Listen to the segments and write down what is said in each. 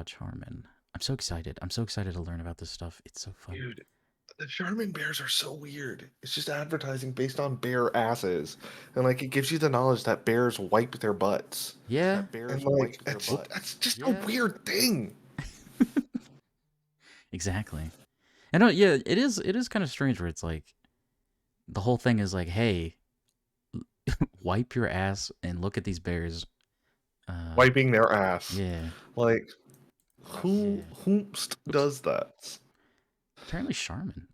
Charmin. I'm so excited. I'm so excited to learn about this stuff. It's so fun. Dude, the Charmin bears are so weird. It's just advertising based on bear asses, and like it gives you the knowledge that bears wipe their butts, Yeah, and like that's just a yeah, weird thing. exactly. I know. Yeah, it is. It is kind of strange where it's like the whole thing is like, hey, wipe your ass and look at these bears. Wiping their ass. Yeah, Like who yeah. whomst Oops. does that? Apparently, Charmin.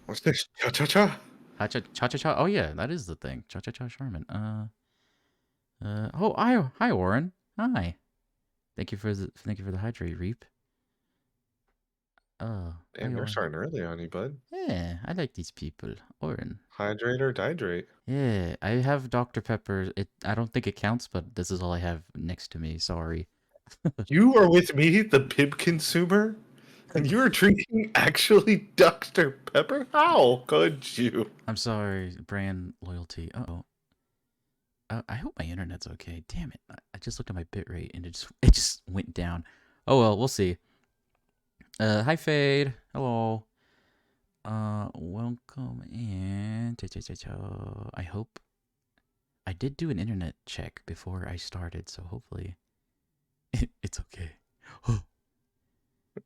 What's this? Cha cha cha. Cha cha cha. Oh yeah, that is the thing. Cha cha cha Charmin. Oh, hi, Warren. Hi. Thank you for the hydrate, Reap. Oh, hi, Damn, they're Warren. starting early on you, bud. Yeah, I like these people. Warren. Hydrate or dihydrate? Yeah, I have Dr. Pepper. I don't think it counts, but this is all I have next to me. Sorry. You are with me, the pib consumer, and you are drinking actually Dr. Pepper? How could you? I'm sorry, brand loyalty. Uh-oh. I hope my internet's okay. Damn it. I just looked at my bitrate and it just went down. Oh well, we'll see. Hi Fade. Hello. Welcome in. I hope I did do an internet check before I started, so hopefully it's okay.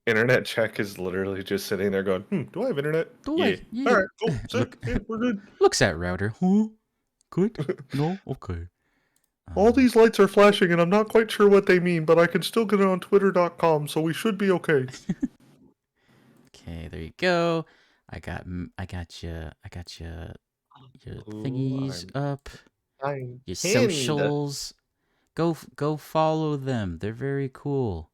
Internet check is literally just sitting there going, do I have internet? Do Yeah. I? Yeah. All right, cool. Sick. Look, Yeah, we're good. looks at router. Huh? Good? No? Okay. All Uh, these lights are flashing, and I'm not quite sure what they mean, but I can still get it on twitter.com, so we should be okay. okay, there you go. I got your Ooh, thingies up. I'm Your pinned. socials. Go follow them. They're very cool.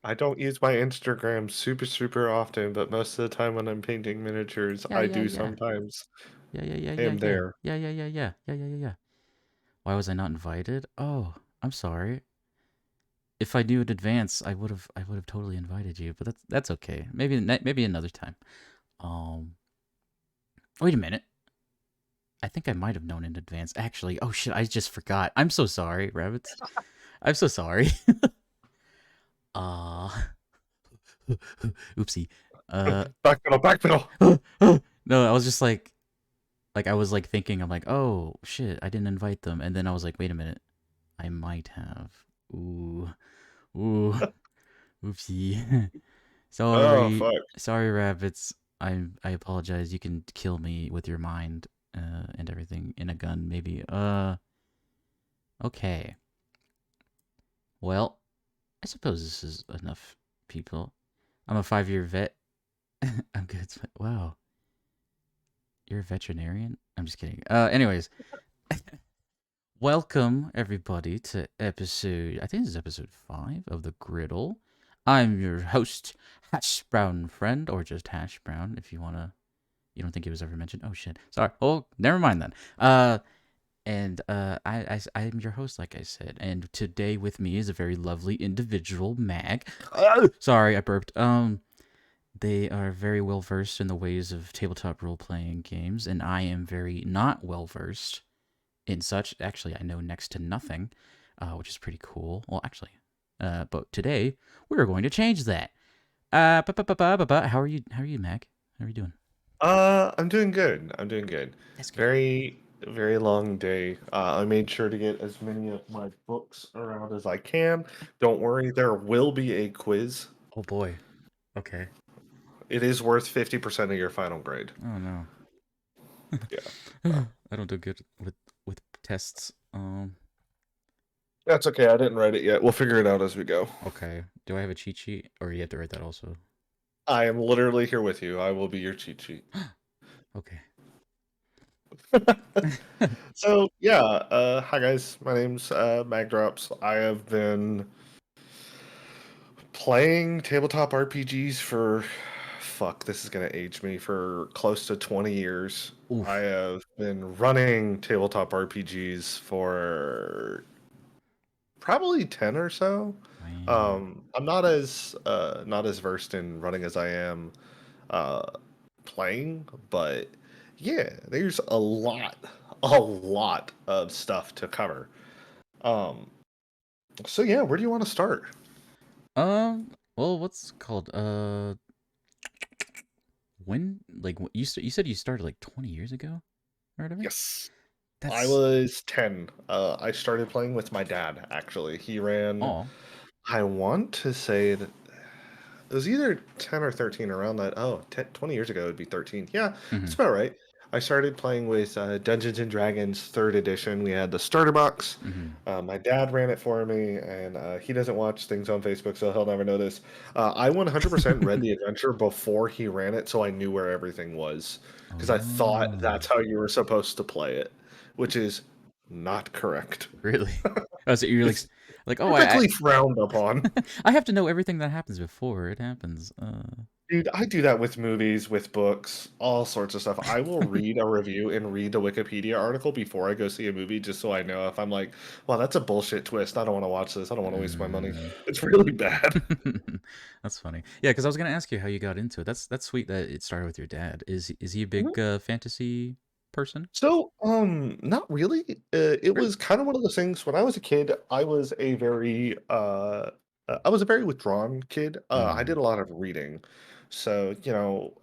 I don't use my Instagram super often, but most of the time when I'm painting miniatures, Yeah, I yeah, do yeah. sometimes. Yeah, yeah, yeah, I yeah, am yeah. there. Yeah, yeah, yeah, yeah. Yeah, yeah, yeah, yeah. Why was I not invited? Oh, I'm sorry. If I knew in advance, I would have totally invited you, but that's okay. Maybe another time. Um Wait a minute. I think I might have known in advance. Actually, oh shit, I just forgot. I'm so sorry, rabbits. I'm so sorry. Uh Oopsie. Uh Backpedal, backpedal. no, I was just like I was like thinking I'm like, "Oh, shit, I didn't invite them." And then I was like, "Wait a minute. I might have." Ooh. Ooh. Oopsie. Oh, Sorry. fuck. Sorry, rabbits. I apologize. You can kill me with your mind and everything in a gun maybe. Okay. Well, I suppose this is enough people. I'm a 5-year vet. I'm good. Wow. You're a veterinarian? I'm just kidding. Anyways, welcome everybody to episode, I think this is episode 5 of the Griddle. I'm your host, Hash Brown Friend, or just Hash Brown if you want to. You don't think it was ever mentioned? Oh shit. Sorry. Oh, never mind then. I'm your host, like I said, and today with me is a very lovely individual, Mag. Sorry, I burped. They are very well versed in the ways of tabletop role playing games, and I am very not well versed in such. Actually, I know next to nothing, which is pretty cool. Well, actually, but today we're going to change that. How are you? How are you, Mag? How are you doing? I'm doing good. I'm doing good. That's good. Very long day. I made sure to get as many of my books around as I can. Don't worry, there will be a quiz. Oh boy. Okay. It is worth 50% of your final grade. Oh no. Yeah. I don't do good with tests. That's okay. I didn't write it yet. We'll figure it out as we go. Okay. Do I have a cheat sheet, or you have to write that also? I am literally here with you. I will be your cheat sheet. Okay. So yeah, hi guys. My name's Magdrops. I have been playing tabletop RPGs for fuck, this is gonna age me for close to 20 years. I Oof. have been running tabletop RPGs for probably 10 or so. Wow. I'm not as versed in running as I am uh playing, but yeah, there's a lot of stuff to cover. Um so yeah, where do you want to start? Well, what's it called? When like you said you started like 20 years ago or whatever. Yes. I That's was 10. I started playing with my dad, actually. He ran, all. I want to say that it was either 10 or 13 around that. Oh, 10, 20 years ago, it'd be 13. Yeah, Mm-hmm. that's about right. I started playing with Dungeons and Dragons 3rd edition. We had the starter box. Mm-hmm. My dad ran it for me, and he doesn't watch things on Facebook, so he'll never know this. I 100% read the adventure before he ran it, so I knew where everything was. Because I thought Oh, that's how you were supposed to play it, which is not correct. really? Oh, so you're It's like, oh, typically frowned upon. I have to know everything that happens before it happens. Dude, I do that with movies, with books, all sorts of stuff. I will read a review and read the Wikipedia article before I go see a movie just so I know if I'm like, well, that's a bullshit twist. I don't want to watch this. I don't want to waste my money. Mm. It's really bad. That's funny. Yeah, because I was gonna ask you how you got into it. That's sweet that it started with your dad. Is he a big fantasy person? So, not really. It Really? was kind of one of those things. When I was a kid, I was a very withdrawn kid. I Mm. did a lot of reading. So,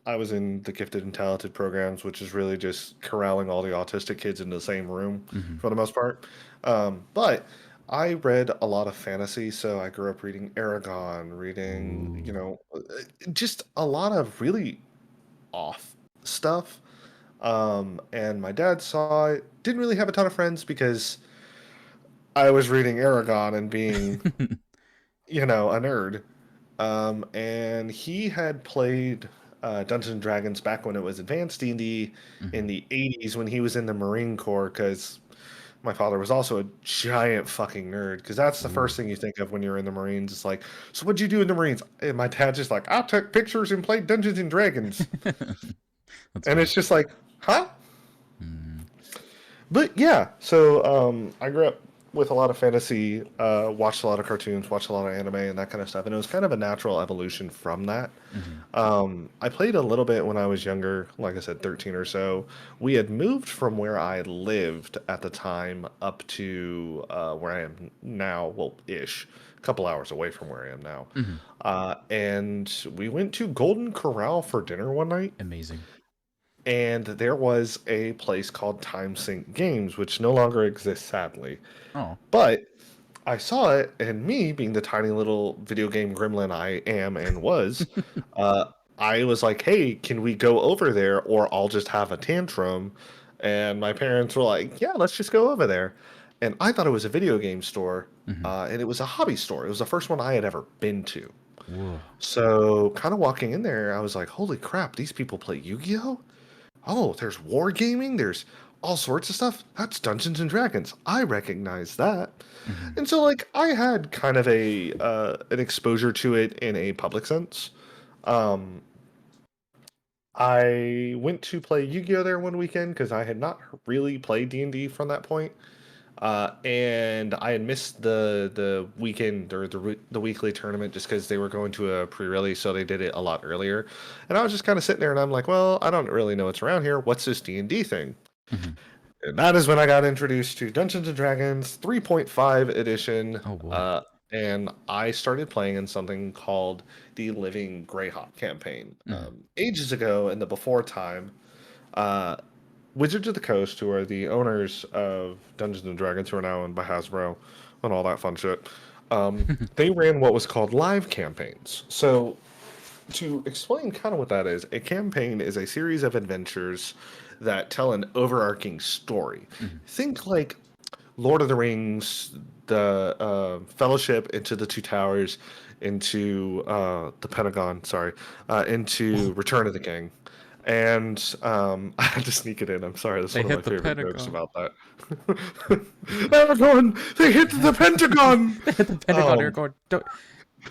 I was in the gifted and talented programs, which is really just corralling all the autistic kids into the same room Mm-hmm. for the most part. But I read a lot of fantasy, so I grew up reading Aragon, reading, Ooh. just a lot of really off stuff. And my dad saw it. Didn't really have a ton of friends because I was reading Aragon and being, a nerd. And he had played Dungeons and Dragons back when it was advanced D&D Mm-hmm. in the 80s when he was in the Marine Corps because my father was also a giant fucking nerd because that's the Ooh. first thing you think of when you're in the Marines. It's like, so what'd you do in the Marines? And my dad's just like, I took pictures and played Dungeons and Dragons. That's And funny. it's just like, huh? Mm. But yeah, so I grew up with a lot of fantasy, watched a lot of cartoons, watched a lot of anime and that kind of stuff, and it was kind of a natural evolution from that. Mm-hmm. I played a little bit when I was younger, like I said, 13 or so. We had moved from where I lived at the time up to where I am now, well, ish, a couple hours away from where I am now. Mm-hmm. And we went to Golden Corral for dinner one night. Amazing. And there was a place called Time Sync Games, which no longer exists, sadly. Oh. But I saw it, and me, being the tiny little video game gremlin I am and was, uh, I was like, hey, can we go over there, or I'll just have a tantrum? And my parents were like, yeah, let's just go over there. And I thought it was a video game store, Mm-hmm. and it was a hobby store. It was the first one I had ever been to. Whoa. So, kind of walking in there, I was like, holy crap, these people play Yu-Gi-Oh? Oh, there's wargaming, there's all sorts of stuff. That's Dungeons and Dragons. I recognize that. Mm-hmm. And so like I had kind of a an exposure to it in a public sense. Um I went to play Yu-Gi-Oh there one weekend because I had not really played D&D from that point. And I had missed the weekend or the weekly tournament just because they were going to a pre-release, so they did it a lot earlier. And I was just kind of sitting there, and I'm like, well, I don't really know what's around here. What's this D&D thing? Mm-hmm. And that is when I got introduced to Dungeons and Dragons 3.5 edition. Oh boy. And I started playing in something called the Living Greyhawk campaign. Mm-hmm. Ages ago in the before time, uh, Wizards of the Coast, who are the owners of Dungeons and Dragons, who are now owned by Hasbro and all that fun shit, they ran what was called live campaigns. So, to explain kind of what that is, a campaign is a series of adventures that tell an overarching story. Mm-hmm. Think like Lord of the Rings, the Fellowship, into the Two Towers, into the Pentagon, sorry, into Return of the King. And I had to sneak it in. I'm sorry. That's They one of my hit the favorite jokes Pentagon. about that. Everyone, they hit the Pentagon. They hit the Pentagon. They're Um, going.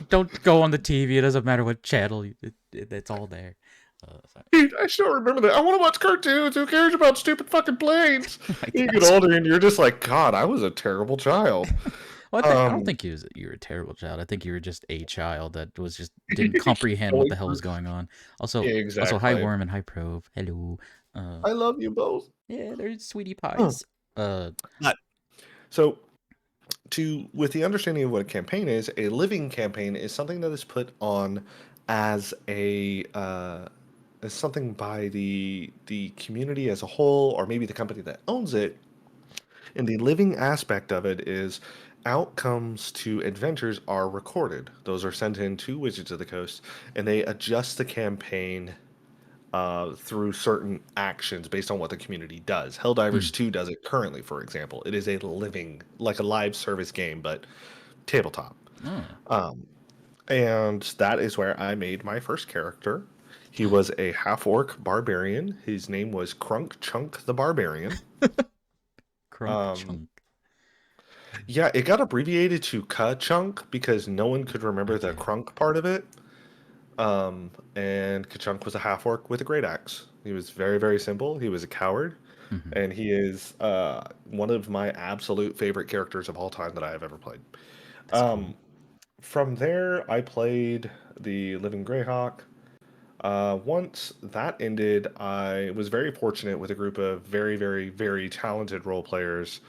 Don't go on the TV. It doesn't matter what channel. It's all there. Sorry. Dude, I still remember that. I want to watch cartoons. Who cares about stupid fucking planes? I You get guess. older and you're just like, God, I was a terrible child. Well, I don't Um, think you were a terrible child. I think you were just a child that was just didn't comprehend what Going the hell was through- going on. Also, hi exactly. Worm and hi Prove. Hello. I love you both. Yeah, they're sweetie Huh. pies. But- So to with the understanding of what a campaign is, a living campaign is something that is put on as a as something by the community as a whole, or maybe the company that owns it. And the living aspect of it is outcomes to adventures are recorded. Those are sent in to Wizards of the Coast, and they adjust the campaign through certain actions based on what the community does. Mm. Helldivers 2 does it currently, for example. It is a living, like a live service game, but tabletop. Oh. And that is where I made my first character. He was a half orc barbarian. His name was Crunk Chunk the Barbarian. Crunk Um, chunk. yeah, it got abbreviated to Ka Chunk because no one could remember the Okay. Crunk part of it. And Kachunk was a half orc with a great axe. He was very, very simple. He was a coward, Hmm. and he is one of my absolute favorite characters of all time that I have ever played. That's cool. Um, from there, I played the Living Greyhawk. Once that ended, I was very fortunate with a group of very, very, very talented role players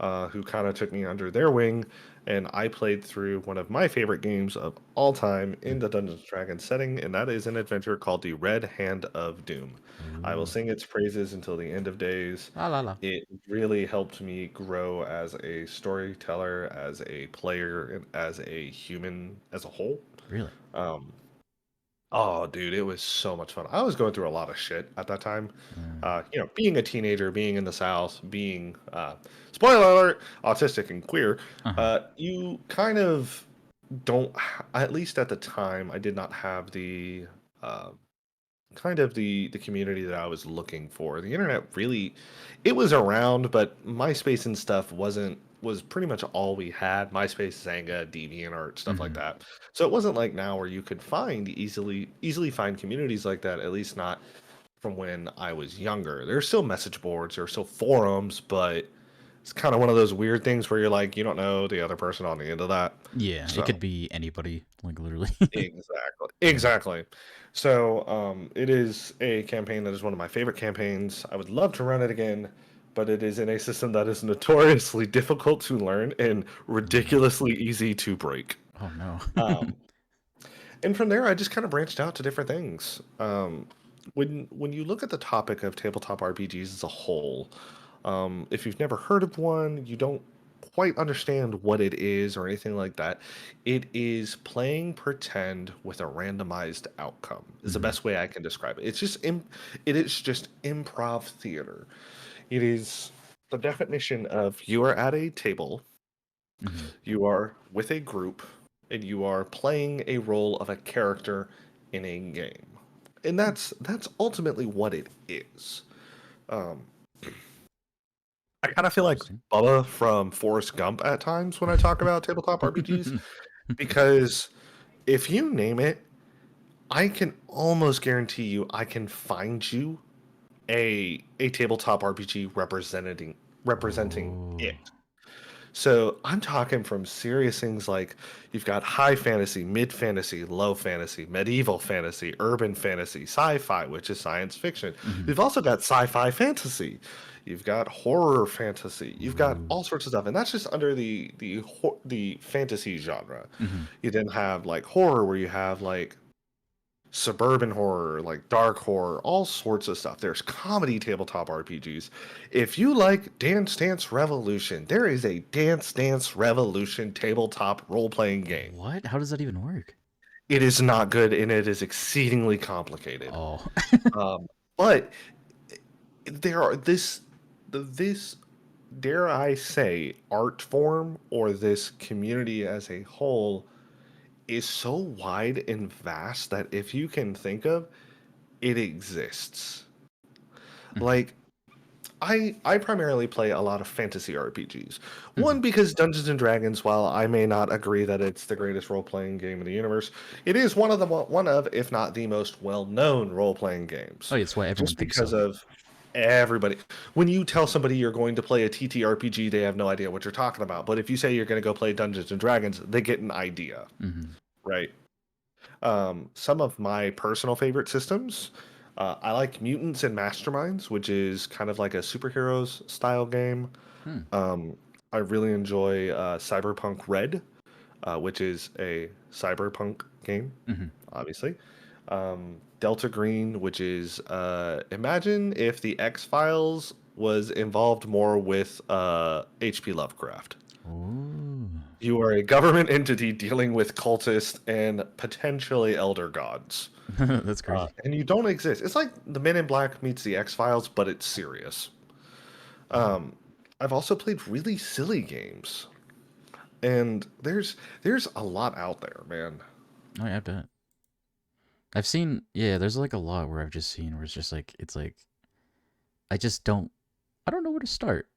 who kind of took me under their wing, and I played through one of my favorite games of all time in Mm. the Dungeons and Dragons setting, and that is an adventure called the Red Hand of Doom. I will Ooh. sing its praises until the end of days. La la la. It really helped me grow as a storyteller, as a player, and as a human as a whole. Really? Um, Oh, dude, it was so much fun. I was going through a lot of shit at that time. Being a teenager, being in the South, being, spoiler alert, autistic and queer, Uh huh. you kind of don't, at least at the time, I did not have uh, the community that I was looking for. The internet really, it was around, but MySpace and stuff was pretty much all we had. MySpace, Zanga, DeviantArt, stuff like Hmm. that. So it wasn't like now where you could find easily find communities like that. At least not from when I was younger. There's still message boards, there's still forums, but it's kind of one of those weird things where you're like you don't know the other person on the end of that. Yeah, it could So be anybody, like literally. exactly. Yeah. Exactly. So, it is a campaign that is one of my favorite campaigns. I would love to run it again, but it is in a system that is notoriously difficult to learn and Ooh. ridiculously easy to break. Oh no. Um, and from there, I just kind of branched out to different things. When you look at the topic of tabletop RPGs as a whole, if you've never heard of one, you don't quite understand what it is or anything like that. It is playing pretend with a randomized outcome. Is the Hmm. best way I can describe it. It is just improv theater. It is the definition of you are at a table, Hmm. you are with a group, and you are playing a role of a character in a game. And that's ultimately what it is. Um, I kind of feel like Interesting. Bubba from Forrest Gump at times when I talk about tabletop RPGs because if you name it, I can almost guarantee you I can find you a tabletop RPG representing Oh. it. So I'm talking from serious things like you've got high fantasy, mid fantasy, low fantasy, medieval fantasy, urban fantasy, sci-fi, which is science fiction. Hmm. You've also got sci-fi fantasy. You've got horror fantasy. You've got Ooh. all sorts of stuff, and that's just under the fantasy genre. Hmm. You then have like horror, where you have like suburban horror, like dark horror, all sorts of stuff. There's comedy tabletop RPGs. If you like Dance Dance Revolution, there is a Dance Dance Revolution tabletop role playing game. What? How does that even work? It is not good and it is exceedingly complicated. Oh. Um, but there are this dare I say art form or this community as a whole is so wide and vast that if you can think of it exists. Hmm. Like I primarily play a lot of fantasy RPGs. Hmm. One because Dungeons and Dragons, while I may not agree that it's the greatest role-playing game in the universe, it is one of if not the most well-known role-playing Oh, games. yeah, that's why everyone Just thinks because so. of everybody. When you tell somebody you're going to play a TTRPG, they have no idea what you're talking about. But if you say you're going to go play Dungeons and Dragons, they get an idea, Hmm. right? Some of my personal favorite systems, I like Mutants and Masterminds, which is kind of like a superheroes style game. Hmm. Um, I really enjoy Cyberpunk Red, which is a cyberpunk game, Hmm. obviously. Delta Green, which is imagine if the X Files was involved more with H.P. Lovecraft. Ooh. You are a government entity dealing with cultists and potentially elder gods. That's crazy. And you don't exist. It's like the Men in Black meets the X Files, but it's serious. Oh. I've also played really silly games, and there's a lot out there, man. Oh yeah, I bet. I've seen, yeah, there's like a lot where I've just seen where it's like I just I don't know where to start.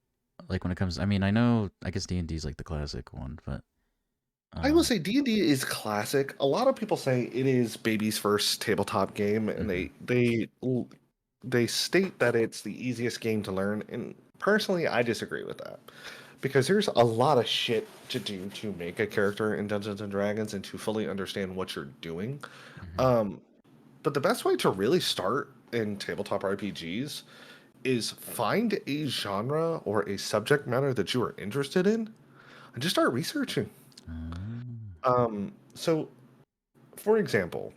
Like when it comes, I mean, I know, I guess D&D is like the classic one, but I will um, say D&D is classic. A lot of people say it is baby's first tabletop game, and mhm, they state that it's the easiest game to learn. And personally, I disagree with that because there's a lot of shit to do to make a character in Dungeons and Dragons and to fully understand what you're doing. mhm. Um, but the best way to really start in tabletop RPGs is find a genre or a subject matter that you are interested in and just start researching. Oh. So for example,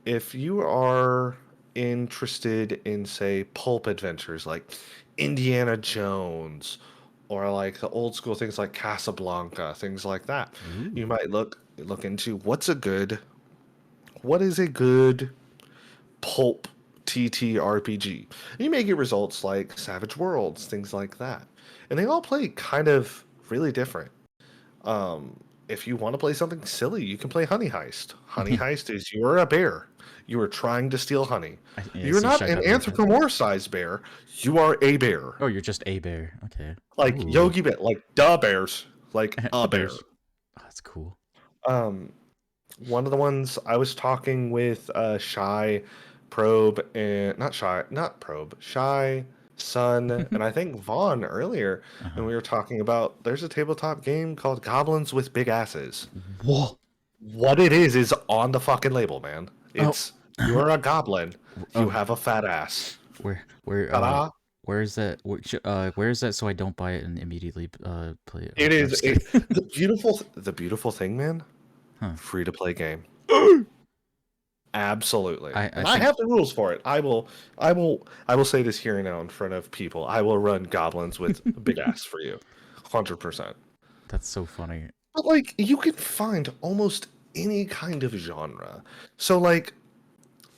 if you are interested in, say, pulp adventures like Indiana Jones or like the old school things like Casablanca, things like that, Ooh. you might look into what is a good pulp TTRPG. And you may get results like Savage Worlds, things like that. And they all play kind of really different. If you want to play something silly, you can play Honey Heist. Honey Heist is you're a bear. You are trying to steal honey. Yeah, I You're see not shit an got like that. anthropomorphized bear. You are a bear. Oh, you're just a bear. Okay. Like Ooh. Yogi Bear, like da bears, like a The bear. bears. Oh, that's cool. Um, One of the ones I was talking with Shy, Probe, and not Probe, Shy, Sun, and I think Vaughn earlier, and Uh-huh. we were talking about there's a tabletop game called Goblins with Big Asses. Whoa. What it is on the fucking label, man. Oh. It's you are a goblin. You Oh. have a fat ass. Where Ta-da! where is that? Where is that so I don't buy it and immediately play it? It I'm is just kidding. the beautiful thing, man. Huh. Free to play game. Absolutely. I And I think have the rules for it. I will say this here and now in front of people. I will run goblins with a big ass for you. 100%. that's so funny. But like you can find almost any kind of genre. So like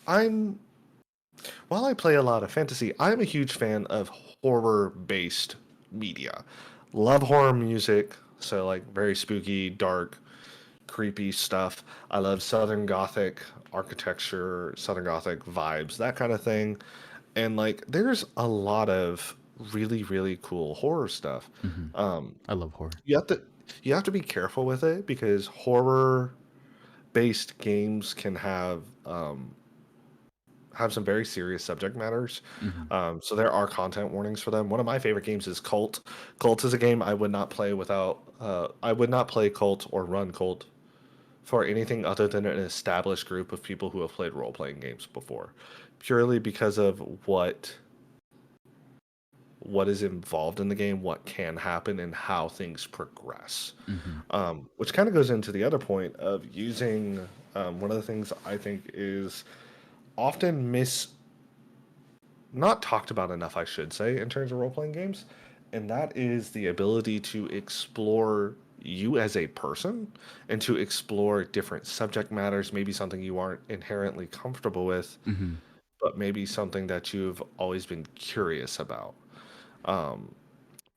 I'm while I play a lot of fantasy, I'm a huge fan of horror-based media. Love horror music, so like very spooky, dark, creepy stuff. I love Southern Gothic architecture, Southern Gothic vibes, that kind of thing. And like, there's a lot of really, really cool horror stuff. Hmm. Um, I love horror. you have to you have to be careful with it because horror based games can have some very serious subject matters. Hmm. So there are content warnings for them. One of my favorite games is Cult. Cult is a game I would not play without. I would not play Cult or run Cult for anything other than an established group of people who have played role playing games before, purely because of what is involved in the game, what can happen, and how things progress. Hmm. Which kind of goes into the other point of using one of the things I think is often not talked about enough, I should say, in terms of role playing games, and that is the ability to explore you as a person and to explore different subject matters, maybe something you aren't inherently comfortable with, Hmm. but maybe something that you've always been curious about.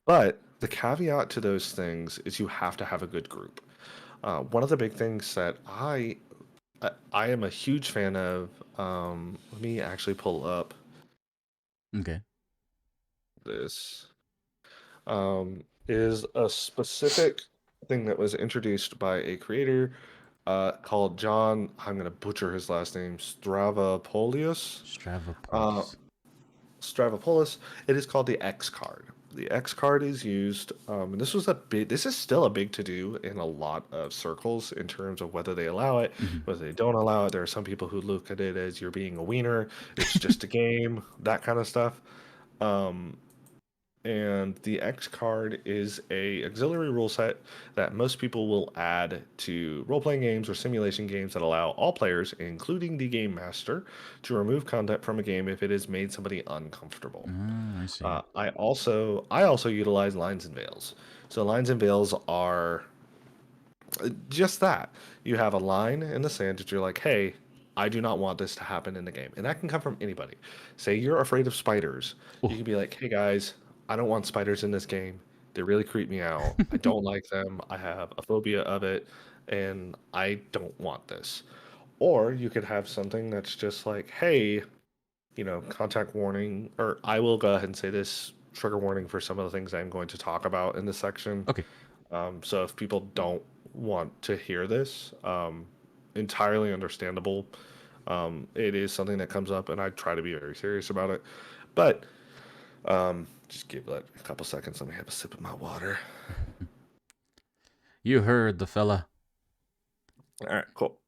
But the caveat to those things is you have to have a good group. One of the big things that I am a huge fan of. Let me actually pull up Okay. this. Is a specific thing that was introduced by a creator called John. I'm gonna butcher his last name. Uh, Stravopolis. Stravopoulos. It is called the X card. The X card is used, and this was a big. This is still a big to do in a lot of circles in terms of whether they allow it, Hmm. whether they don't allow it. There are some people who look at it as you're being a wiener. It's just a game, that kind of stuff. and the X card is a auxiliary rule set that most people will add to role-playing games or simulation games that allow all players, including the game master, to remove content from a game if it has made somebody uncomfortable. Oh, I see. I also utilize lines and veils. So lines and veils are just that. You have a line in the sand that you're like, hey, I do not want this to happen in the game. And that can come from anybody. Say you're afraid of spiders. You Oh. can be like, hey guys, I don't want spiders in this game. They really creep me out. I don't like them. I have a phobia of it. And I don't want this. Or you could have something that's just like, hey, contact warning, or I will go ahead and say this trigger warning for some of the things I'm going to talk about in this section. Okay. So if people don't want to hear this, entirely understandable. It is something that comes up, and I try to be very serious about it. But just give that a couple seconds. Let me have a sip of my water. You heard the fella. All right, cool.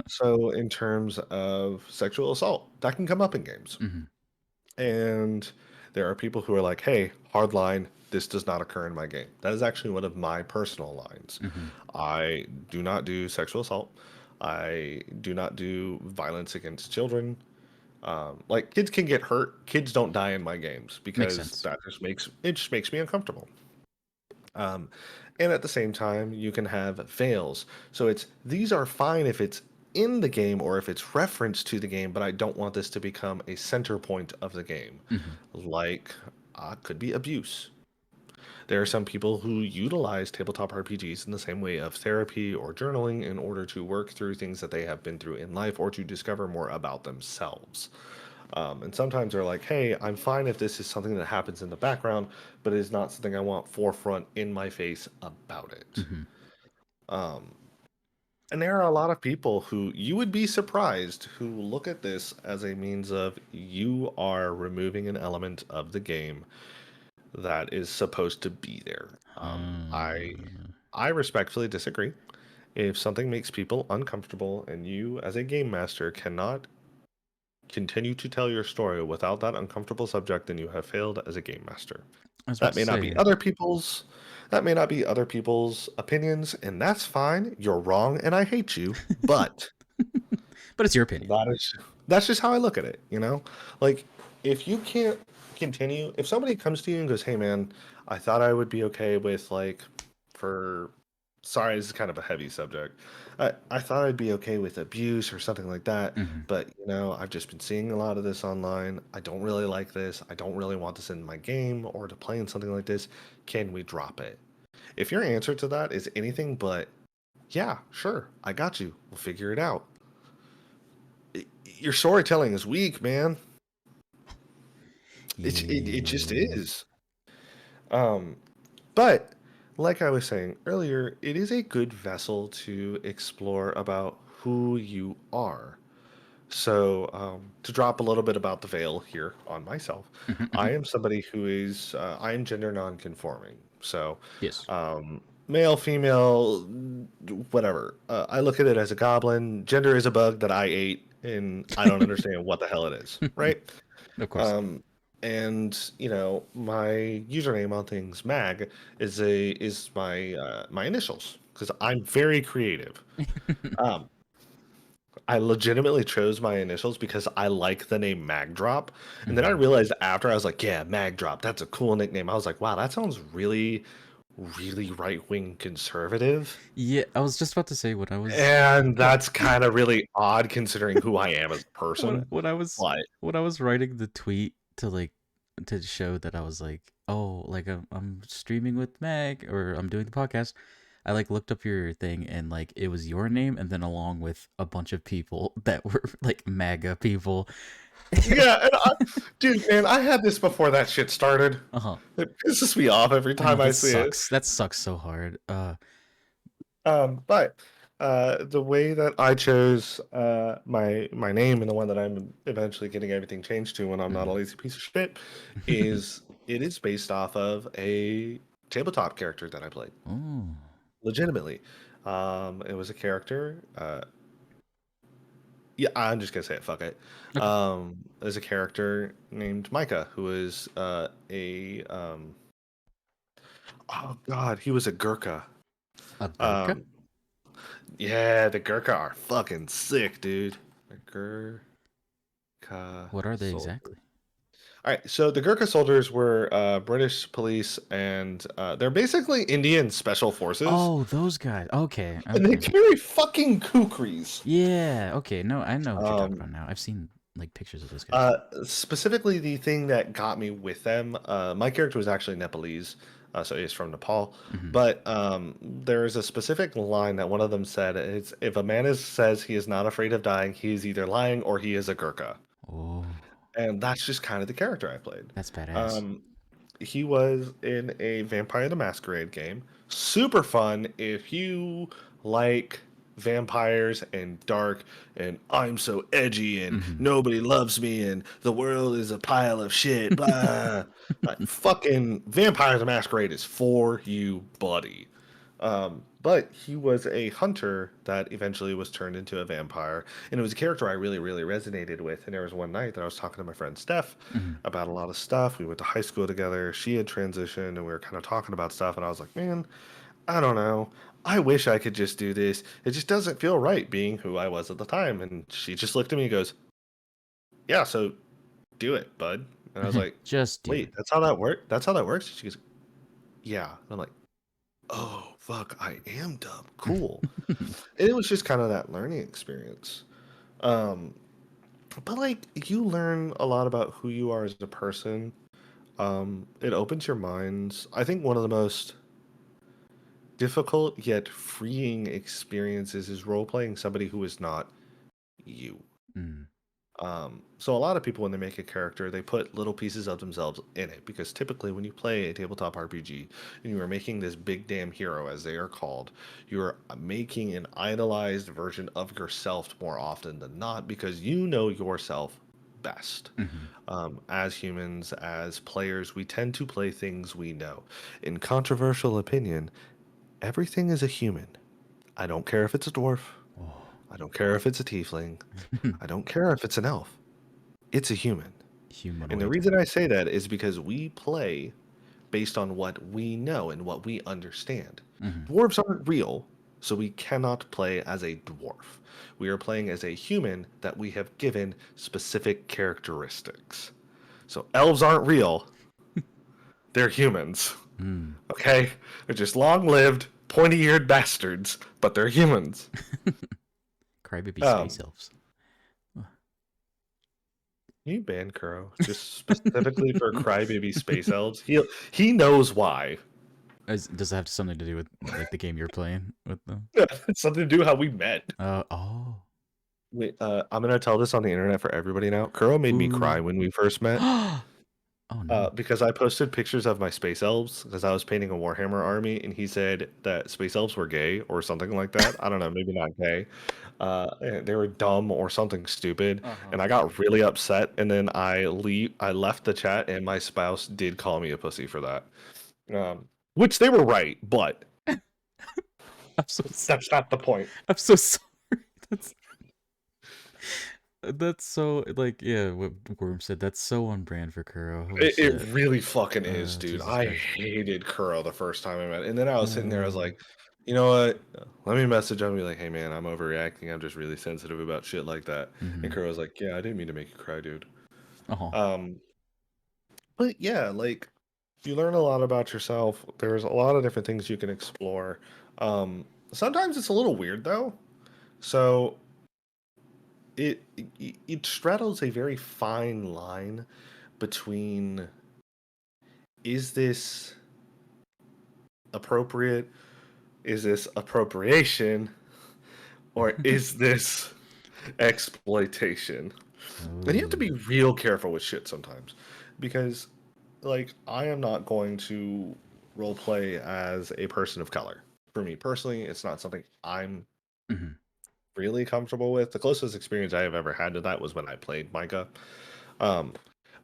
So in terms of sexual assault, that can come up in games. Mm-hmm. And there are people who are like, hey, hard line, this does not occur in my game. That is actually one of my personal lines. Mm-hmm. I do not do sexual assault. I do not do violence against children. Like kids can get hurt. Kids don't die in my games Makes because sense. that just makes me uncomfortable. Um, and at the same time, you can have fails. So these are fine if it's in the game or if it's referenced to the game, but I don't want this to become a center point of the game. Mm-hmm. Like, could be abuse. There are some people who utilize tabletop RPGs in the same way of therapy or journaling in order to work through things that they have been through in life or to discover more about themselves. And sometimes they're like, hey, I'm fine if this is something that happens in the background, but it is not something I want forefront in my face about it. Mm-hmm. And there are a lot of people who you would be surprised who look at this as a means of you are removing an element of the game that is supposed to be there. I respectfully disagree. If something makes people uncomfortable and you as a game master cannot continue to tell your story without that uncomfortable subject, then you have failed as a game master. I was about That to may not be say, other people's that may not be other people's opinions, and that's fine. You're wrong and I hate you, but but it's your opinion. that's just how I look at it, you know? Like if you can't continue, if somebody comes to you and goes, "Hey man, I thought I would be okay with for sorry, this is kind of a heavy subject. I thought I'd be okay with abuse or something like that, Mm-hmm. but I've just been seeing a lot of this online. I don't really like this. I don't really want this in my game or to play in something like this. Can we drop it?" If your answer to that is anything but, "Yeah, sure, I got you. We'll figure it out." Your storytelling is weak, man. It just Yeah. is. Um, but like I was saying earlier, it is a good vessel to explore about who you are. So, to drop a little bit about the veil here on myself, Mm-hmm. Mm-hmm. I am somebody who I am gender non-conforming. So, Yes. male, female, whatever. I look at it as a goblin. Gender is a bug that I ate, and I don't understand what the hell it is, right? Of course. Um, and my username on things mag is my initials because I'm very creative. Um, I legitimately chose my initials because I like the name Magdrop. And then I Mm-hmm. realized after I was like, yeah, Magdrop, that's a cool nickname. I was like, wow, that sounds really, really right-wing conservative. Yeah, I was just about to say And when that's kind of really odd considering who I am as a when person. when I was But when I was writing the tweet to to show that I was like, oh, like I'm streaming with Meg or I'm doing the podcast. I looked up your thing and it was your name and then along with a bunch of people that were like MAGA people. yeah, dude, man, I had this before that shit started. Uh-huh. It pisses me off every I know time I that see it. sucks. That sucks so hard. But the way that I chose my name and the one that I'm eventually getting everything changed to when I'm not a Mhm. lazy piece of shit is it is based off of a tabletop character that I played. Oh. Legitimately, it was a character. Yeah, I'm just gonna say it. Fuck it. Okay. There's a character named Micah who is oh god, he was a Gurkha. A Gurkha? Um, yeah, the Gurkha are fucking sick, dude. The Gurkha What are they soldier. exactly? All right, so the Gurkha soldiers were British police, and they're basically Indian special forces, Oh, those guys. Okay, and they okay. carry fucking kukris. Yeah, okay. No, I know what you're talking Um, about now. I've seen like pictures of those guys. Specifically, the thing that got me with them, my character was actually Nepalese, so he's from Nepal. Hmm. But there's a specific line that one of them said: "It's if a man says he is not afraid of dying, he is either lying or he is a Gurkha." Oh, And that's just kind of the character I played. that's badass. Um, he was in a Vampire the Masquerade game. Super fun if you like vampires and dark and I'm so edgy and Hmm. nobody loves me and the world is a pile of shit. Blah. Like, fucking Vampire the Masquerade is for you, buddy. But he was a hunter that eventually was turned into a vampire, and it was a character I really, really resonated with. And there was one night that I was talking to my friend Steph Hmm. about a lot of stuff. We went to high school together. She had transitioned, and we were kind of talking about stuff. And I was like, man, I don't know. I wish I could just do this. It just doesn't feel right being who I was at the time. And she just looked at me and goes, yeah, so do it, bud. And I was like, Just do wait, it. that's how that works? That's how that works? She goes, yeah. And I'm like, oh, fuck, I am dumb. Cool. And it was just kind of that learning experience. Um, but like you learn a lot about who you are as a person. It opens your minds. I think one of the most difficult yet freeing experiences is role playing somebody who is not you. Mm, So a lot of people when they make a character, they put little pieces of themselves in it because typically when you play a tabletop RPG and you are making this big damn hero as they are called, you are making an idolized version of yourself more often than not because you know yourself best. hmm. As humans, as players, we tend to play things we know. In controversial opinion, everything is a human. I don't care if it's a dwarf. Oh, I don't care if it's a tiefling. I don't care if it's an elf. It's a human. And the humanoid. reason I say that is because we play based on what we know and what we understand. Hmm. Dwarves aren't real, so we cannot play as a dwarf. We are playing as a human that we have given specific characteristics. So elves aren't real, they're humans. Mm. Okay? They're just long lived, pointy eared bastards, but they're humans. Crybaby space Um, elves. Can you ban Kuro just specifically for crybaby space elves? He knows why. Does that have something to do with like the game you're playing with them? It's something to do how we met. Oh. Wait, I'm gonna tell this on the internet for everybody now. Kuro made me cry Ooh. when we first met. Oh no. Because I posted pictures of my space elves because I was painting a Warhammer army, and he said that space elves were gay or something like that. I don't know, maybe not gay. They were dumb or something stupid, Uh-huh. and I got really upset. And then I left the chat, and my spouse did call me a pussy for that. Which they were right, but I'm so sorry. that's not the point. I'm so sorry. That's that's so like yeah, what Worm said. That's so on brand for Kuro. Holy It shit. really fucking is, dude. Jesus I Christ. hated Kuro the first time I met, and then I was sitting there. I was Uh, like, you know what? Let me message him and be like, hey man, I'm overreacting. I'm just really sensitive about shit like that. And mm-hmm. Kuro was like, yeah, I didn't mean to make you cry, dude. Oh. Um, but yeah, like you learn a lot about yourself. There's a lot of different things you can explore. Sometimes it's a little weird though. So it straddles a very fine line between is this appropriate? Is this appropriation? Or is this exploitation? And you have to Oh. be real careful with shit sometimes. Because, like, I am not going to role play as a person of color. For me personally, it's not something I'm Hmm. really comfortable with. The closest experience I have ever had to that was when I played Micah. Um,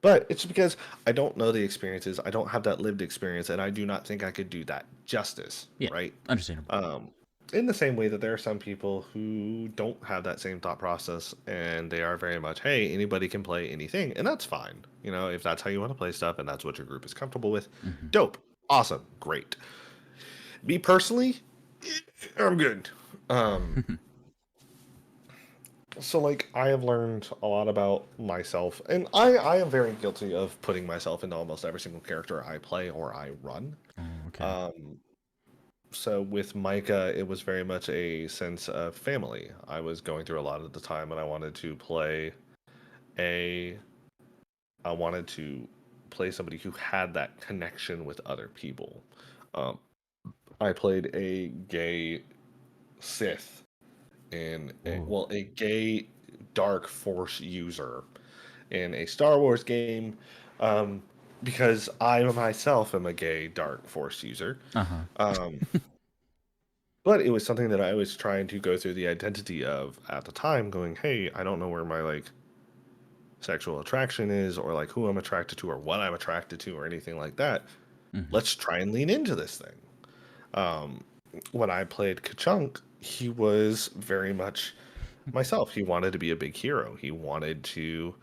but it's because I don't know the experiences. I don't have that lived experience, and I do not think I could do that justice, Yeah. right? Understandable. Um, in the same way that there are some people who don't have that same thought process and they are very much, hey, anybody can play anything, and that's fine. You know, if that's how you want to play stuff and that's what your group is comfortable with, Mm-hmm. dope, awesome, great. Me personally, I'm good. Um, so like I have learned a lot about myself, and I am very guilty of putting myself into almost every single character I play or I run. Oh, okay. Um, so with Micah, it was very much a sense of family. I was going through a lot at the time, and a I wanted to play somebody who had that connection with other people. Um, I played a gay Sith in Whoa. a gay dark force user in a Star Wars game, um, because I myself am a gay dark force user. Uh huh. Um, but it was something that I was trying to go through the identity of at the time, going, "Hey, I don't know where my like sexual attraction is, or like who I'm attracted to, or what I'm attracted to, or anything like that. Mm-hmm. Let's try and lean into this thing." Um, when I played Kachunk, he was very much myself. He wanted to be a big hero. He wanted to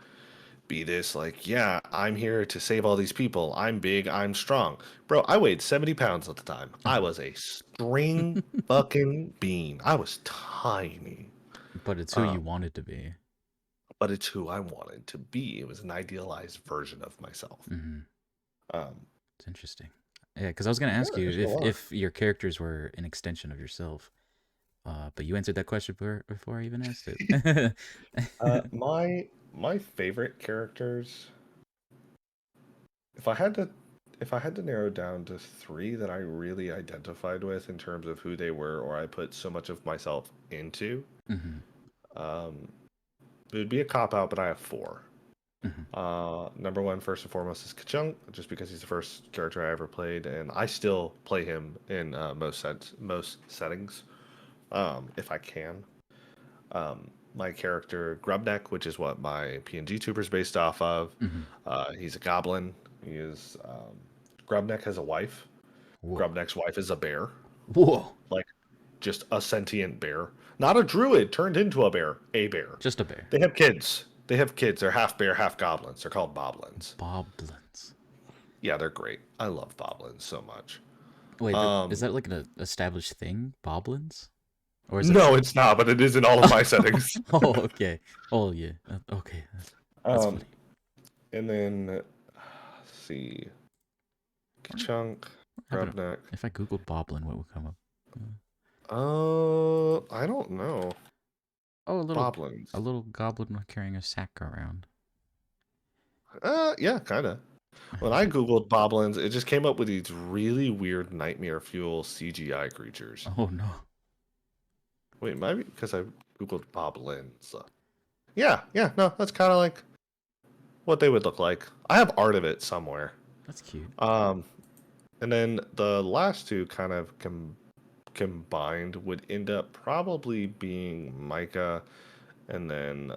be this like, yeah, I'm here to save all these people. I'm big, I'm strong. Bro, I weighed 70 pounds at the time. I Oh. was a string fucking bean. I was tiny. But it's who you Um, wanted to be. but it's who I wanted to be. It was an idealized version of myself. Mm-hmm. Um, It's interesting. Yeah, because I was gonna yeah, ask you there's a lot. if your characters were an extension of yourself. But you answered that question before I even asked it. My favorite characters, if I had to if I had to narrow down to three that I really identified with in terms of who they were or I put so much of myself into, Mm-hmm. um, it would be a cop out, but I have four. Mm-hmm. Number one, first and foremost, is Kachunk, just because he's the first character I ever played, and I still play him in most settings, if I can. My character Grubneck, which is what my PNG tuber is based off of. Mm-hmm. He's a goblin. He is Grubneck has a wife. Whoa. Grubneck's wife is a bear, Whoa. like just a sentient bear, not a druid turned into a bear. A bear. Just a bear. They have kids. They have kids. They're half bear, half goblins. They're called boblins. Boblins. Yeah, they're great. I love boblins so much. Wait, is Um, that like an established thing? Boblins? Or is it? no, it's not, but it is in all of my settings. Oh, okay. Oh, yeah. Okay. That's Um, funny. and then let's see, What Chunk, happened Grubneck. if I googled Boblin? What would come up? Uh, I don't know. oh, a Boblins. little goblin carrying a sack around. Yeah, kind of. When I googled boblins, it just came up with these really weird nightmare fuel CGI creatures. Oh no, Wait, maybe because I googled boblins. Yeah, yeah, no, that's kind of like what they would look like. I have art of it somewhere. that's cute. Um, and then the last two kind of combined would end up probably being Micah, and then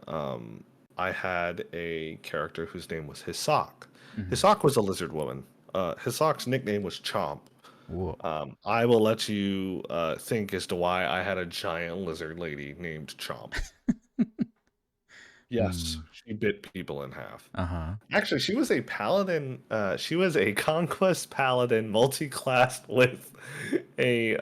I had a character whose name was Hisak. Mm-hmm. Hisak was a lizard woman. Hisak's nickname was Chomp. Whoa. I will let you think as to why I had a giant lizard lady named Chomp. Yes, Hmm. she bit people in half. Uh huh. Actually, she was a paladin. She was a conquest paladin, multi-classed with a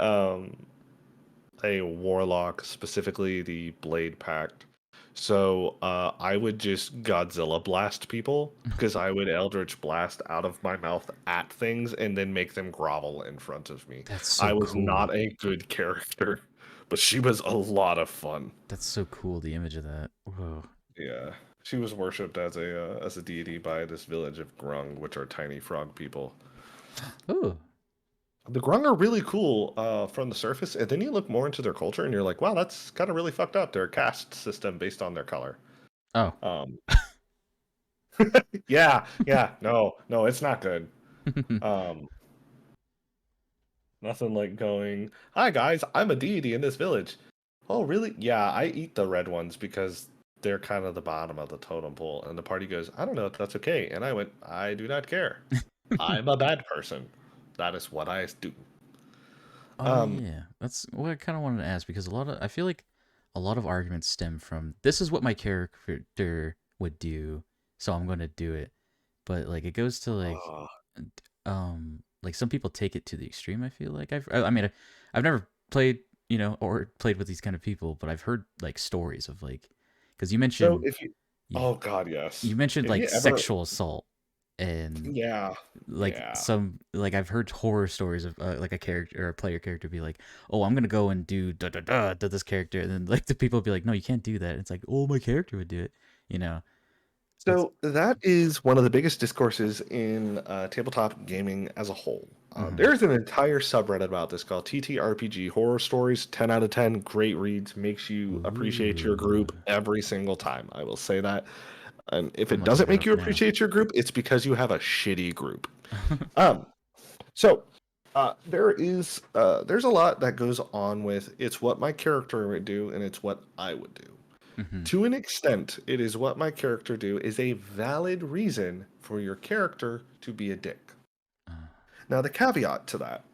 a warlock, specifically the Blade Pact. So I would just Godzilla blast people because I would Eldritch blast out of my mouth at things and then make them grovel in front of me. That's I so was cool. not a good character, but she was a lot of fun. That's so cool. The image of that. Whoa. Yeah, she was worshipped as a deity by this village of Grung, which are tiny frog people. Oh. The Grung are really cool from the surface, and then you look more into their culture, and you're like, wow, that's kind of really fucked up. Their caste system based on their color. Oh. Um, yeah, yeah, no, no, it's not good. Um, Nothing like going, hi guys, I'm a deity in this village. Oh, really? Yeah, I eat the red ones because they're kind of the bottom of the totem pole. And the party goes, I don't know if that's okay. And I went, I do not care. I'm a bad person. That is what I do. Oh yeah, that's what I kind of wanted to ask because I feel like a lot of arguments stem from this is what my character would do, so I'm going to do it. But like it goes to Uh, like some people take it to the extreme. I feel like I mean I've never played or played with these kind of people, but I've heard like stories of like because so if you, you oh God, yes. you mentioned If like you ever, sexual assault and yeah, like yeah. some like I've heard horror stories of like a character or a player character be like, "Oh, I'm gonna go and do da da da to this character," and then like the people be like, "No, you can't do that." It's like, "Oh, my character would do it," you know. That's So that is one of the biggest discourses in tabletop gaming as a whole. mm-hmm. There's an entire subreddit about this called TTRPG Horror Stories. 10 out of 10, great reads, makes you appreciate your Ooh, group every single time. I will say that. And if I'm it looking doesn't it make up you now. appreciate your group, it's because you have a shitty group. Um, so there's a lot that goes on with it's what my character would do and it's what I would do. Mm-hmm. To an extent, it is what my character do is a valid reason for your character to be a dick. Uh, Now the caveat to that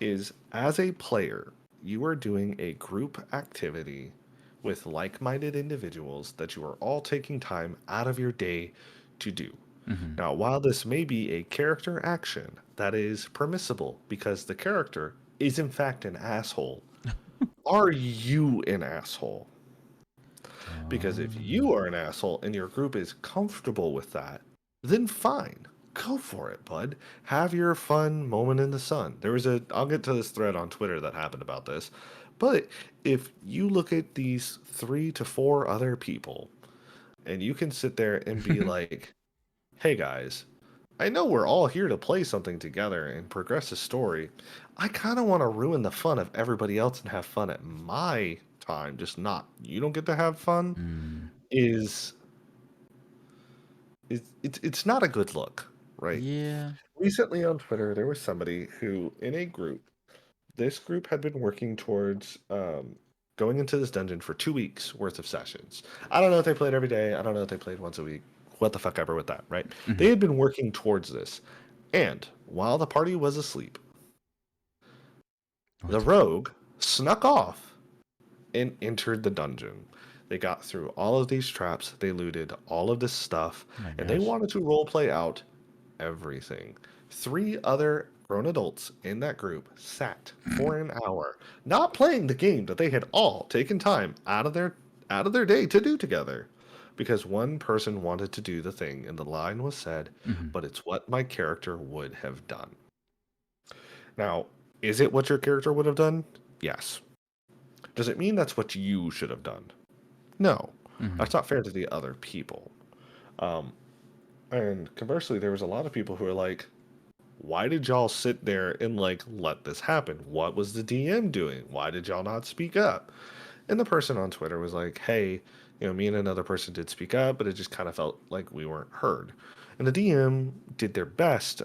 is as a player, you are doing a group activity with like-minded individuals that you are all taking time out of your day to do. mm-hmm. Now, while this may be a character action that is permissible because the character is in fact an asshole, are you an asshole? Because if Oh. you are an asshole and your group is comfortable with that, then fine. Go for it, bud. Have your fun moment in the sun. I'll get to this thread on Twitter that happened about this. But if you look at these 3 to 4 other people and you can sit there and be like, hey guys, I know we're all here to play something together and progress a story. I kind of want to ruin the fun of everybody else and have fun at my time, just not you don't get to have fun mm. is it's not a good look, right? Yeah. Recently on Twitter, there was somebody who, in a group, this group had been working towards going into this dungeon for 2 weeks worth of sessions. I don't know if they played every day. I don't know if they played once a week. What the fuck ever with that, right? Mm-hmm. They had been working towards this, and while the party was asleep, the What? rogue snuck off and entered the dungeon. They got through all of these traps, they looted all of this stuff, Oh my and they gosh. wanted to role play out everything. 3 other grown adults in that group sat for an hour, not playing the game that they had all taken time out of their day to do together. Because one person wanted to do the thing, and the line was said, Mm-hmm. but it's what my character would have done. Now, is it what your character would have done? Yes. Does it mean that's what you should have done? No. Mm-hmm. That's not fair to the other people. Um, and conversely, there was a lot of people who were like, why did y'all sit there and like let this happen? What was the DM doing? Why did y'all not speak up? And the person on Twitter was like, hey, me and another person did speak up, but it just kind of felt like we weren't heard. And the DM did their best,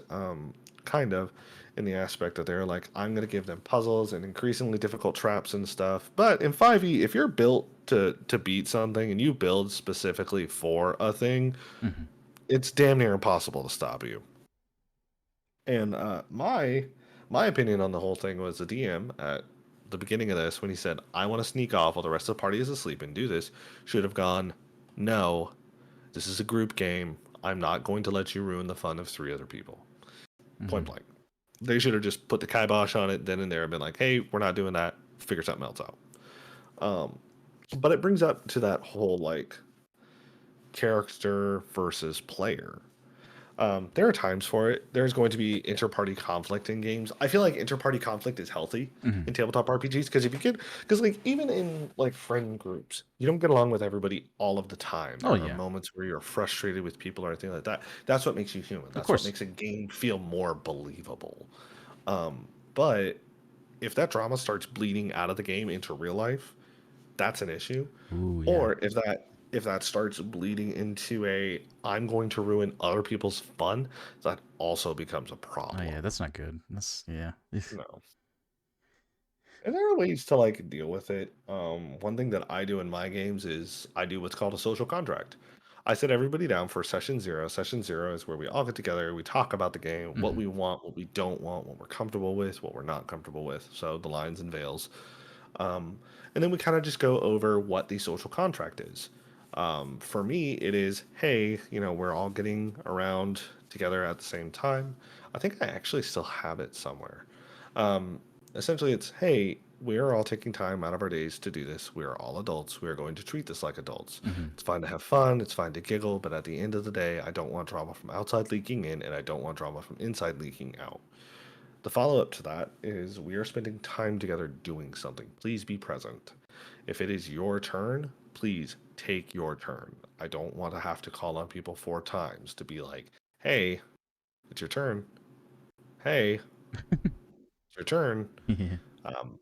kind of, in the aspect that they're like, I'm going to give them puzzles and increasingly difficult traps and stuff. But in 5e, if you're built to beat something and you build specifically for a thing, Mm-hmm. it's damn near impossible to stop you. And my opinion on the whole thing was the DM at the beginning of this when he said, "I want to sneak off while the rest of the party is asleep and do this," should have gone, "No, this is a group game. I'm not going to let you ruin the fun of 3 other people." Point Mm-hmm. blank. They should have just put the kibosh on it then and there and been like, "Hey, we're not doing that. Figure something else out." Um, but it brings up to that whole like character versus player. There are times for it. There's going to be inter-party conflict in games. I feel like inter-party conflict is healthy Mm-hmm. in tabletop RPGs because if you get, because like even in like friend groups, you don't get along with everybody all of the time. Oh There are yeah. moments where you're frustrated with people or anything like that. That's what makes you human. Of That's what course. makes a game feel more believable. But if that drama starts bleeding out of the game into real life, that's an issue. Ooh yeah. Or if that starts bleeding into a I'm going to ruin other people's fun, that also becomes a Oh yeah. problem. That's not good. That's yeah. No. And there are ways to like deal with it. One thing that I do in my games is I do what's called a social contract. I sit everybody down for session zero. Session zero is where we all get together, we talk about the game, what Mm-hmm. we want, what we don't want, what we're comfortable with, what we're not comfortable with. So the lines and veils. Um, and then we kind of just go over what the social contract is. For me, it is, hey, we're all getting around together at the same time. I think I actually still have it somewhere. Um, Essentially, it's, hey, we are all taking time out of our days to do this. We are all adults. We are going to treat this like adults. Mm-hmm. It's fine to have fun. It's fine to giggle. But at the end of the day, I don't want drama from outside leaking in, and I don't want drama from inside leaking out. The follow up to that is we are spending time together doing something. Please be present. If it is your turn, please take your turn. I don't want to have to call on people 4 times to be like, hey, it's your turn. Hey, it's your turn. Yeah. Um,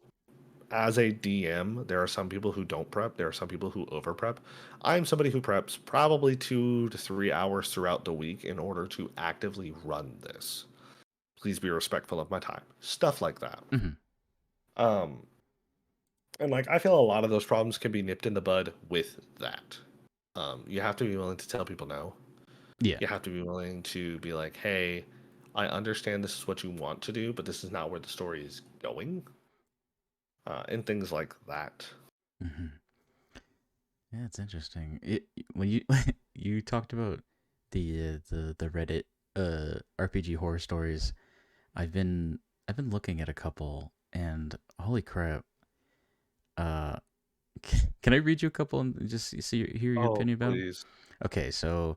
as a DM, there are some people who don't prep. There are some people who over prep. I'm somebody who preps probably 2 to 3 hours throughout the week in order to actively run this. Please be respectful of my time. Stuff like that. Mm-hmm. Um, And like I feel a lot of those problems can be nipped in the bud with that. You have to be willing to tell people no. Yeah. You have to be willing to be like, hey, I understand this is what you want to do, but this is not where the story is going, and things like that. Mm-hmm. Yeah, it's interesting. When you you talked about the Reddit RPG horror stories, I've been I've been looking at a couple, and holy crap. Uh can I read you a couple and just hear your Oh, opinion about them? please. Okay, so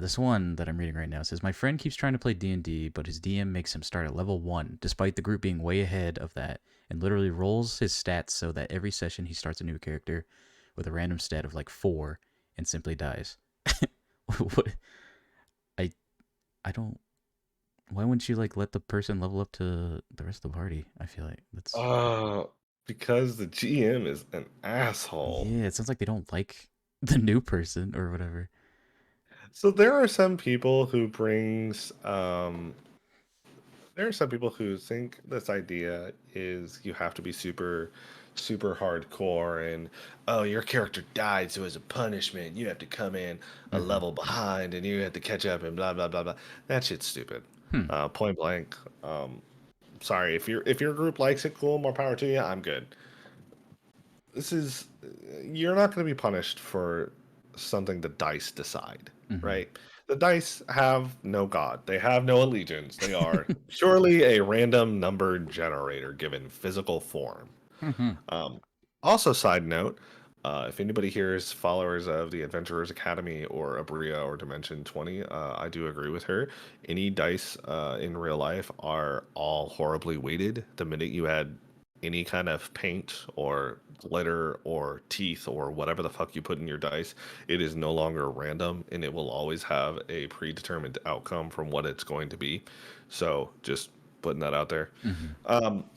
this one that I'm reading right now says my friend keeps trying to play D&D, but his DM makes him start at level 1 despite the group being way ahead of that, and literally rolls his stats so that every session he starts a new character with a random stat of like 4 and simply dies. What I I don't why wouldn't you like let the person level up to the rest of the party? I feel like that's Uh, because the GM is an asshole. yeah, it sounds like they don't like the new person or whatever. So there are some people who brings there are some people who think this idea is you have to be super, super hardcore and, oh, your character died, so as a punishment, you have to come in a Mhm. level behind and you have to catch up and blah blah blah blah. That shit's stupid. Hmm. Point blank. Sorry if your group likes it, cool, more power to you. I'm good. This is You're not going to be punished for something the dice decide, Mhm. right? The dice have no god. They have no allegiance. They are purely a random number generator given physical form. Mhm. Um, Also, side note, if anybody here is followers of the Adventurers Academy or Abria or Dimension 20, I do agree with her. Any dice in real life are all horribly weighted. The minute you add any kind of paint or glitter or teeth or whatever the fuck you put in your dice, it is no longer random and it will always have a predetermined outcome from what it's going to be. So just putting that out there. Mhm. Um,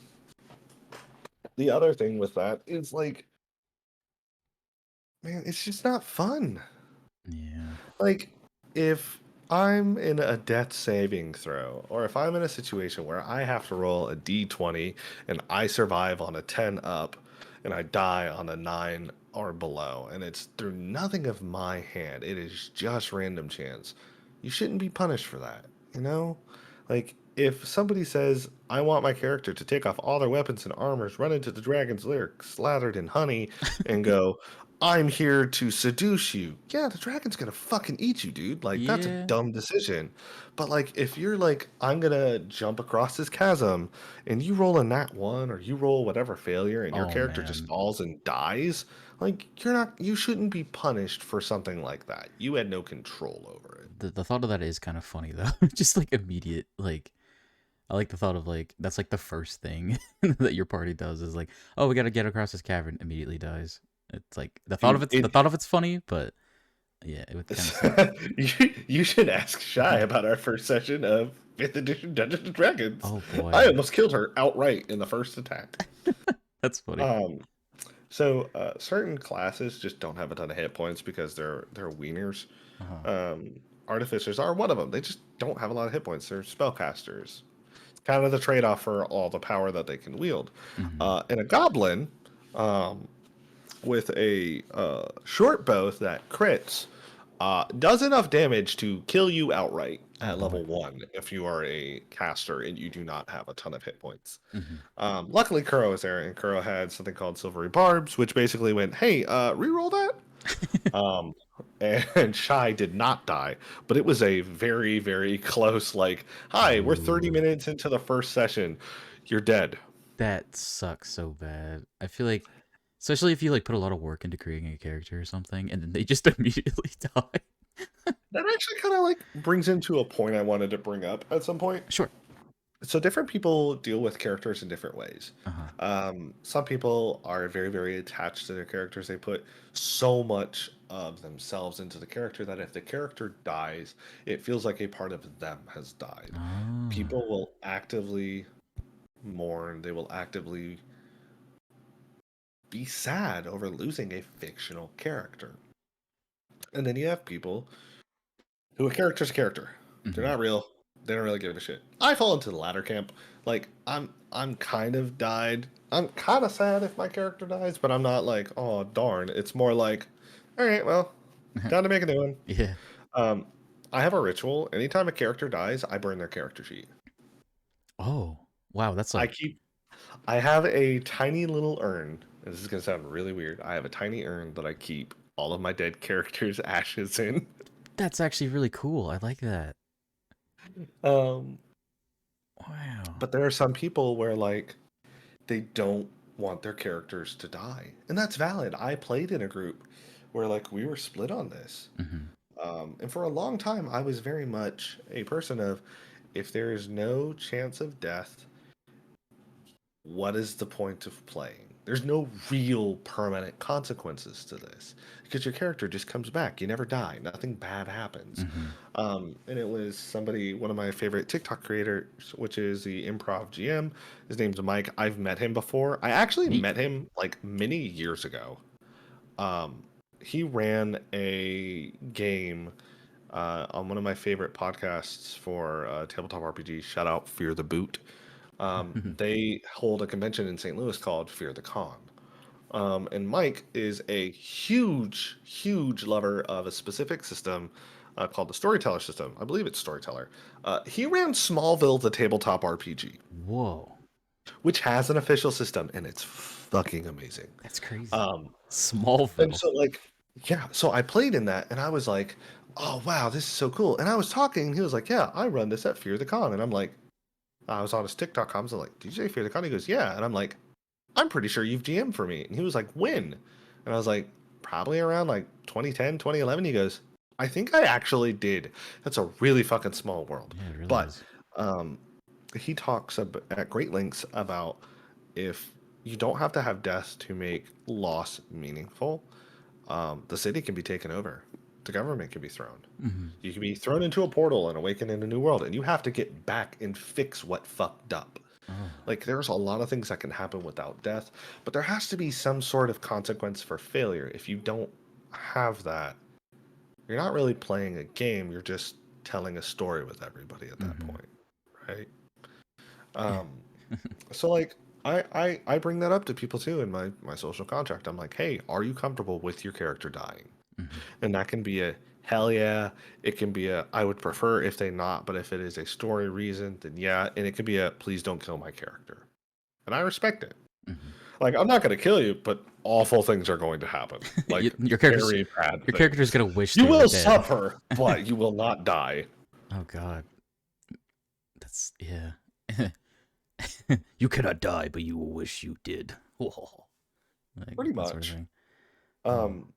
the other thing with that is like, man, it's just not fun. Yeah. Like, if I'm in a death saving throw, or if I'm in a situation where I have to roll a d20 and I survive on a 10 up and I die on a 9 or below, and it's through nothing of my hand, it is just random chance, you shouldn't be punished for that, you know? Like, if somebody says, I want my character to take off all their weapons and armors, run into the dragon's lair slathered in honey, and go, I'm here to seduce you. Yeah, the dragon's gonna fucking eat you, dude. Like, that's a Yeah. dumb decision. But, like, if you're like, I'm gonna jump across this chasm, and you roll a nat one, or you roll whatever failure, and your Oh character just man. falls and dies, like, you shouldn't be punished for something like that. You had no control over it. The thought of that is kind of funny though. Just like immediate like I like the thought of like that's like the first thing that your party does is like, oh, we got to get across this cavern, immediately dies. It's like Dude, the thought of it's funny, but yeah, it would kind of suck. you should ask Shy about our first session of 5th edition Dungeons and Dragons. Oh I boy, almost killed her outright in the first attack. that's funny. Um, Certain classes just don't have a ton of hit points because they're wieners. Uh-huh. Artificers are one of them. They just don't have a lot of hit points. They're spellcasters. It's kind of the trade-off for all the power that they can wield. Hmm. And a goblin, with a short bow that crits. does enough damage to kill you outright Oh at boy. level 1 if you are a caster and you do not have a ton of hit points. Hmm. Luckily, Kuro was there, and Kuro had something called Silvery Barbs, which basically went, hey, reroll that? Um, and Shy did not die, but it was a very, very close, like, hi, we're 30 Ooh, minutes into the first session. You're dead. that sucks so bad. I feel like, especially if you like put a lot of work into creating a character or something, and then they just immediately die. That actually kind of like brings into a point I wanted to bring up at some point. Sure. So different people deal with characters in different ways. Uh huh. Some people are very, very attached to their characters. They put so much of themselves into the character that if the character dies, it feels like a part of them has died. Oh. People will actively mourn. They will actively be sad over losing a fictional character. And then you have people who a character's a character. They're Hmm. not real. They don't really give a shit. I fall into the latter camp. Like I'm kind of died. I'm kind of sad if my character dies, but I'm not like, oh darn. It's more like, all right, well, time to make a new one. Yeah. Um, I have a ritual. Anytime a character dies, I burn their character sheet. Oh. Wow. That's I like keep. I have a tiny little urn. And this is gonna sound really weird. I have a tiny urn that I keep all of my dead characters' ashes in. that's actually really cool. I like that. Um, Wow. but there are some people where like they don't want their characters to die. And that's valid. I played in a group where like we were split on this. Hmm. And for a long time I was very much a person of if there is no chance of death, what is the point of playing? There's no real permanent consequences to this because your character just comes back. You never die. Nothing bad happens. Hmm. And it was somebody, one of my favorite TikTok creators, which is the Improv GM. His name's Mike. I've met him before. I actually Neat. met him like many years ago. Um, he ran a game on one of my favorite podcasts for tabletop RPG. Shout out Fear the Boot. They hold a convention in St. Louis called Fear the Con. And Mike is a huge, huge lover of a specific system called the Storyteller system. I believe it's Storyteller. He ran Smallville, the tabletop RPG, Whoa. which has an official system, and it's fucking amazing. That's crazy. Um, and Smallville. so, like, yeah, so I played in that, and I was like, oh, wow, this is so cool. And I was talking, and he was like, yeah, I run this at Fear the Con. And I'm like, I was on his TikTok comments. I'm like, did you say Fear the Con? He goes, yeah. And I'm like, I'm pretty sure you've GM'd for me. And he was like, when? And I was like, probably around like 2010, 2011. He goes, I think I actually did. That's a really fucking small world. Yeah, it really But is. um, he talks at great lengths about if you don't have to have death to make loss meaningful, the city can be taken over. The government can be thrown. Hmm. You can be thrown into a portal and awaken in a new world, and you have to get back and fix what fucked up. Oh. Like, there's a lot of things that can happen without death, but there has to be some sort of consequence for failure. If you don't have that, you're not really playing a game, you're just telling a story with everybody at that Hmm. point, right? Um, so, like, I bring that up to people too in my social contract. I'm like, hey, are you comfortable with your character dying? Hmm. And that can be a hell yeah. It can be a I would prefer if they not, but if it is a story reason, then yeah. And it could be a please don't kill my character. And I respect it. Hmm. Like I'm not gonna kill you, but awful things are going to happen. Like your character's very bad your character's things. gonna wish You they were will dead. suffer, but you will not die. Oh god. That's yeah. You cannot die, but you will wish you did. Whoa. Like Pretty that sort of much. thing. Oh. Um,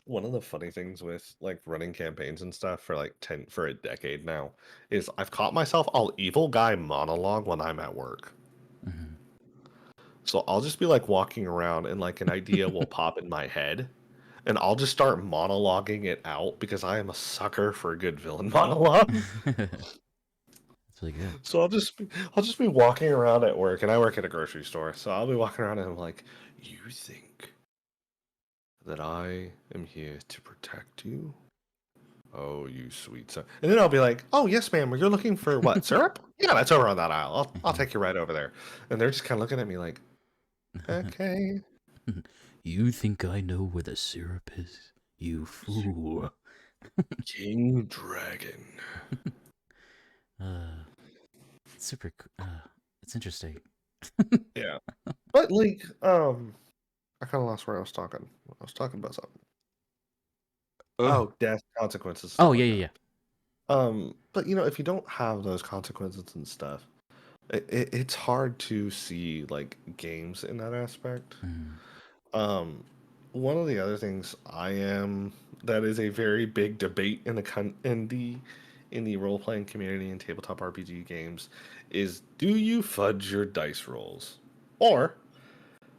one of the funny things with like running campaigns and stuff for like 10 for a decade now is I've caught myself I'll evil guy monologue when I'm at work. Hmm. So I'll just be like walking around and like an idea will pop in my head and I'll just start monologuing it out because I am a sucker for a good villain monologue. That's really good. So I'll just be walking around at work and I work at a grocery store. So I'll be walking around and I'm like, "You think that I am here to protect you? Oh, you sweet son." And then I'll be like, "Oh, yes, ma'am. You're looking for what? Syrup? Yeah, that's over on that aisle. I'll take you right over there." And they're just kind of looking at me like, "Okay." You think I know where the syrup is? You fool. King Dragon. Uh, super. It's interesting. Yeah. But like, I kind of lost where I was talking. I was talking about something. Oh. Oh, death, consequences, Oh stuff yeah like yeah that. yeah. But if you don't have those consequences and stuff, it's hard to see like games in that aspect. Mm, Um, One of the other things that is a very big debate in the role playing community and tabletop RPG games is, do you fudge your dice rolls, or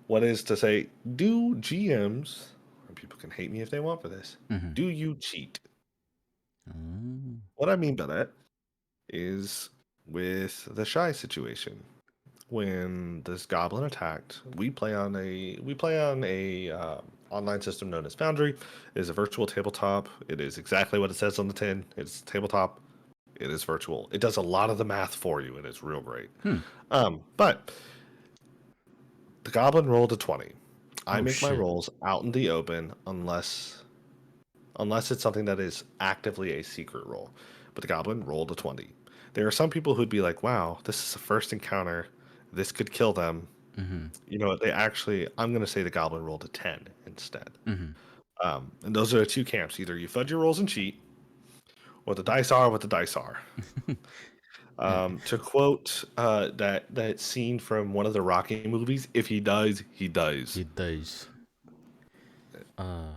what is to say, do GMs, and people can hate me if they want for this, mm-hmm. do you cheat? Mm, What I mean by that is with the shy situation. When this goblin attacked, we play on a online system known as Foundry. It is a virtual tabletop. It is exactly what it says on the tin. It's tabletop. It is virtual. It does a lot of the math for you, and it's real great. hmm. But the goblin rolled a 20. I Oh make my shit. rolls out in the open unless it's something that is actively a secret roll. But the goblin rolled a 20. There are some people who'd be like, wow, this is the first encounter. This could kill them. Mm-hmm. You know what? They actually, I'm going to say the goblin rolled a 10 instead. Mm-hmm. And those are the two camps. Either you fudge your rolls and cheat, or the dice are what the dice are. Uh, To quote that scene from one of the Rocky movies, if he dies, he dies. he does. Uh,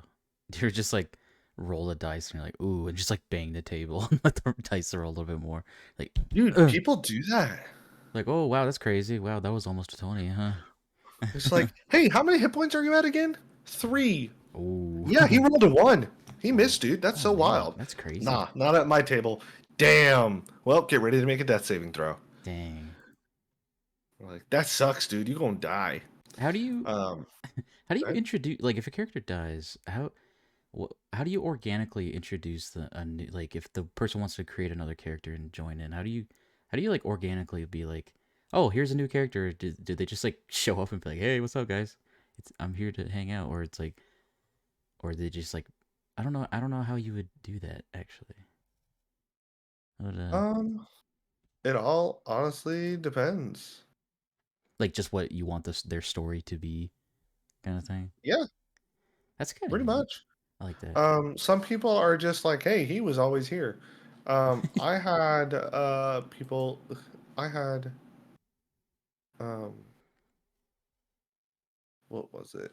you're just like roll a dice and you're like ooh, and just like bang the table and let the dice roll a little bit more. Like, Dude, uh, people do that. like oh wow, that's crazy. Wow, that was almost a 20, huh? It's like, hey, how many hit points are you at again? Three. Ooh. Yeah, he rolled a one. He Oh, missed, dude. That's oh so man, wild. that's crazy. Nah, not at my table. Damn. Well, get ready to make a death saving throw. Dang. Like, that sucks, dude. You're gonna die. How do you Um, how do you right? introduce like if a character dies, how do you organically introduce the a new, like if the person wants to create another character and join in, how do you like organically be like, oh, here's a new character? Did they just like show up and be like, hey, what's up, guys? I'm here to hang out, or it's like, or they just like, I don't know how you would do that actually. But, Um, it all honestly depends. like just what you want their story to be, kind of thing. Yeah, That's kind of pretty neat. much. I like that. Some people are just like, hey, he was always here. I had I had um, what was it?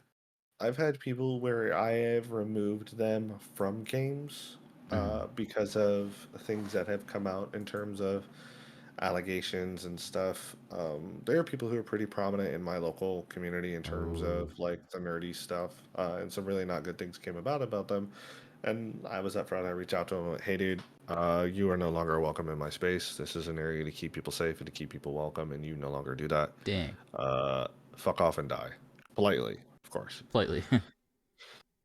I've had people where I have removed them from games Mm-hmm. because of things that have come out in terms of allegations and stuff. There are people who are pretty prominent in my local community in terms Oh, of like the nerdy stuff, and some really not good things came about them. And I was upfront. I reached out to him, like, hey, dude, you are no longer welcome in my space. This is an area to keep people safe and to keep people welcome, and you no longer do that. dang. Uh, Fuck off and die, politely, of course. Politely.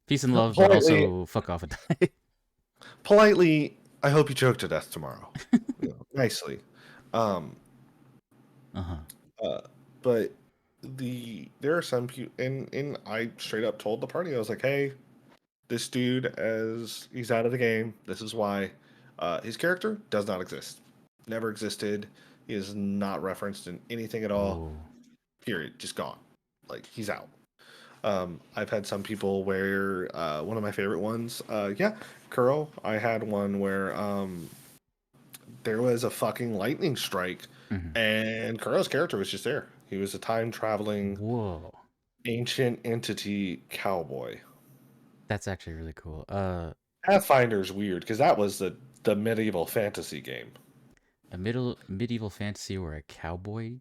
Peace and love, but Politely, also fuck off and die. politely. I hope you choke to death tomorrow. Nicely. Um, Uh huh. uh, but there are some people, and I straight up told the party, I was like, hey, this dude, as he's out of the game, this is why. His character does not exist. Never existed. He is not referenced in anything at all. Oh. Period. Just gone. Like, he's out. I've had some people where one of my favorite ones, yeah, Curl. I had one where there was a fucking lightning strike, Mm-hmm. and Curl's character was just there. He was a time traveling Whoa. ancient entity cowboy. That's actually really cool. Pathfinder's weird because that was the medieval fantasy game. A medieval fantasy where a cowboy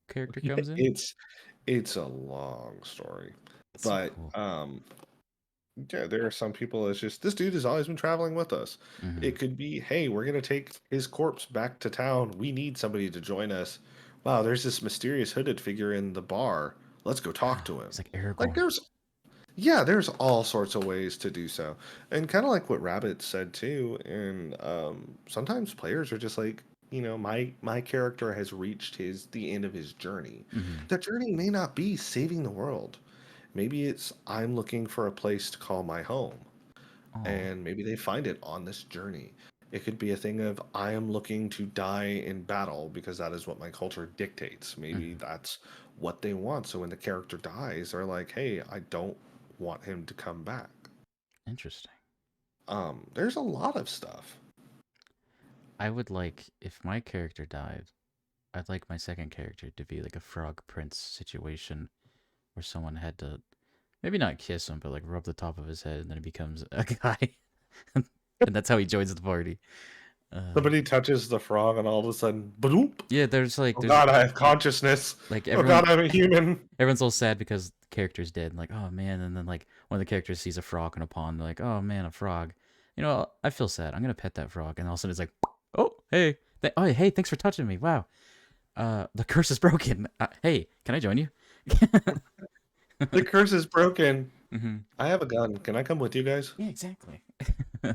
character comes in. It's it's a long story, That's so but cool. yeah, there are some people. It's just this dude has always been traveling with us. Mm-hmm. It could be, hey, we're gonna take his corpse back to town. We need somebody to join us. Wow, there's this mysterious hooded figure in the bar. Let's go talk Wow. to him. It's like Like Aragorn. there's all sorts of ways to do so, and kind of like what Rabbit said too. And sometimes players are just like, my character has reached the end of his journey. Mm-hmm. That journey may not be saving the world. Maybe it's I'm looking for a place to call my home. Oh. and maybe they find it on this journey. It could be a thing of I am looking to die in battle because that is what my culture dictates. Maybe Hmm. that's what they want. So when the character dies, they're like, "Hey, I don't want him to come back." Interesting. There's a lot of stuff. I would like if my character died. I'd like my second character to be like a frog prince situation where someone had to maybe not kiss him, but like rub the top of his head, and then he becomes a guy, and that's how he joins the party. Uh, Somebody touches the frog, and all of a sudden, bloop! yeah, there's like Oh there's God, I have consciousness. like Oh God, I'm a human. everyone's all sad because the character's dead. And like, oh man, and then like one of the characters sees a frog in a pond. They're like, oh man, a frog. You know, I feel sad. I'm gonna pet that frog, and all of a sudden it's like, oh hey, oh hey, thanks for touching me. Wow. The curse is broken. Hey, can I join you? The curse is broken. Hmm. I have a gun. Can I come with you guys? Yeah, exactly. I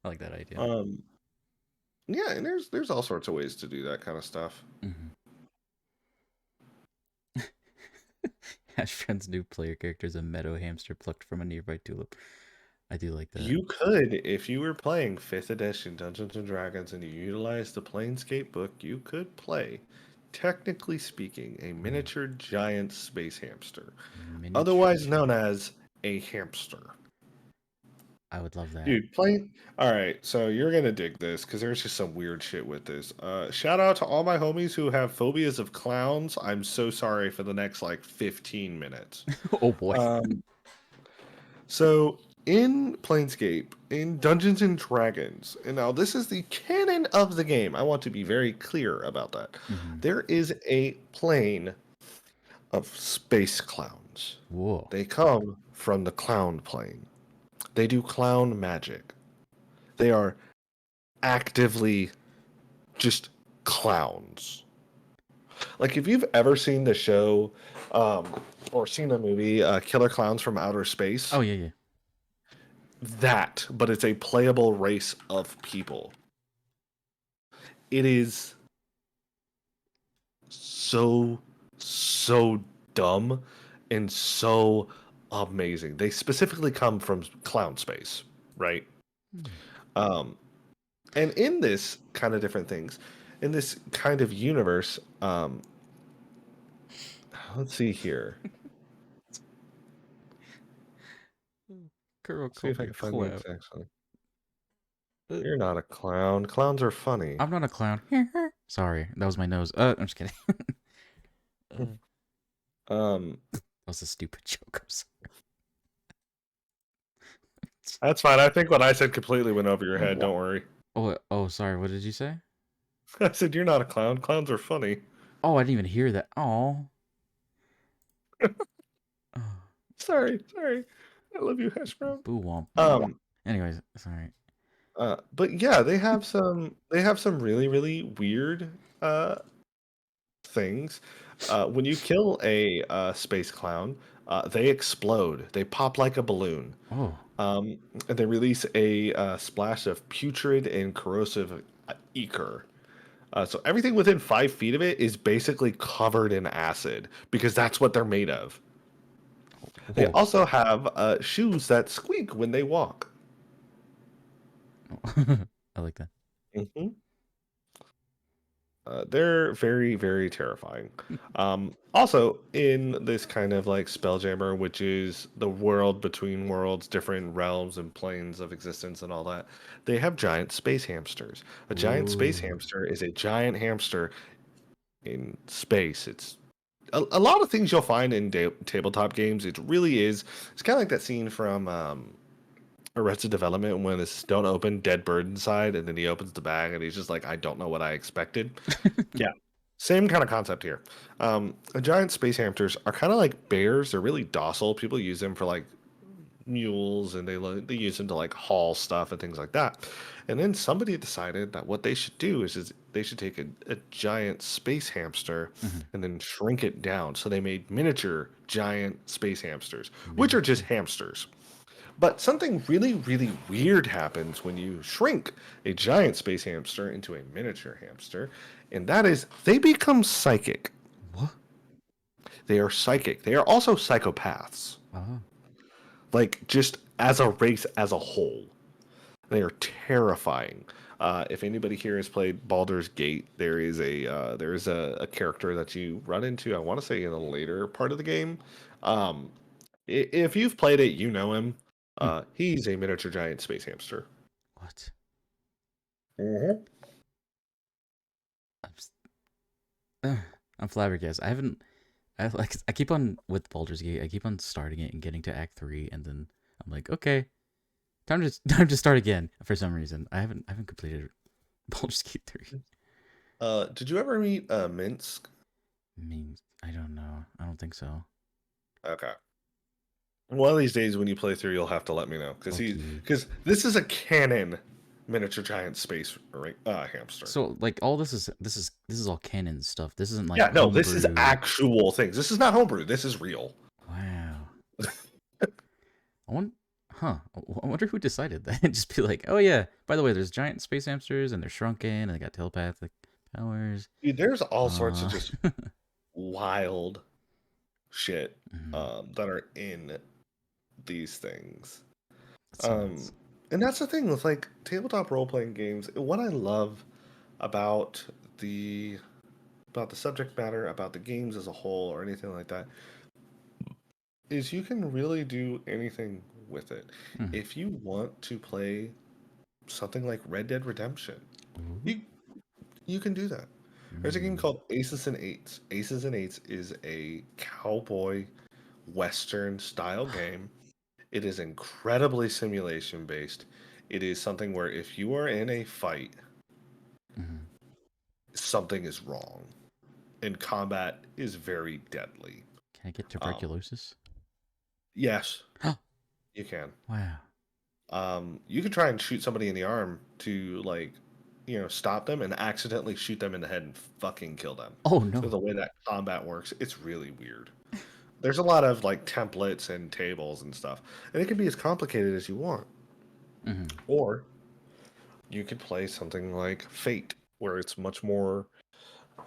like that idea. Um, yeah, and there's all sorts of ways to do that kind of stuff. Hmm. Ashfriend's new player character is a meadow hamster plucked from a nearby tulip. I do like that. You could, if you were playing 5th edition Dungeons and Dragons and you utilized the Planescape book, you could play, technically speaking, a Ooh, miniature giant space hamster, miniature otherwise known giant. as a hamster. I would love that. Dude, play. All right, so you're gonna dig this because there's just some weird shit with this. Shout out to all my homies who have phobias of clowns. I'm so sorry for the next like 15 minutes. Oh boy. Um, so in Planescape, in Dungeons and Dragons, and now this is the canon of the game. I want to be very clear about that. Hmm. There is a plane of space clowns. Whoa. They come from the clown plane. They do clown magic. They are actively just clowns. Like if you've ever seen the show or seen the movie Killer Clowns from Outer Space, Oh yeah, yeah. that, but it's a playable race of people. It is so so dumb and so amazing. They specifically come from clown space, right? Hmm. Um and in this kind of different things, in this kind of universe, let's see here. Girl See called if I me a can find the clown. exact song. Uh, You're not a clown. Clowns are funny. I'm not a clown. Sorry, that was my nose. I'm just kidding. That Um, was a stupid joke. I'm sorry. that's fine. I think what I said completely went over your head. Don't worry. Oh, sorry. What did you say? I said you're not a clown. Clowns are funny. Oh, I didn't even hear that. Oh. Oh, Sorry. I love you, hash brown. boo womp. Um, Anyways, sorry. but yeah, they have some really really weird things. When you kill a space clown, they explode. They pop like a balloon. Oh. Um, and they release a splash of putrid and corrosive ichor. So everything within 5 feet of it is basically covered in acid because that's what they're made of. They Whoa. also have shoes that squeak when they walk. I like that. Hmm. They're very, very terrifying. Also, in this kind of like Spelljammer, which is the world between worlds, different realms and planes of existence and all that, they have giant space hamsters. A giant space Ooh. hamster is a giant hamster in space. It's a lot of things you'll find in tabletop games. It really is. It's kind of like that scene from Arrested Development when this don't open dead bird inside, and then he opens the bag and he's just like, I don't know what I expected. Yeah, same kind of concept here. Giant space hamsters are kind of like bears. They're really docile. People use them for like mules, and they use them to like haul stuff and things like that. And then somebody decided that what they should do is they should take a giant space hamster Mhm. and then shrink it down. So they made miniature giant space hamsters, which are just Miniature. hamsters. But something really, really weird happens when you shrink a giant space hamster into a miniature hamster, and that is they become psychic. What? They are psychic. They are also psychopaths, Oh. like just as a race as a whole. They are terrifying. If anybody here has played Baldur's Gate, there is a character that you run into. I want to say in the later part of the game. Um, if you've played it, you know him. Hmm. He's a miniature giant space hamster. What? Hmm. I'm, s- uh, I'm flabbergasted. I haven't. I keep on with Baldur's Gate. I keep on starting it and getting to Act 3, and then I'm like, okay, time to time to start again. For some reason, I haven't completed Baldur's Gate 3. Did you ever meet Minsk? I mean, I don't know. I don't think so. Okay. One of these days when you play through, you'll have to let me know Okay. because this is a canon miniature giant space hamster. So like all this is all canon stuff. This isn't like Yeah, no, this is homebrew. actual things. This is not homebrew. This is real. Wow. I want. Huh. I wonder who decided that. Just be like, oh yeah. By the way, there's giant space hamsters and they're shrunken and they got telepathic powers. Dude, there's all sorts of Uh. just wild shit Mhm. that are in these things. That's so Um, nuts. and that's the thing with like tabletop role playing games. What I love about the about the subject matter, about the games as a whole, or anything like that, is you can really do anything with it. Mhm. If you want to play something like Red Dead Redemption, Ooh. you you can do that. There's a game Mm. called Aces and Eights. Aces and Eights is a cowboy western style game. It is incredibly simulation based. It is something where if you are in a fight, Mhm. something is wrong, and combat is very deadly. Can I get Um, tuberculosis? yes, you can. Wow. You could try and shoot somebody in the arm to like, stop them and accidentally shoot them in the head and fucking kill them. Oh So no. the way that combat works, it's really weird. There's a lot of like templates and tables and stuff, and it can be as complicated as you want. Mhm. Or you could play something like Fate, where it's much more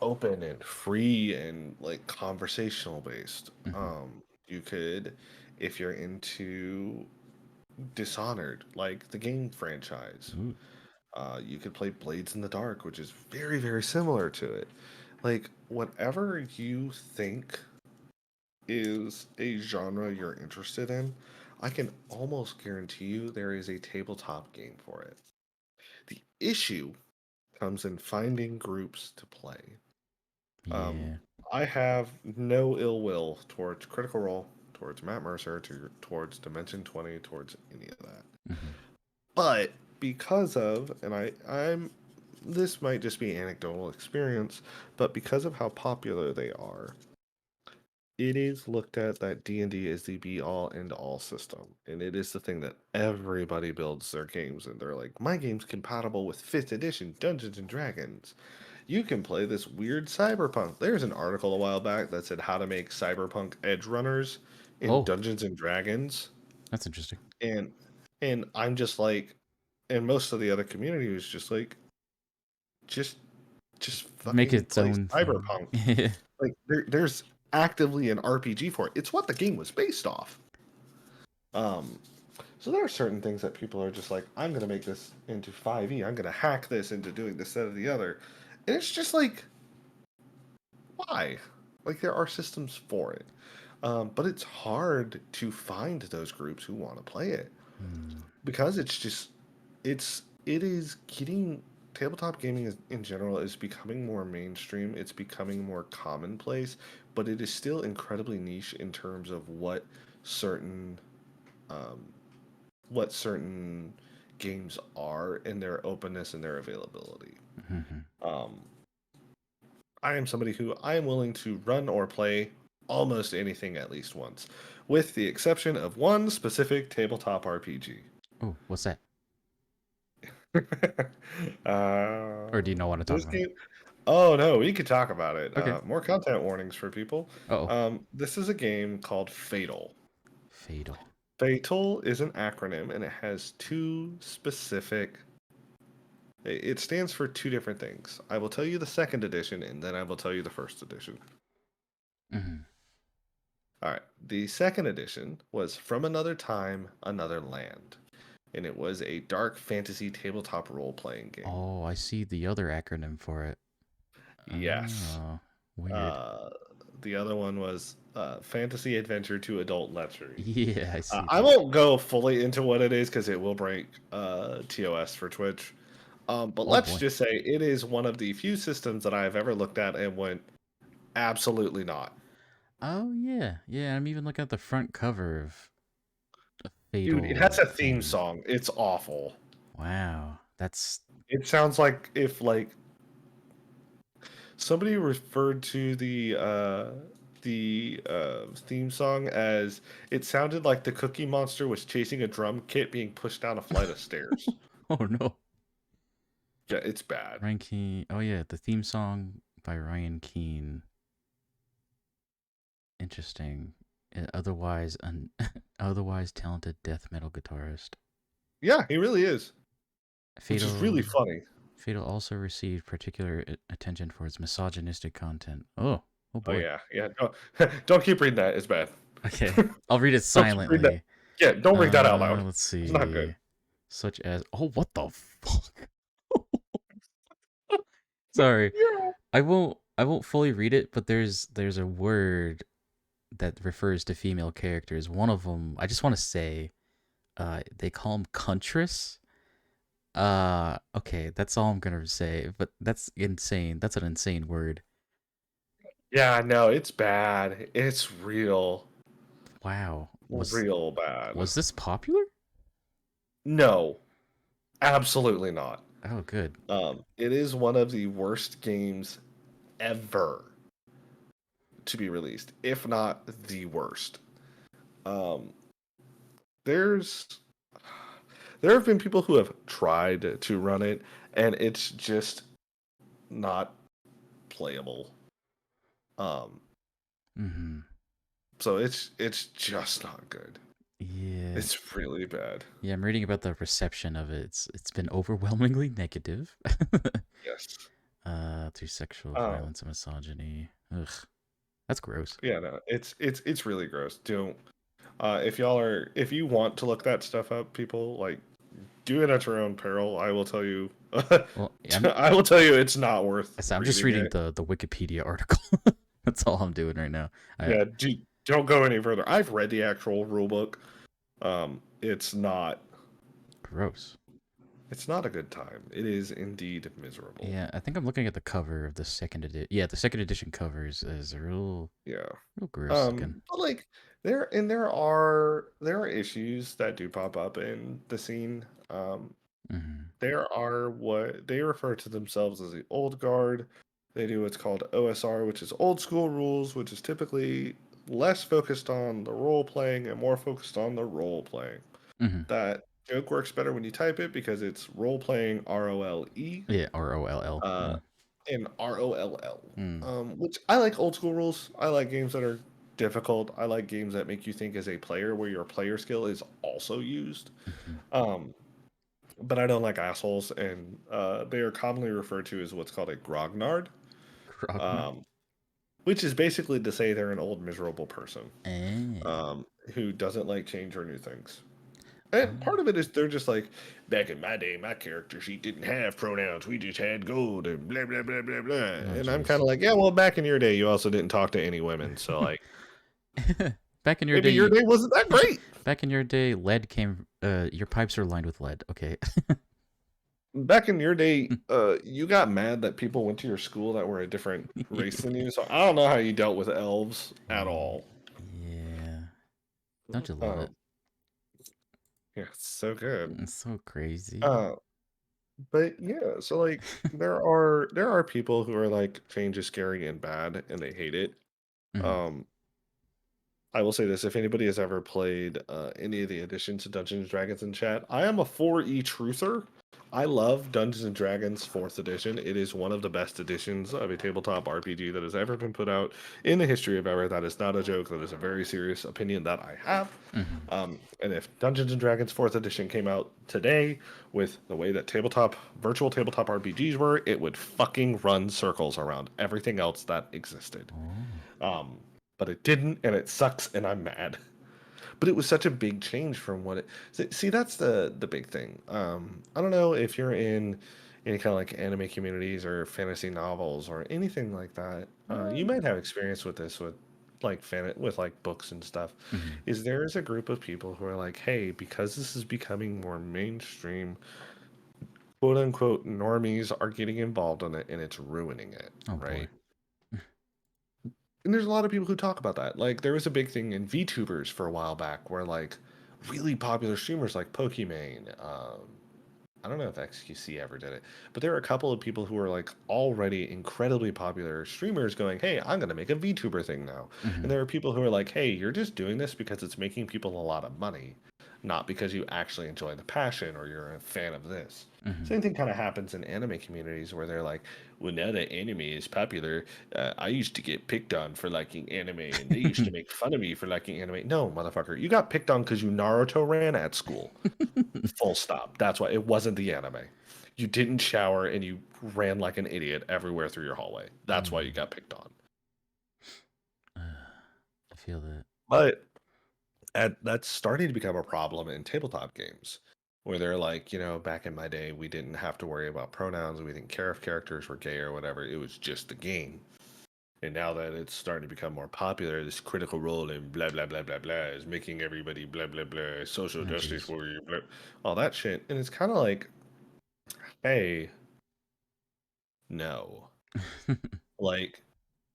open and free and like conversational based. Mhm. You could, if you're into Dishonored, like the game franchise, Ooh. you could play Blades in the Dark, which is very, very similar to it. Like, whatever you think is a genre you're interested in, I can almost guarantee you there is a tabletop game for it. The issue comes in finding groups to play. Um, Yeah. I have no ill will towards Critical Role, towards Matt Mercer, towards Dimension 20, towards any of that. Mhm. But because of, and I'm this might just be anecdotal experience, but because of how popular they are, it is looked at that D&D is the be all end all system, and it is the thing that everybody builds their games, and they're like, my game's compatible with 5th edition Dungeons and Dragons. You can play this weird cyberpunk. There's an article a while back that said how to make cyberpunk edge runners in Oh, Dungeons and Dragons, that's interesting. and I'm just like, and most of the other community was just like, just Make fucking its play own thing. cyberpunk. Like there's actively an RPG for it. It's what the game was based off. Um, so there are certain things that people are just like, I'm gonna make this into 5e. I'm gonna hack this into doing this, that, or the other, and it's just like, why? Like there are systems for it, but it's hard to find those groups who want to play it Hmm. because it is getting tabletop gaming in general is becoming more mainstream. It's becoming more commonplace, but it is still incredibly niche in terms of certain um, what certain games are and their openness and their availability. Mhm. um, I am somebody who I am willing to run or play almost anything at least once, with the exception of one specific tabletop RPG. Oh, what's that? uh, Or do you not want to talk this about it? game. Oh no, we could talk about it. Okay. More content warnings for people. Oh, This is a game called Fatal. fatal. Fatal is an acronym and it has two specific. It stands for two different things. I will tell you the second edition and then I will tell you the first edition. Mhm. All right. The second edition was From Another Time, Another Land. and it was a dark fantasy tabletop role playing game. Oh, I see the other acronym for it. Yes. Oh, weird. Uh, the other one was Fantasy Adventure to Adult Luxury. Yeah, I see I that. won't go fully into what it is because it will break TOS for Twitch. But Oh let's boy. just say it is one of the few systems that I've ever looked at and went, absolutely not. Oh yeah, yeah. I'm even looking at the front cover of a Dude, it has Fatal a theme thing. song. It's awful. Wow, that's It sounds like if like somebody referred to the theme song as it sounded like the Cookie Monster was chasing a drum kit being pushed down a flight of stairs. oh no. Yeah, it's bad. Ryan Keane. Oh yeah, the theme song by Ryan Keane. Interesting. Otherwise, otherwise talented death metal guitarist. Yeah, he really is, which is really Fatal. funny. Fatal also received particular attention for its misogynistic content. Oh, oh Oh boy. yeah, yeah. Don't, don't keep reading that. It's bad. Okay, I'll read it Don't keep reading that. silently. Yeah, don't read that out loud. Let's It's not good. see. Such as, oh, what the fuck? Sorry, Yeah. I won't fully read it, but there's a word that refers to female characters. One of them, I just want to say, they call them Huntress. Okay, that's all I'm gonna say. But that's insane. That's an insane word. Yeah, no, it's bad. It's real, Wow. real bad. Was this popular? No, absolutely not. Oh, good. It is one of the worst games ever to be released, if not the worst. Um, there's there have been people who have tried to run it, and it's just not playable. Um, Mm-hmm. so it's just not good. Yeah. It's really bad. Yeah, I'm reading about the reception of it. It's been overwhelmingly negative. Yes. Through sexual Um, violence and misogyny. Ugh, that's gross. yeah, no, it's really gross. Don't if you want to look that stuff up, people like do it at your own peril. I will tell you. Well, I'm I will tell you, it's not worth I'm just reading reading it. the Wikipedia article. That's all I'm doing right now. I Yeah, don't go any further. I've read the actual rule book. It's not. Gross. It's not a good time. It is indeed miserable. Yeah, I think I'm looking at the cover of the second edition. Yeah, the second edition cover is Yeah. real gross looking. But like there are issues that do pop up in the scene. Mm-hmm. There are what they refer to themselves as the old guard. They do what's called OSR, which is old school rules, which is typically less focused on the role playing and more focused on the role playing. Mm-hmm. That joke works better when you type it because it's role playing ROLE Yeah, ROLL. uh, Mm. and ROLL. Mm. Which I like old school rules. I like games that are difficult. I like games that make you think as a player where your player skill is also used. Mm-hmm. Um, but I don't like assholes, and they are commonly referred to as what's called a grognard, Grognard. um, which is basically to say they're an old miserable person Eh. who doesn't like change or new things. And Oh. part of it is they're just like, back in my day, my character sheet didn't have pronouns. We just had gold and blah blah blah blah blah. Oh, And I'm kind jeez. of like, yeah, well, back in your day, you also didn't talk to any women, so like, Back in your maybe day, your day wasn't that great. back in your day, lead came. Your pipes are lined with lead. Okay. Back in your day, you got mad that people went to your school that were a different race than you. So I don't know how you dealt with elves at all. Yeah. Don't you love it? Um, yeah, it's so good. It's so crazy. Uh, but yeah, so like there are people who are like change is scary and bad and they hate it. Mm. Um, I will say this: if anybody has ever played any of the additions to Dungeons and Dragons in chat, I am a 4E truther. I love Dungeons and Dragons 4th edition. It is one of the best editions of a tabletop RPG that has ever been put out in the history of ever. That is not a joke. That is a very serious opinion that I have. Mm-hmm. And if Dungeons and Dragons 4th edition came out today with the way that virtual tabletop RPGs were, it would fucking run circles around everything else that existed. Oh. Um, but it didn't, and it sucks, and I'm mad. but it was such a big change from what it. See, that's the big thing. I don't know if you're in any kind of like anime communities or fantasy novels or anything like that. You Um, might have experience with this with like with like books and stuff. mhm. Is there is a group of people who are like, hey, because this is becoming more mainstream, quote unquote normies are getting involved in it and it's ruining it, Oh boy. right? And there's a lot of people who talk about that. Like there was a big thing in VTubers for a while back where like really popular streamers like Pokimane, I don't know if XQC ever did it, but there were a couple of people who were like already incredibly popular streamers going, "Hey, I'm going to make a VTuber thing now." And Mhm. there were people who are like, "Hey, you're just doing this because it's making people a lot of money, not because you actually enjoy the passion or you're a fan of this." Mhm. Same thing kind of happens in anime communities where they're like, "Well, now that anime is popular, I used to get picked on for liking anime, and they used to make fun of me for liking anime." No, motherfucker, you got picked on because you Naruto ran at school. Full stop. That's why it wasn't the anime. You didn't shower and you ran like an idiot everywhere through your hallway. That's why you Mm. got picked on. I feel that. But that's starting to become a problem in tabletop games where they're like, back in my day, we didn't have to worry about pronouns. We didn't care if characters were gay or whatever. It was just the game. And now that it's starting to become more popular, this critical role in blah, blah, blah, blah, blah is making everybody blah, blah, blah, social Oh justice jeez. warrior, blah, all that shit. And it's kind of like, hey, no. Like,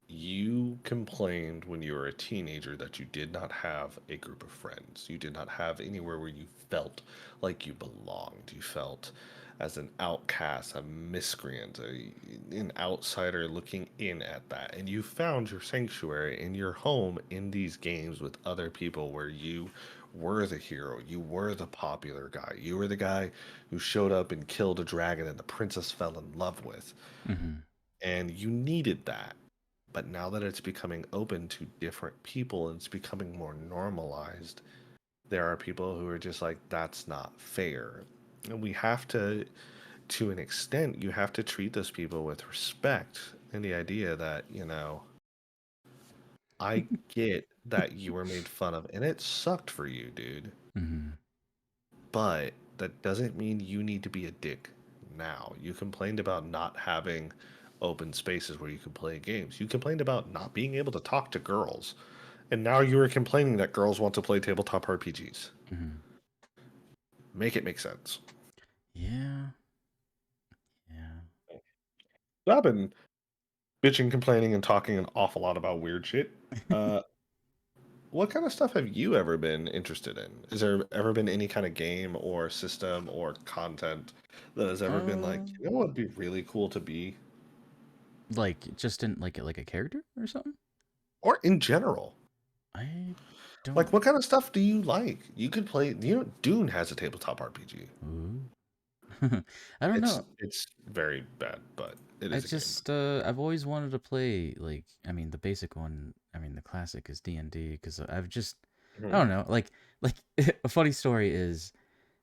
you complained when you were a teenager that you did not have a group of friends. You did not have anywhere where you felt like you belonged. You felt as an outcast, a miscreant, an outsider looking in at that. And you found your sanctuary in your home in these games with other people where you were the hero. You were the popular guy. You were the guy who showed up and killed a dragon and the princess fell in love with. Mhm. And you needed that. But now that it's becoming open to different people and it's becoming more normalized, there are people who are just like, that's not fair. And we have to an extent, you have to treat those people with respect and the idea that, I get that you were made fun of and it sucked for you, dude. Mhm. But that doesn't mean you need to be a dick now. You complained about not having open spaces where you can play games. You complained about not being able to talk to girls. And now you are complaining that girls want to play tabletop RPGs. Mhm. Make it make sense. Yeah. Yeah. So I've been bitching, complaining, and talking an awful lot about weird shit. Uh, what kind of stuff have you ever been interested in? Has there ever been any kind of game or system or content that has ever been like, Um, what would be really cool to be? like just in like a character or something. Or in general? I don't. Like, what kind of stuff do you like? You could play, Dune has a tabletop RPG. Ooh. I don't It's know. it's very bad, but it I is a game. just I've always wanted to play like I mean the basic one. I mean the classic is D&D because I've just I Mhm. don't know like a funny story is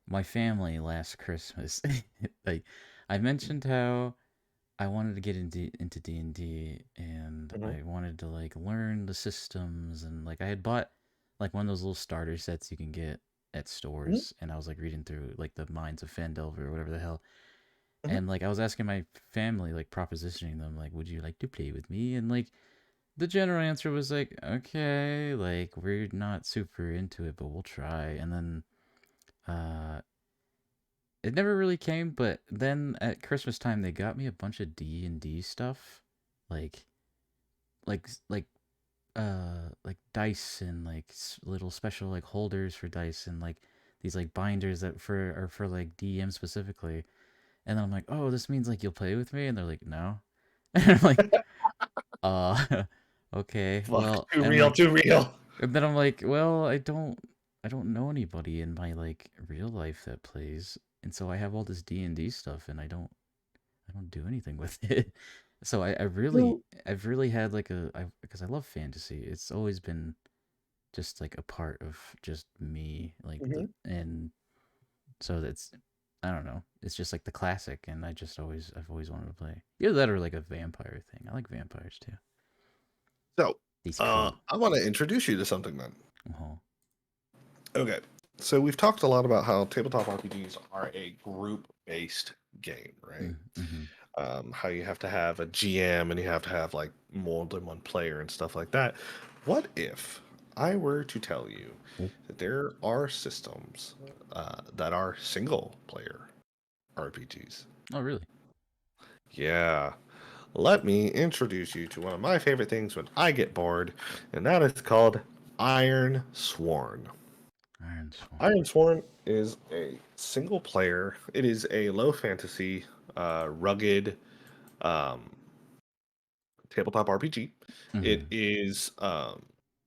my family last Christmas like I mentioned how I wanted to get into D&D and Mhm. I wanted to like learn the systems and like I had bought like one of those little starter sets you can get at Mhm. stores and I was like reading through like the Minds of Fendelver or whatever the hell Mhm. and like I was asking my family like propositioning them like would you like to play with me and like the general answer was like okay like we're not super into it but we'll try and then uh it never really came but then at Christmas time they got me a bunch of D&D stuff like like like dice and like little special like holders for dice and like these like binders that for are for like DM specifically. And then I'm like, "Oh, this means like you'll play with me?" And they're like, "No." And I'm like, "Uh, okay. Fuck, Well." too real, too real. And then I'm like, "Well, I don't know anybody in my like real life that plays. And so I have all this D&D stuff and I don't do anything with it." So So, I've really had like because I love fantasy. It's always been just like a part of just me like the mhm. and so that's I don't know. It's just like the classic and I've always wanted to play. Either that or like a vampire thing. I like vampires too. So, He's cool. I want to introduce you to something then. Oh. Okay. So we've talked a lot about how tabletop RPGs are a group-based game, right? Mm-hmm. How you have to have a GM and you have to have like more than one player and stuff like that. What if I were to tell you that there are systems that are single-player RPGs? Oh, really? Yeah. Let me introduce you to one of my favorite things when I get bored, and that is called Iron Sworn. Iron Sworn. Iron Sworn is a single player. It is a low fantasy, rugged um, tabletop RPG. It Mm-hmm. is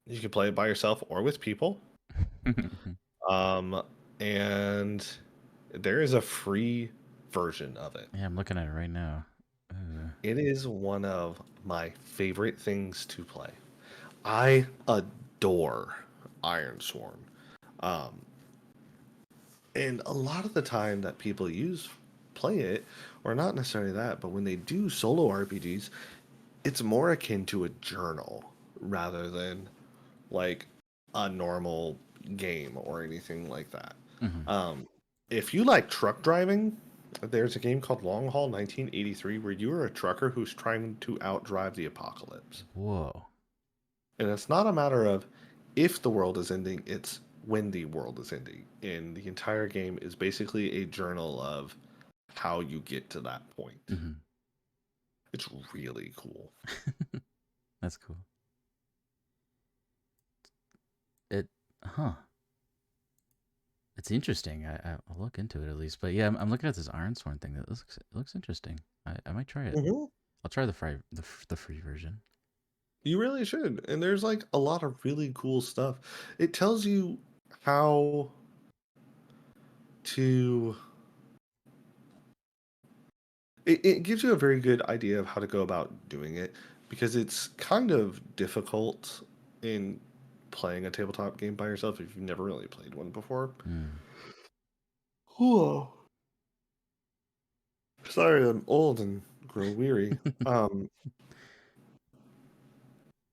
you can play it by yourself or with people. Um, and there is a free version of it. Yeah, I'm looking at it right now. It is one of my favorite things to play. I adore Iron Sworn. Um, and a lot of the time that people use play it, or not necessarily that, but when they do solo RPGs, it's more akin to a journal rather than like a normal game or anything like that. Mm-hmm. Um, if you like truck driving, there's a game called Long Haul 1983 where you are a trucker who's trying to outdrive the apocalypse. Whoa. And it's not a matter of if the world is ending, it's when the world is ending. And the entire game is basically a journal of how you get to that point. Mm-hmm. It's really cool. That's cool. It, huh? It's interesting. I'll look into it at least. But yeah, I'm looking at this Iron Sworn thing. It looks interesting. I might try it. Mhm. I'll try the free version. You really should. And there's like a lot of really cool stuff. It tells you how to it gives you a very good idea of how to go about doing it because it's kind of difficult in playing a tabletop game by yourself if you've never really played one before. Mm. Whoa. Sorry, I'm old and grow weary. Um,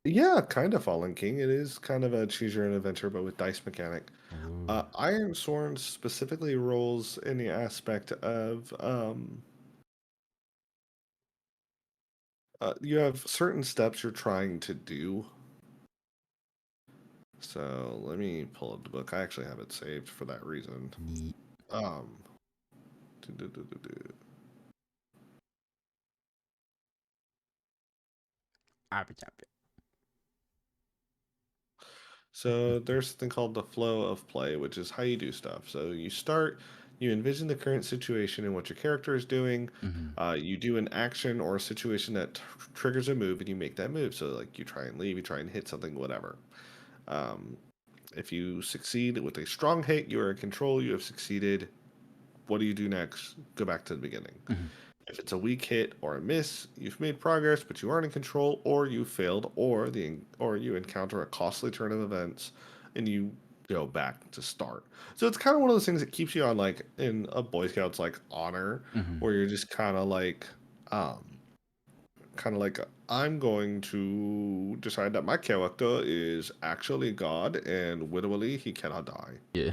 yeah, kind of Fallen King. It is kind of a choose your own adventure, but with dice mechanic. Ooh. Iron Sworn specifically rolls in the aspect of you have certain steps you're trying to do. So let me pull up the book. I actually have it saved for that reason. Neat. Um, do, do, do, do, do. So there's something called the flow of play, which is how you do stuff. So you start, you envision the current situation and what your character is doing. Mm-hmm. You do an action or a situation that triggers a move, and you make that move. So like you try and leave, you try and hit something, whatever. Um, if you succeed with a strong hit, you are in control. You have succeeded. What do you do next? Go back to the beginning. Mm-hmm. If it's a weak hit or a miss, you've made progress, but you aren't in control, or you failed, or you encounter a costly turn of events, and you go back to start. So it's kind of one of those things that keeps you on like in a Boy Scouts like honor, Mm-hmm. where you're just um, kind of like I'm going to decide that my character is actually God, and wittily he cannot die. Yeah.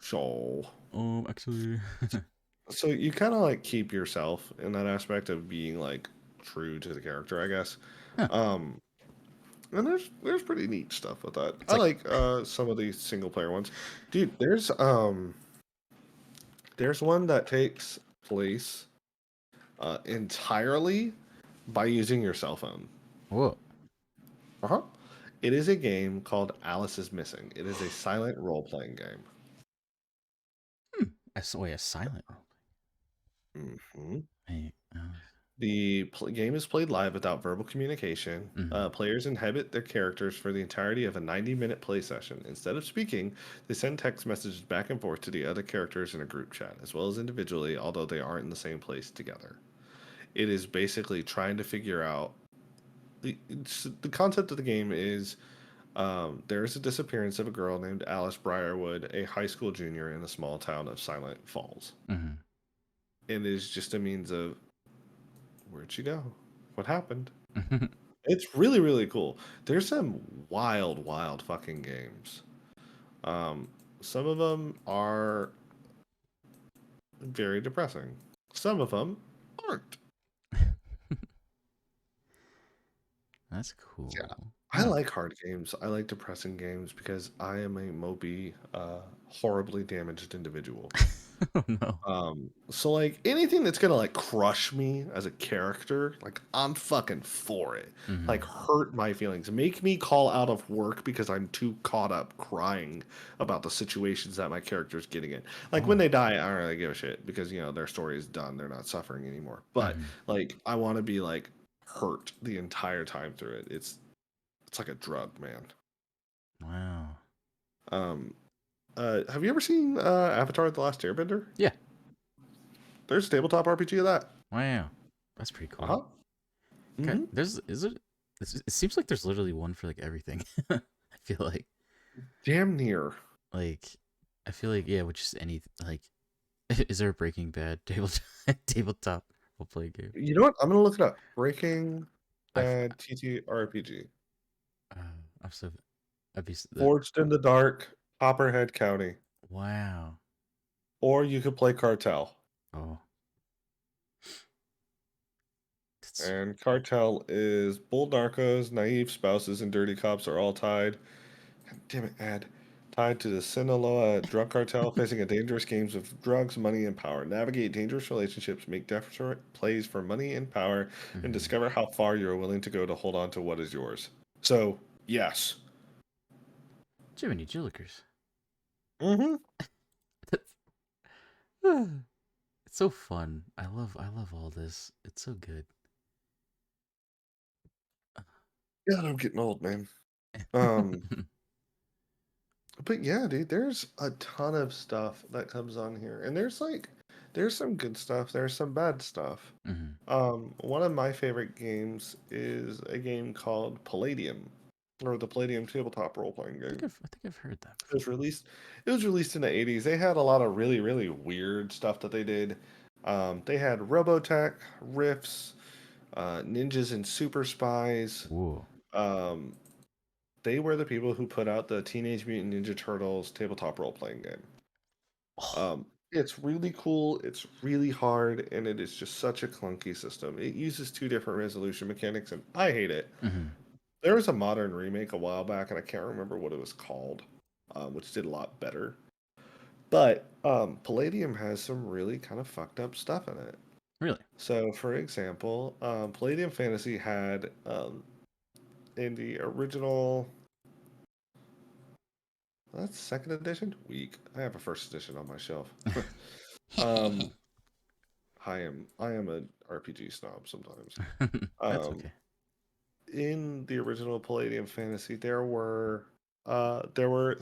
So Actually. So you kind of like keep yourself in that aspect of being like true to the character, I guess. Huh. Um, and there's pretty neat stuff with that. It's I like, like some of these single player ones. Dude, there's one that takes place entirely by using your cell phone. whoa. Uh-huh. It is a game called Alice is Missing. It is a silent role playing game. Hmm. A silent role. Hmm. Hey, The game is played live without verbal communication. mm-hmm. Players inhabit their characters for the entirety of a 90-minute play session. Instead of speaking, they send text messages back and forth to the other characters in a group chat, as well as individually, although they aren't in the same place together. It is basically trying to figure out the concept of the game is there is a disappearance of a girl named Alice Briarwood, a high school junior in the small town of Silent Falls. Mm-hmm. And it is just a means of where'd she go? What happened? It's really, really cool. There's some wild, wild fucking games. Um, Some of them are very depressing. Some of them aren't. That's Yeah. cool. I Oh, like hard games. I like depressing games because I am a mopey, horribly damaged individual. oh no. So like anything that's gonna like crush me as a character, like I'm fucking for it. Like Mm-hmm. hurt my feelings, make me call out of work because I'm too caught up crying about the situations that my character's getting in. Like when Oh. they die, I don't really give a shit because their story is done. They're not suffering anymore. But Mm-hmm. like I want to be like hurt the entire time through it. It's like a drug, man. Wow. Um, have you ever seen Avatar: The Last Airbender? Yeah. There's a tabletop RPG of that. Wow. That's pretty Uh cool. huh. Okay. Mm-hmm. There's is it? It seems like there's literally one for like everything. I feel Damn near. like I feel like yeah, with just any like, is there a Breaking Bad tabletop role play game? You know what? I'm gonna look it up. Breaking I've Bad TTRPG. uh, I'm so I'd be Forged in the Dark, Copperhead County. wow. Or you could play Cartel. Oh, that's And Cartel is bull narcos, naive spouses, and dirty cops are all tied. God damn it, Ad. Tied to the Sinaloa drug cartel, facing a dangerous games of drugs, money, and power. Navigate dangerous relationships, make desperate plays for money and power, and mm-hmm. discover how far you are willing to go to hold on to what is yours. So, yes. Jiminy Jillikers. Mm-hmm. It's so fun. I love all this. It's so good. God, I'm getting old, man. Um, but yeah, dude, there's a ton of stuff that comes on here, and there's some good stuff, there's some bad stuff. Mm-hmm. One of my favorite games is a game called Palladium, or the Palladium tabletop role-playing game. I think I've heard that It was before. released, it was released in the 80s. They had a lot of really, really weird stuff that they did. They had Robotech, Riffs, Ninjas and Super Spies. Whoa. Um, they were the people who put out the Teenage Mutant Ninja Turtles tabletop role-playing game. Oh. It's really cool, it's really hard, and it is just such a clunky system. It uses two different resolution mechanics, and I hate it. Mm-hmm. There was a modern remake a while back, and I can't remember what it was called, which did a lot better. But Palladium has some really kind of fucked up stuff in it. Really? So, for example, Palladium Fantasy had in the original, that's second edition. Weak. I have a first edition on my shelf. um, I am a RPG snob sometimes. That's Um, okay. in the original Palladium Fantasy, there were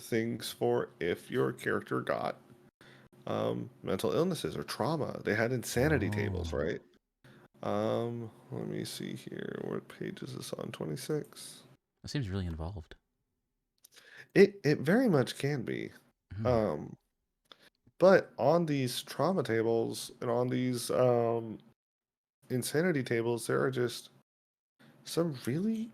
things for if your character got mental illnesses or trauma. They had insanity tables, Oh, right? Let me see here. What page is this on? 26. that seems really involved. It very much can be. Mm. Um, but on these trauma tables and on these insanity tables, there are just some really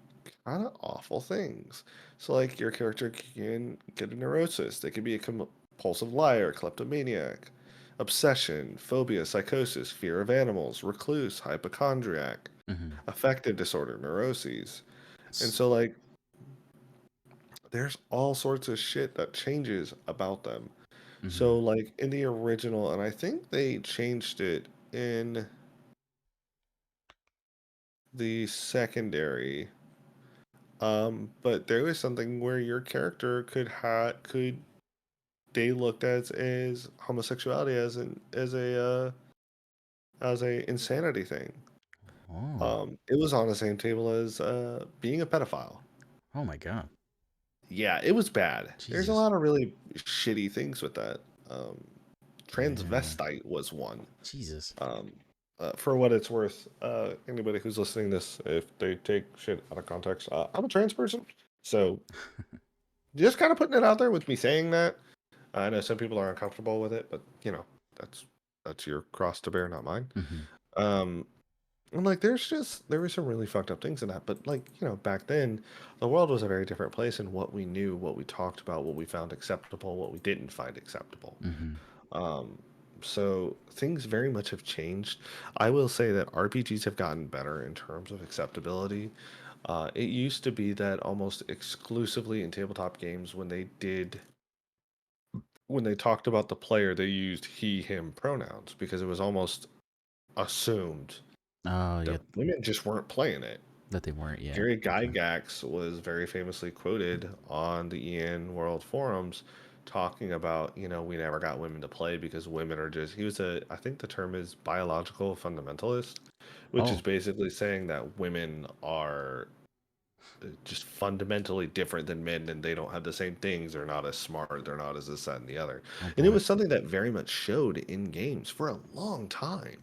kind of awful things. So, like, your character can get a neurosis. They could be a compulsive liar, kleptomaniac, obsession, phobia, psychosis, fear of animals, recluse, hypochondriac, Mm-hmm. affective disorder, neuroses. And S- so, like, there's all sorts of shit that changes about them. mm-hmm. So, like, in the original, and I think they changed it in the secondary. But there was something where your character could they looked at as homosexuality as a insanity thing. Oh, It was on the same table as being a pedophile. oh my God, Yeah, it was bad. There's a Jesus. lot of really shitty things with that. Um, Yeah, Transvestite was one. Jesus. Um, for what it's worth, anybody who's listening to this, if they take shit out of context, I'm a trans person, so just kind of putting it out there with me saying that. I know some people are uncomfortable with it, but that's your cross to bear, not mine. Mm-hmm. Um, And like, there were some really fucked up things in that, but like, back then, the world was a very different place, and what we knew, what we talked about, what we found acceptable, what we didn't find acceptable. Mm-hmm. Um, so things very much have changed. I will say that RPGs have gotten better in terms of acceptability. It used to be that almost exclusively in tabletop games, when they talked about the player, they used he, him pronouns because it was almost assumed Oh, that yeah, women just weren't playing it. that they weren't. Yeah. Gary Okay. Gygax was very famously quoted on the EN World forums talking about, we never got women to play because women are just, I think the term is biological fundamentalist, which is Oh. basically saying that women are just fundamentally different than men and they don't have the same things. They're not as smart. They're not as this, that, and the other. Oh And it boy. was something that very much showed in games for a long time.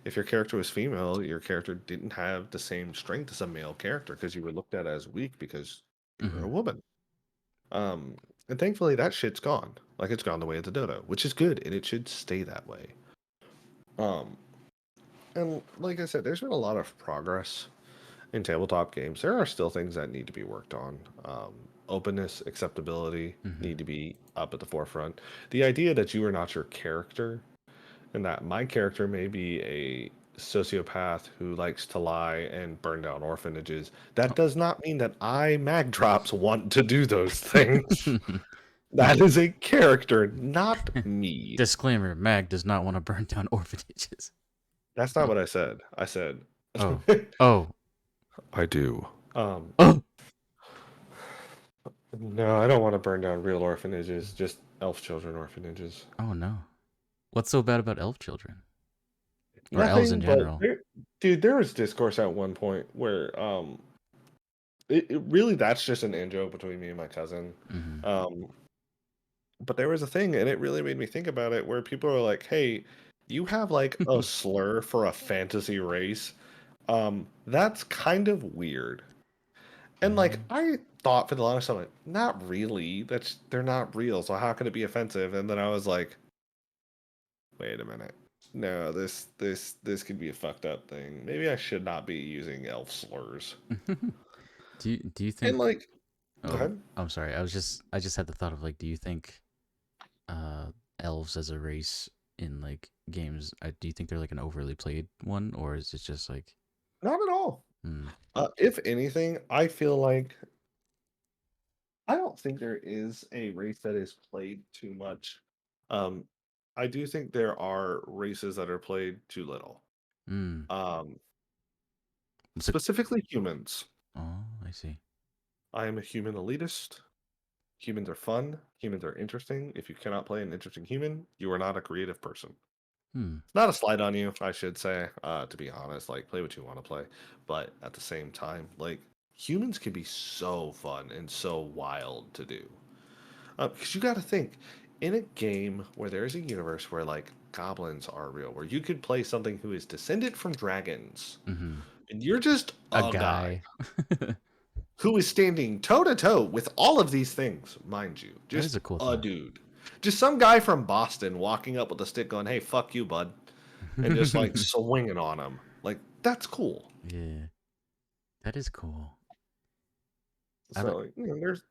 If your character was female, your character didn't have the same strength as a male character because you were looked at as weak because you were a Mm-hmm. woman. Um, and thankfully that shit's gone. Like it's gone the way of the dodo, which is good and it should stay that way. Um, and like I said, there's been a lot of progress in tabletop games. There are still things that need to be worked on. Openness, acceptability Mm-hmm. need to be up at the forefront. The idea that you are not your character and that my character may be a sociopath who likes to lie and burn down orphanages, that does not mean that I, Mag Drops, want to do those things. That is a character, not me. Disclaimer: Mag does not want to burn down orphanages. That's not what I said. I said, Oh. Oh. I do. Oh. No, I don't want to burn down real orphanages, just elf children orphanages. Oh no. What's so bad about elf children or elves in Nothing but general? dude, there was discourse at one point where it really that's just an in joke between me and my cousin. Mm-hmm. Um but there was a thing and it really made me think about it where people are like, "Hey, you have like a slur for a fantasy race." That's kind of weird. And like Mm. I thought for the longest time, like, not really. They're not real. So how can it be offensive? And then I was like, wait a minute. No, this could be a fucked up thing. Maybe I should not be using elf slurs. Do you And think? like, go Oh, ahead. I'm sorry. I just had the thought of like, do you think uh elves as a race in like games? Do you think they're like an overly played one, or is it just like, Not at all. mm, If anything, I feel like I don't think there is a race that is played too much. Um, I do think there are races that are played too little. mm, Um, what's it? Specifically humans. Oh, I see. I am a human elitist. Humans are fun. Humans are interesting. If you cannot play an interesting human, you are not a creative person. Hmm. It's not a slight on you, I should say, to be honest. Like, play what you want to play. But at the same time, like, humans can be so fun and so wild to do. Because you got to think, in a game where there is a universe where, like, goblins are real, where you could play something who is descended from dragons, Mm-hmm. and you're just A a guy guy. who is standing toe to toe with all of these things, mind you. That is Just a cool a thought. dude. Just some guy from Boston walking up with a stick going, hey, fuck you, bud. And just like swinging on him. Like, that's cool. Yeah, that is cool. I don't. So, like,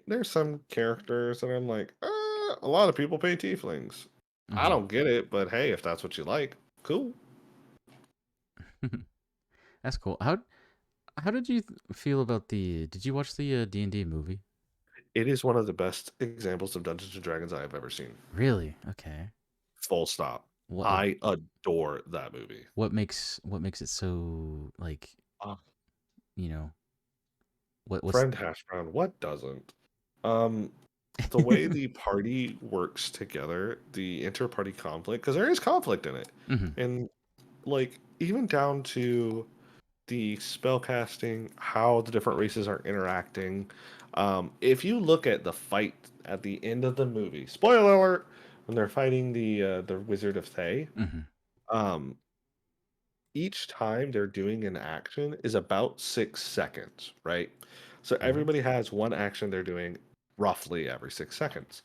there's some characters that I'm like, a lot of people pay tieflings. I Mhm. don't get it, but hey, if that's what you like, cool. That's cool. How did you feel about the? Did you watch the D&D movie? It is one of the best examples of Dungeons and Dragons I have ever seen. Really? Okay. Full stop. What I adore that movie. what makes it so like, Uh, you know, what's Friend Hash Brown, what doesn't? Um, the way the party works together, the inter-party conflict, because there is conflict in it, Mhm. and like even down to the spell casting, how the different races are interacting. If you look at the fight at the end of the movie, spoiler alert, when they're fighting the Wizard of Thay, Mhm. um, each time they're doing an action is about 6 seconds, right? So Oh. everybody has one action they're doing roughly every 6 seconds.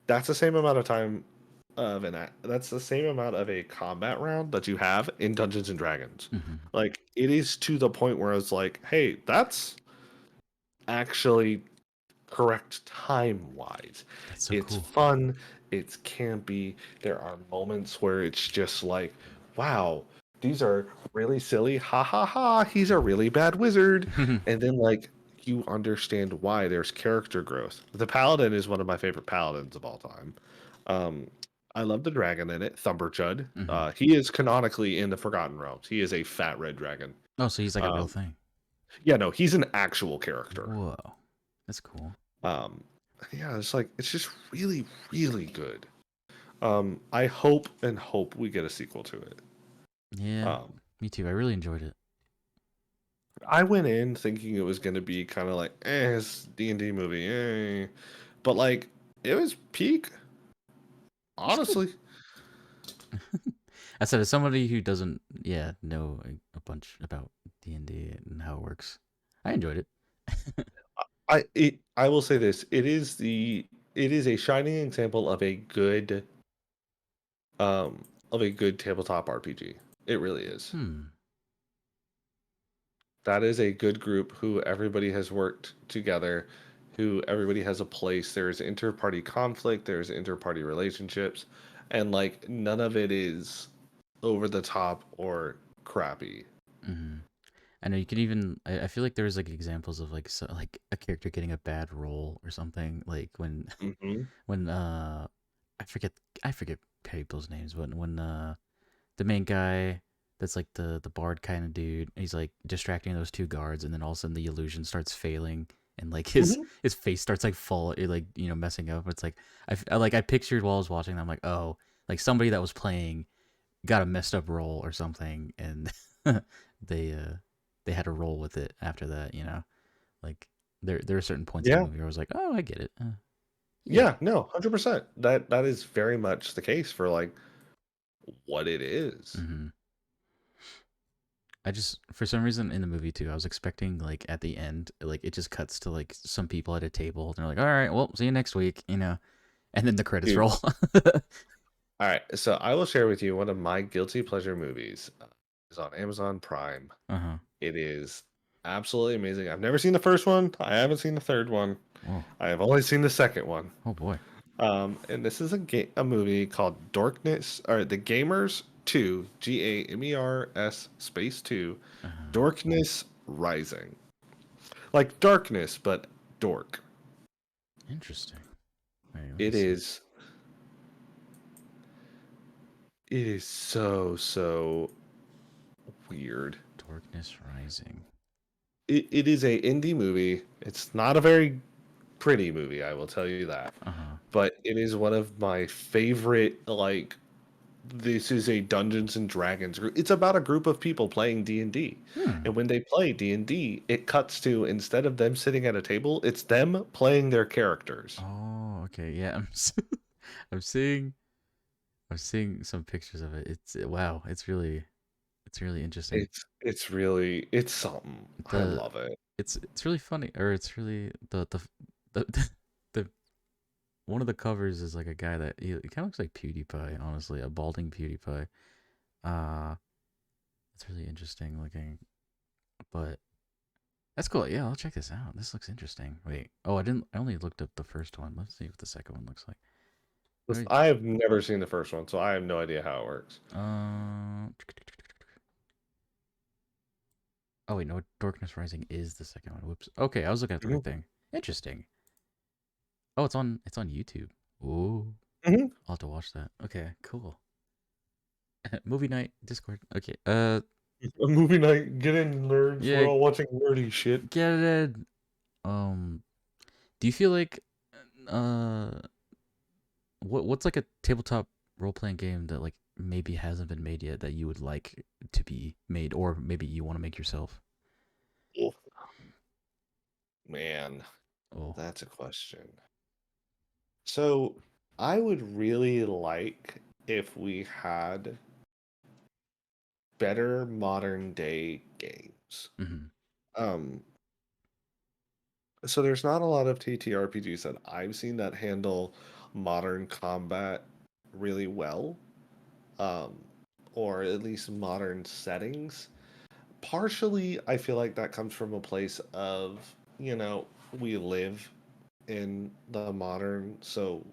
That's the same amount of time that's the same amount of a combat round that you have in Dungeons and Dragons. Hmm. Like it is to the point where it's like, hey, that's actually correct time wise. That's so It's cool. fun, it's campy. There are moments where it's just like, wow, these are really silly. Ha ha ha, he's a really bad wizard. And then like you understand why there's character growth. The paladin is one of my favorite paladins of all time. Um I love the dragon in it, Thumberchud. Hmm. He is canonically in the Forgotten Realms. He is a fat red dragon. Oh, so he's like a real Um, thing. yeah, no, he's an actual character. Whoa, that's cool. Um, yeah, it's like it's just really, really good. I hope we get a sequel to it. Yeah, Um, me too. I really enjoyed it. I went in thinking it was gonna be kind of like, it's D&D movie, but like it was peak, It's good. honestly. I said, as somebody who doesn't, yeah, know a bunch about D&D and how it works, I enjoyed it. I will say this: it is a shining example of a good tabletop RPG. It really is. Hmm. That is a good group who everybody has worked together, who everybody has a place. There's inter-party conflict, there's inter-party relationships, and like none of it is over the top or crappy. Hmm. I know you can even. I feel like there's like examples of like like a character getting a bad role or something. Like Hmm. when I forget I forget people's names, but when the main guy that's like the bard kind of dude. He's like distracting those two guards, and then all of a sudden the illusion starts failing, and like Hmm. his face starts like like messing up. It's like I pictured while I was watching. I'm like, oh, like somebody that was playing got a messed up role or something, and they uh they had to roll with it after that. Like there are certain points in the Yeah, movie where I was like, oh, I get it. Yeah. yeah, no, 100%. That is very much the case for like what it is. Hmm. I just for some reason in the movie too, I was expecting like at the end, like it just cuts to like some people at a table and they're like, "All right, well, see you next week," and then the credits Dude, roll. all right, so I will share with you one of my guilty pleasure movies. Is on Amazon Prime. Uh huh. It is absolutely amazing. I've never seen the first one. I haven't seen the third one. Oh, I have only seen the second one. oh boy. And this is a movie called Dorkness, or The Gamers 2, Gamers space 2, Uh huh. Dorkness Rising. Like darkness, but dork. Interesting. Wait, let me It see. is it is so so weird. Darkness Rising. It is a indie movie. It's not a very pretty movie, I will tell you that. Uh huh. But it is one of my favorite, like, this is a Dungeons and Dragons group. It's about a group of people playing D&D. Hmm. And when they play D&D, it cuts to, instead of them sitting at a table, it's them playing their characters. Oh, okay. Yeah, I'm seeing I'm seeing some pictures of it. Wow. It's really interesting. It's something. I The love it. it's really funny, or it's really the the one of the covers is like a guy that he kind of looks like PewDiePie, honestly, a balding PewDiePie. Uh it's really interesting looking, but that's cool. Yeah, I'll check this out. This looks interesting. Wait, oh, I didn't. I only looked up the first one. Let's see what the second one looks like. Listen, Wait, I have never seen the first one, so I have no idea how it works. uh, oh wait, no, Darkness Rising is the second one. Whoops. Okay, I was looking at the right Mhm. thing. Interesting. Oh, it's on YouTube. Ooh, Mhm. I'll have to watch that. Okay, cool. Movie night Discord. Okay. A movie night. Get in, nerds. We're Yeah, all watching nerdy shit. get it. Um, do you feel like uh what's like a tabletop role playing game that like maybe hasn't been made yet that you would like to be made, or maybe you want to make yourself? Oh, man, Oh. that's a question. So, I would really like if we had better modern day games. Hmm. Um, so there's not a lot of TTRPGs that I've seen that handle modern combat really well, um, or at least modern settings. Partially, I feel like that comes from a place of, we live in the modern, so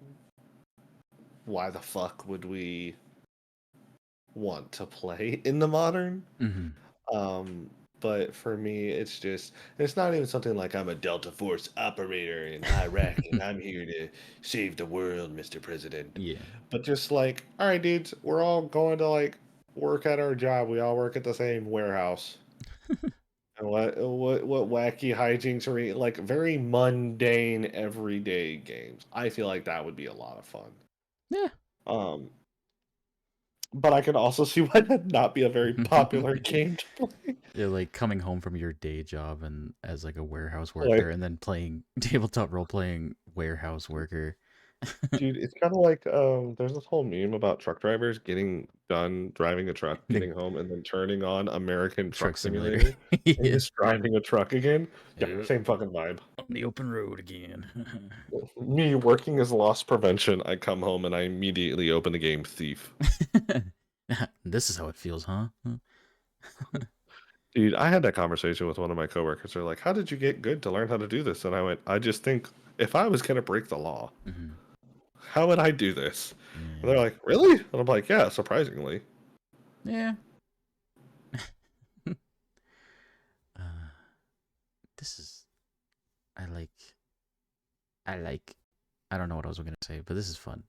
why the fuck would we want to play in the modern? Mm-hmm. Um, but for me, it's not even something like I'm a Delta Force operator in Iraq and I'm here to save the world, Mr. President. Yeah. But just like, all right, dudes, we're all going to like work at our job. We all work at the same warehouse. And what wacky hijinks are like very mundane everyday games. I feel like that would be a lot of fun. Yeah. Um, but I can also see why that'd not be a very popular game to play. Yeah, like coming home from your day job and as like a warehouse Like, worker and then playing tabletop role playing warehouse worker. dude, it's kind of like there's this whole meme about truck drivers getting done driving a truck, The getting home, and then turning on American truck Truck simulator. Simulator and Yeah. just driving a truck again. Yeah, Uh, same fucking vibe. on the open road again. Me working as loss prevention, I come home and I immediately open the game Thief. This is how it feels, huh? Dude, I had that conversation with one of my coworkers. They're like, "How did you get good to learn how to do this?" And I went, "I just think if I was gonna break the law, Mm-hmm. how would I do this?" And they're Yeah. like, "Really?" And I'm like, "Yeah, surprisingly." Yeah. uh, this is. I like. I like. I don't know what I was gonna say, but this is fun.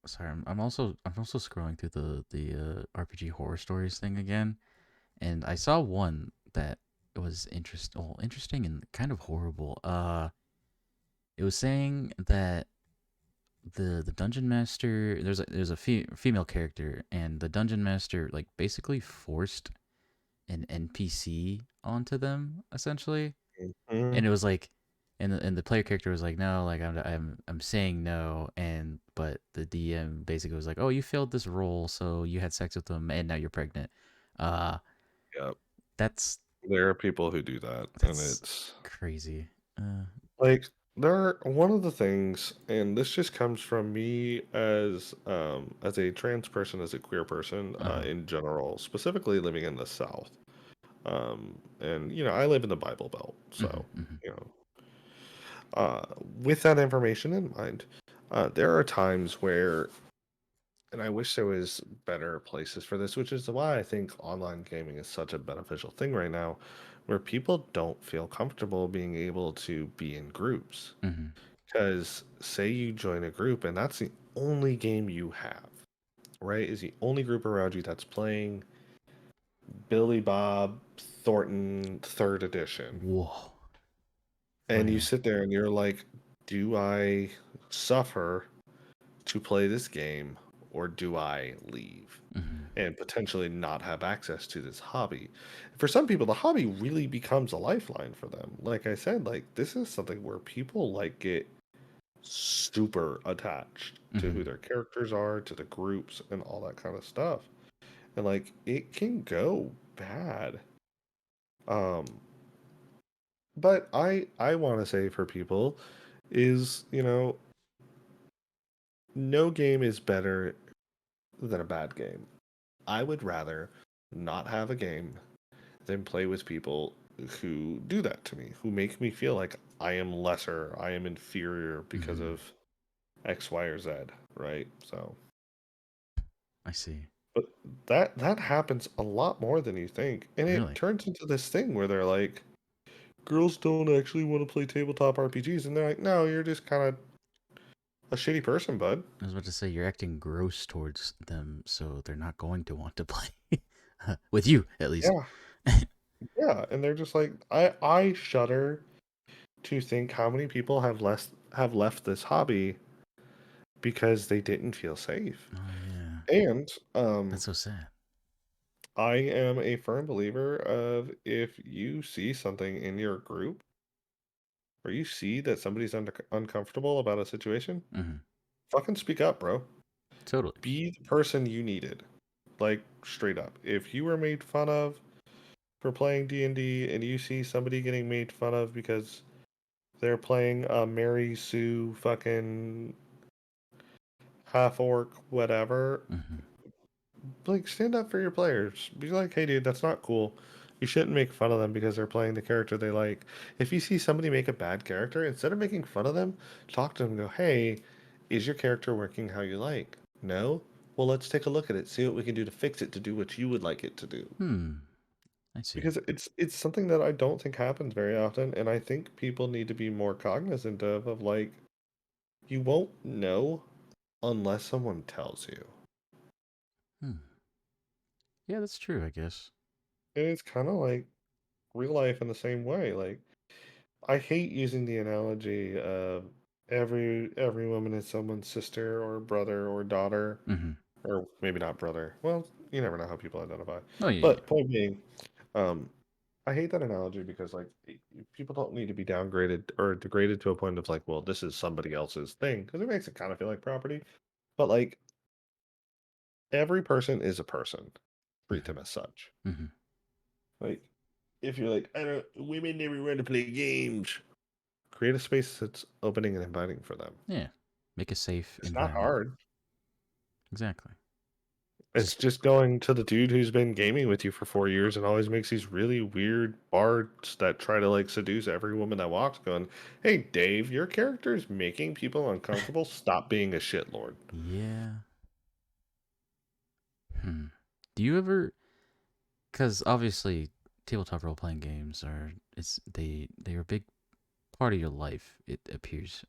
Sorry, I'm also scrolling through the RPG horror stories thing again, and I saw one that was interesting and kind of horrible. It was saying that the dungeon master there's a female character, and the dungeon master like basically forced an NPC onto them essentially, Mhm. and it was like. And the player character was like, no, like I'm saying no, and but the DM basically was like, oh, you failed this role, so you had sex with them, and now you're pregnant. Uh, Yeah, that's there are people who do that, and that's it's crazy. Uh, like one of the things, and this just comes from me as a trans person, as a queer person, uh, in general, specifically living in the South. And I live in the Bible Belt, mhm, so mhm, you know, uh, with that information in mind, there are times where, and I wish there was better places for this, which is why I think online gaming is such a beneficial thing right now, where people don't feel comfortable being able to be in groups. mhm. Because say you join a group and that's the only game you have, right? Is the only group around you that's playing Billy Bob Thornton third edition. Whoa, And you finally. sit there and you're like, do I suffer to play this game or do I leave Mhm, and potentially not have access to this hobby? For some people, the hobby really becomes a lifeline for them. Like I said, like this is something where people like get super attached to who mhm. their characters are, to the groups, and all that kind of stuff. And like it can go bad. Um, but I want to say for people is no game is better than a bad game. I would rather not have a game than play with people who do that to me, who make me feel like I am lesser, I am inferior because Mhm. of X, Y, or Z, right? So, I see. but that happens a lot more than you think, and it Really, turns into this thing where they're like, girls don't actually want to play tabletop RPGs, and they're like, no, you're just kind of a shitty person, bud. I was about to say you're acting gross towards them, so they're not going to want to play with you, at least. Yeah, yeah, and they're just like, I shudder to think how many people have left this hobby because they didn't feel safe. Oh yeah, And that's so sad. I am a firm believer of if you see something in your group or you see that somebody's uncomfortable about a situation, Hmm. fucking speak up, bro. Totally. Be the person you needed. Like straight up. If you were made fun of for playing D&D and D and you see somebody getting made fun of because They're playing Mary Sue fucking half orc whatever. Hmm. Like, stand up for your players. Be like, hey, dude, that's not cool. You shouldn't make fun of them because they're playing the character they like. If you see somebody make a bad character, instead of making fun of them, talk to them and go, hey, is your character working how you like? No? Well, let's take a look at it, see what we can do to fix it to do what you would like it to do. Hmm. I see. Because it's something that I don't think happens very often, and I think people need to be more cognizant of like, you won't know unless someone tells you. Hmm. Yeah, that's true, I guess. And it's kind of like real life in the same way. Like, I hate using the analogy of every woman is someone's sister or brother or daughter, Hmm. or maybe not brother. Well, you never know how people identify. Oh, yeah, yeah. But point being, um, I hate that analogy because like people don't need to be downgraded or degraded to a point of like, well, this is somebody else's thing because it makes it kind of feel like property. But like every person is a person, treat them Hmm. as such. Hmm. Like if you're like, I don't, women never want to play games. Create a space that's opening and inviting for them. Yeah. Make a safe It's not environment. hard. Exactly. It's Just just going to the dude who's been gaming with you for 4 years and always makes these really weird bards that try to like seduce every woman that walks, going, hey, Dave, your character is making people uncomfortable. Stop being a shitlord. yeah. Hmm. Do you ever? Because obviously, tabletop role playing games are they are a big part of your life. It appears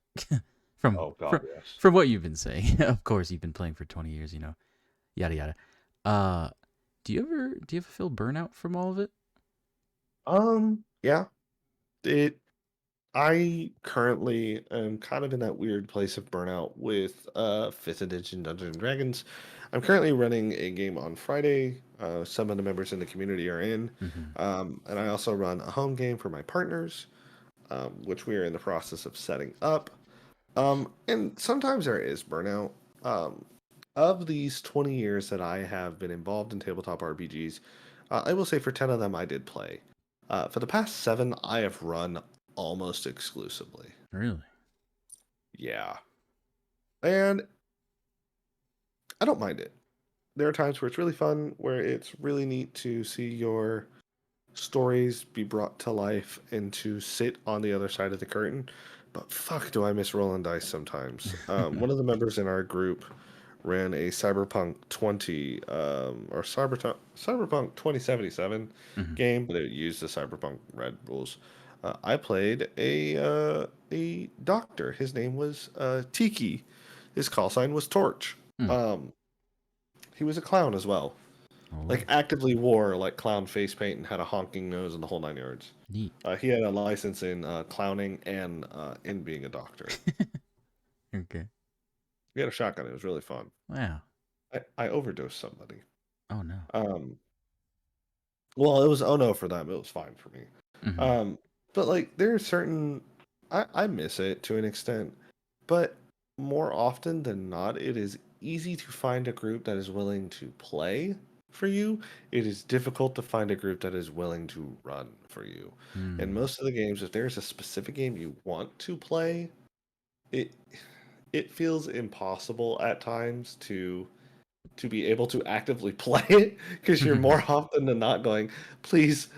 from Oh, God, from yes. from what you've been saying. Of course, you've been playing for 20 years. Yada yada. Uh, do you ever feel burnout from all of it? Yeah. It I currently am kind of in that weird place of burnout with fifth edition Dungeons and Dragons. I'm currently running a game on Friday. Some of the members in the community are in. Mm-hmm. And I also run a home game for my partners, which we are in the process of setting up. And sometimes there is burnout. Um, of these 20 years that I have been involved in tabletop RPGs, I will say for 10 of them I did play. For the past 7, I have run almost exclusively. Really? Yeah. And I don't mind it. There are times where it's really fun, where it's really neat to see your stories be brought to life and to sit on the other side of the curtain. But fuck, do I miss rolling dice sometimes. One of the members in our group ran a Cyberpunk 20 or Cyberpunk 2077 Mm-hmm. game, but it used the Cyberpunk Red rules. I played a doctor. His name was Tiki. His call sign was Torch. Mm. Um, he was a clown as well, Oh, like actively wore like clown face paint and had a honking nose and the whole 9 yards. neat. He had a license in clowning and in being a doctor. Okay. He had a shotgun. It was really fun. Wow. I overdosed somebody. Oh no. Um, well, it was oh no for them. It was fine for me. Mm-hmm. Um, but like there are certain I miss it to an extent, but more often than not, it is easy to find a group that is willing to play for you. It is difficult to find a group that is willing to run for you. And Hmm. most of the games, if there's a specific game you want to play, it it feels impossible at times to be able to actively play it because you're more often than not going, please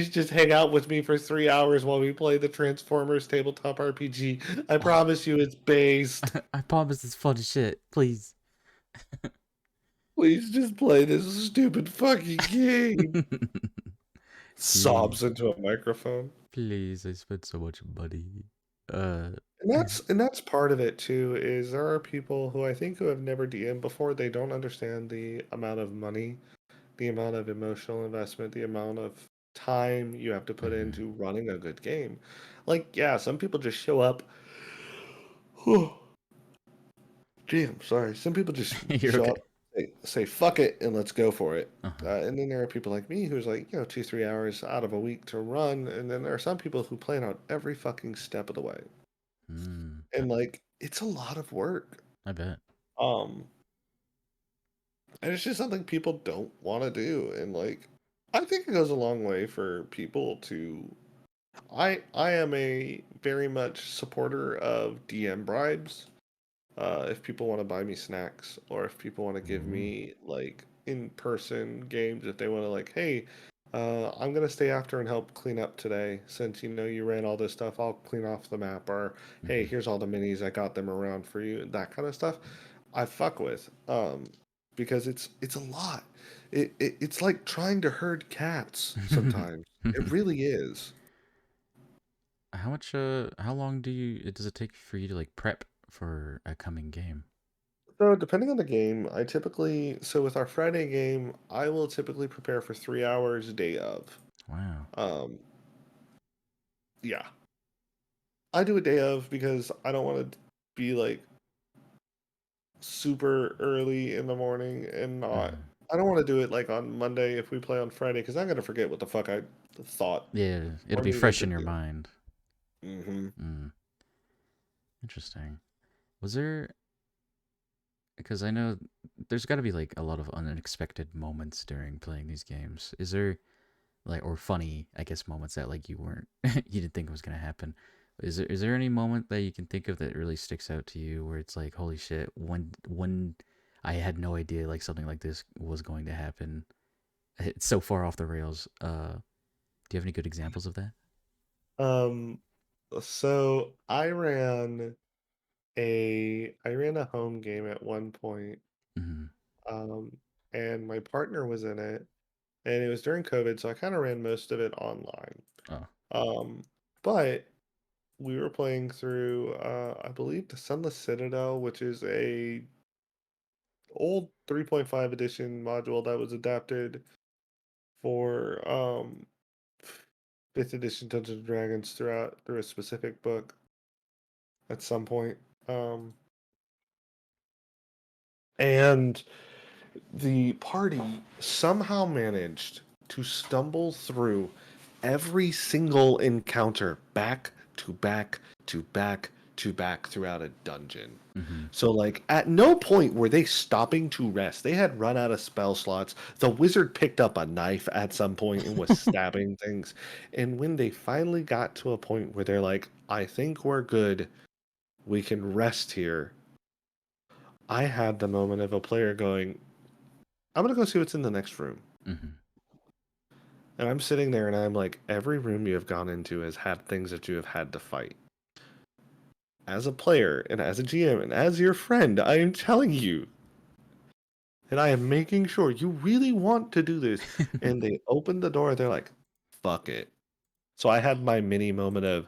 just hang out with me for 3 hours while we play the Transformers tabletop RPG. I Oh, promise you it's based. I promise it's fun as shit. Please. Please just play this stupid fucking game. Please. Sobs into a microphone. Please. I spent so much money. Uh. And that's part of it too, is there are people who I think who have never DM'd before, they don't understand the amount of money, the amount of emotional investment, the amount of time you have to put Mhm. into running a good game. Like, yeah, some people just show up. Damn, sorry. Some people just You're show okay. up, say fuck it, and let's go for it. Uh-huh. And then there are people like me who's like, 2, 3 hours out of a week to run. And then there are some people who plan out every fucking step of the way. Mm. And like, it's a lot of work. I bet. Um, and it's just something people don't want to do. And like, I think it goes a long way for people to I am a very much supporter of DM bribes. If people want to buy me snacks, or if people want to give Ooh. me like in-person games, if they want to like, hey, I'm gonna stay after and help clean up today since you know you ran all this stuff. I'll clean off the map, or hey, Hmm. here's all the minis. I got them around for you. That kind of stuff. I fuck with because it's a lot. It's like trying to herd cats sometimes. It really is. How long does it take for you to like prep for a coming game? So depending on the game, I typically so with our Friday game, I will typically prepare for 3 hours day of. Wow. Um, yeah, I do a day of because I don't want to be like super early in the morning and not. Hmm. I don't want to do it like on Monday if we play on Friday because I'm gonna forget what the fuck I thought Yeah, it'll or be needed fresh to in your do. mind. Hmm. Mm, interesting. Was there because I know there's got to be like a lot of unexpected moments during playing these games. Is there like or funny, I guess, moments that like you weren't you didn't think was gonna happen? Is there any moment that you can think of that really sticks out to you where it's like, holy shit, when I had no idea like something like this was going to happen. It's so far off the rails. Do you have any good examples of that? Um, so I ran a home game at one point, Mm-hmm. um, and my partner was in it, and it was during COVID, so I kind of ran most of it online. Oh. Um, but we were playing through, I believe, the Sunless Citadel, which is a old 3.5 edition module that was adapted for fifth edition Dungeons and Dragons through a specific book at some point. Um, and the party somehow managed to stumble through every single encounter back to back to back to back throughout a dungeon. Mm-hmm. So, like, at no point were they stopping to rest. They had run out of spell slots. The wizard picked up a knife at some point and was stabbing things. And when they finally got to a point where they're like, I think we're good, we can rest here, I had the moment of a player going, I'm gonna go see what's in the next room. Mm-hmm. And I'm sitting there and I'm like, every room you have gone into has had things that you have had to fight. As a player and as a GM and as your friend, I am telling you, and I am making sure you really want to do this. And they open the door, they're like, fuck it. So I had my mini moment of,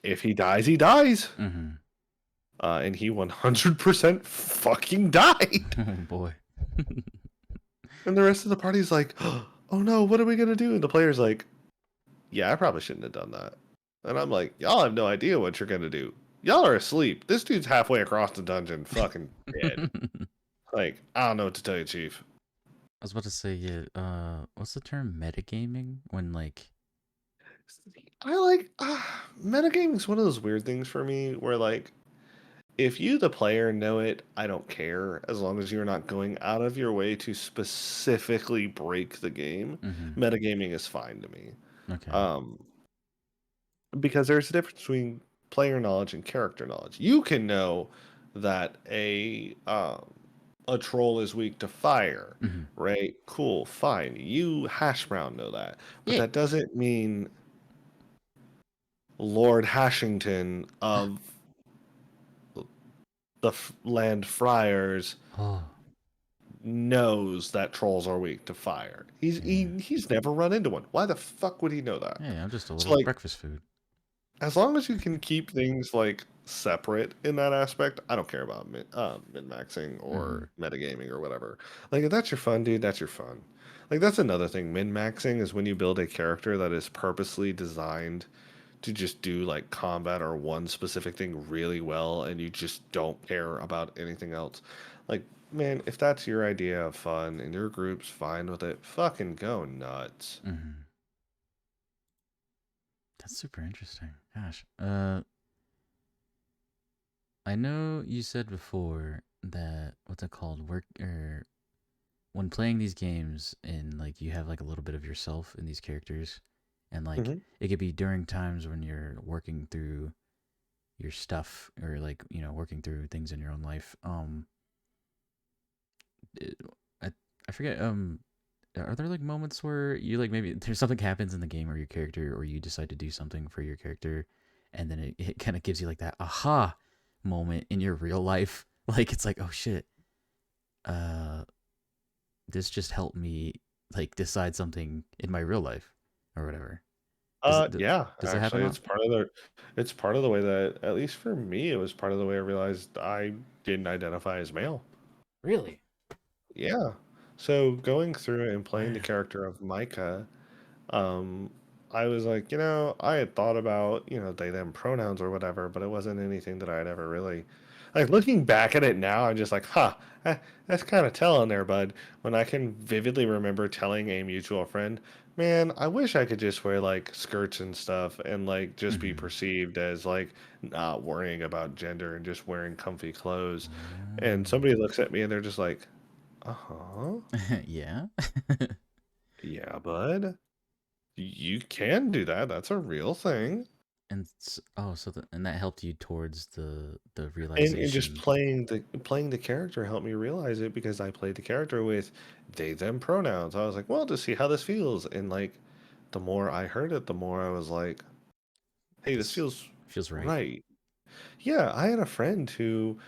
if he dies, he dies. Mm-hmm. And he 100% fucking died. Oh boy. And the rest of the party's like, oh no, what are we going to do? And the player's like, yeah, I probably shouldn't have done that. And I'm like, y'all have no idea what you're gonna do. Y'all are asleep. This dude's halfway across the dungeon, fucking dead. I Like, I don't know what to tell you, Chief. was about to say, yeah, what's the term metagaming? When like I like metagaming is one of those weird things for me where like if you the player know it, I don't care as long as you're not going out of your way to specifically break the game. mm-hmm. Metagaming is fine to me. Okay. Um because there's a difference between player knowledge and character knowledge. You can know that a troll is weak to fire, Mm-hmm. right? Cool, fine. You hash brown know that, but Yeah. that doesn't mean Lord Hashington of the Land Friars Oh, knows that trolls are weak to fire. yeah. He's never run into one. Why the fuck would he know that? Hey, I'm just a So little like breakfast food. as long as you can keep things like separate in that aspect, I don't care about min maxing Mm-hmm. or metagaming or whatever. Like if that's your fun, dude, that's your fun. Like that's another thing. Min maxing is when you build a character that is purposely designed to just do like combat or one specific thing really well, and you just don't care about anything else. Like, man, if that's your idea of fun and your group's fine with it, fucking go nuts. Mm-hmm. That's super interesting. Gosh. I know you said before that what's it called? Work or when playing these games and like you have like a little bit of yourself in these characters, And like Hmm. it could be during times when you're working through your stuff or like, working through things in your own life. It, I I forget are there like moments where you like maybe there's something happens in the game or your character or you decide to do something for your character and then it kind of gives you like that aha moment in your real life like it's like oh shit uh this just helped me like decide something in my real life or whatever. Does it Yeah, does it happen actually, on it's part of the way that, at least for me, it was part of the way I realized I didn't identify as male. really? Yeah. So going through and playing the Wow. character of Micah, um, I was like, I had thought about, they, them pronouns or whatever, but it wasn't anything that I had ever really, like, looking back at it now, I'm just like, huh, that's kind of telling there, bud. When I can vividly remember telling a mutual friend, man, I wish I could just wear like skirts and stuff and like just be Mm-hmm. perceived as like not worrying about gender and just wearing comfy clothes. And Oh. somebody looks at me and they're just like, uh-huh. Yeah. Yeah, bud. You can do that. That's a real thing. Oh, so and that helped you towards the And just realization. playing the character helped me realize it because I played the character with they them pronouns. I was like, well, to see how this feels. And like the more I heard it, the more I was like, hey, this This feels feels right. right. Yeah, I had a friend who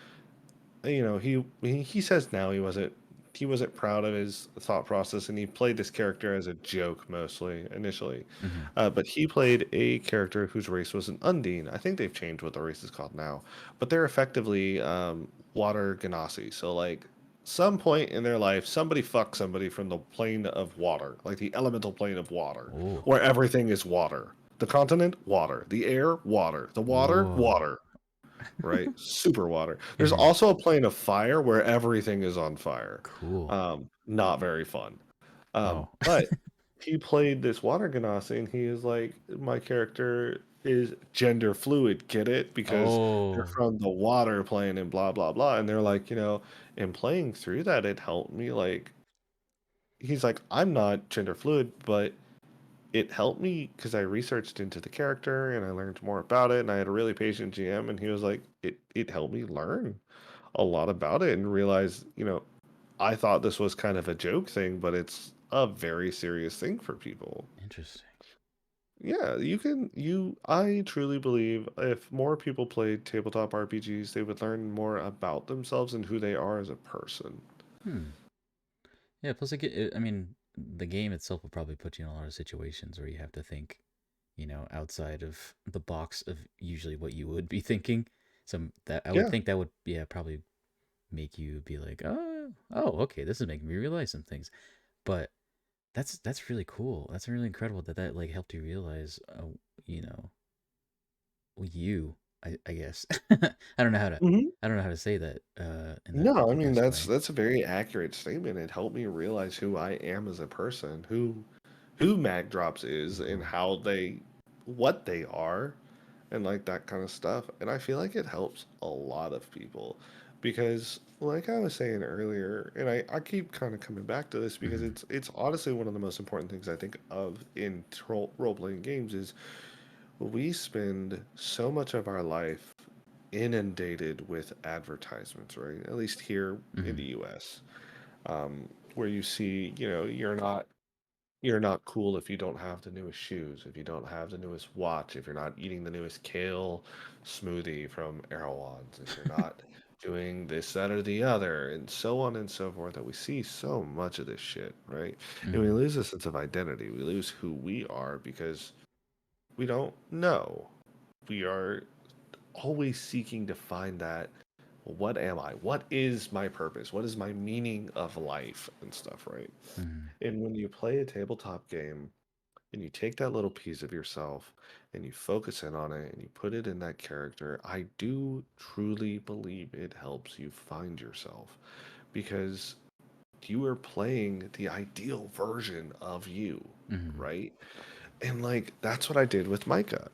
he says now he wasn't proud of his thought process, and he played this character as a joke mostly initially, Mm-hmm. but he played a character whose race was an Undine. I think they've changed what the race is called now, but they're effectively water genasi. So like some point in their life, somebody fucked somebody from the plane of water, like the elemental plane of water, Oh. where everything is water. The continent, water. The air, water. The water, Whoa. water, right? Super water. There's also a plane of fire where everything is on fire. Cool. Not very fun. Oh. But he played this water genasi, and he is like, my character is gender fluid. Get it? Because they're Oh. from the water plane and blah blah blah. And they're like, in playing through that, it helped me. Like, he's like, I'm not gender fluid, but it helped me because I researched into the character and I learned more about it. And I had a really patient GM, and he was like, it helped me learn a lot about it and realize, I thought this was kind of a joke thing, but it's a very serious thing for people. Interesting. Yeah, I truly believe if more people played tabletop RPGs, they would learn more about themselves and who they are as a person. Hmm. Yeah. Plus, I mean, the game itself will probably put you in a lot of situations where you have to think, outside of the box of usually what you would be thinking. So that I would Yeah. think that would, yeah, probably make you be like, oh, okay, this is making me realize some things. But that's really cool. That's really incredible that like helped you realize, you know, you. I guess I don't know how to Hmm. I don't know how to say that in the No, I mean best that's way. that's a very accurate statement. It helped me realize who I am as a person, who Mag Drops is, and Oh. what they are, and like that kind of stuff. And I feel like it helps a lot of people because, like I was saying earlier, and I keep kind of coming back to this because Mm-hmm. it's honestly one of the most important things I think of in role playing games is we spend so much of our life inundated with advertisements, right? At least here in Mm-hmm. the U.S., where you see, you're not cool if you don't have the newest shoes, if you don't have the newest watch, if you're not eating the newest kale smoothie from Erewhon's, if you're not doing this, that, or the other, and so on and so forth. That we see so much of this shit, right? And we Mm-hmm. lose a sense of identity. We lose who we are because we don't know. We are always seeking to find that, what am I? What is my purpose? What is my meaning of life and stuff, right? Mm-hmm. And when you play a tabletop game and you take that little piece of yourself and you focus in on it and you put it in that character, I do truly believe it helps you find yourself because you are playing the ideal version of you, Mm-hmm. right? And like that's what I did with Micah.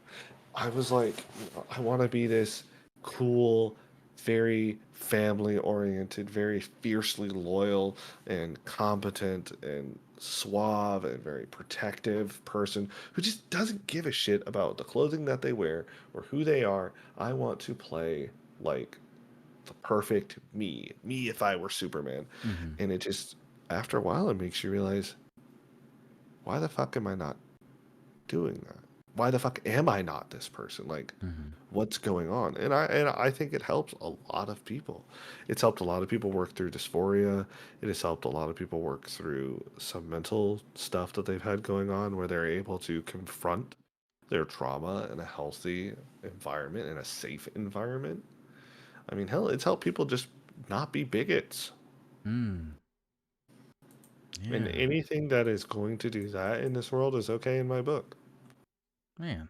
I was like, I want to be this cool, very family oriented, very fiercely loyal and competent and suave and very protective person who just doesn't give a shit about the clothing that they wear or who they are. I want to play like the perfect me if I were Superman. Mm-hmm. And it just, after a while, it makes you realize, why the fuck am I not doing that? Why the fuck am I not this person? Like, Mm-hmm. what's going on? And I think it helps a lot of people. It's helped a lot of people work through dysphoria. It has helped a lot of people work through some mental stuff that they've had going on where they're able to confront their trauma in a healthy environment, in a safe environment. I mean, hell, it's helped people just not be bigots. Mm. And Yeah. anything that is going to do that in this world is okay in my book. Man.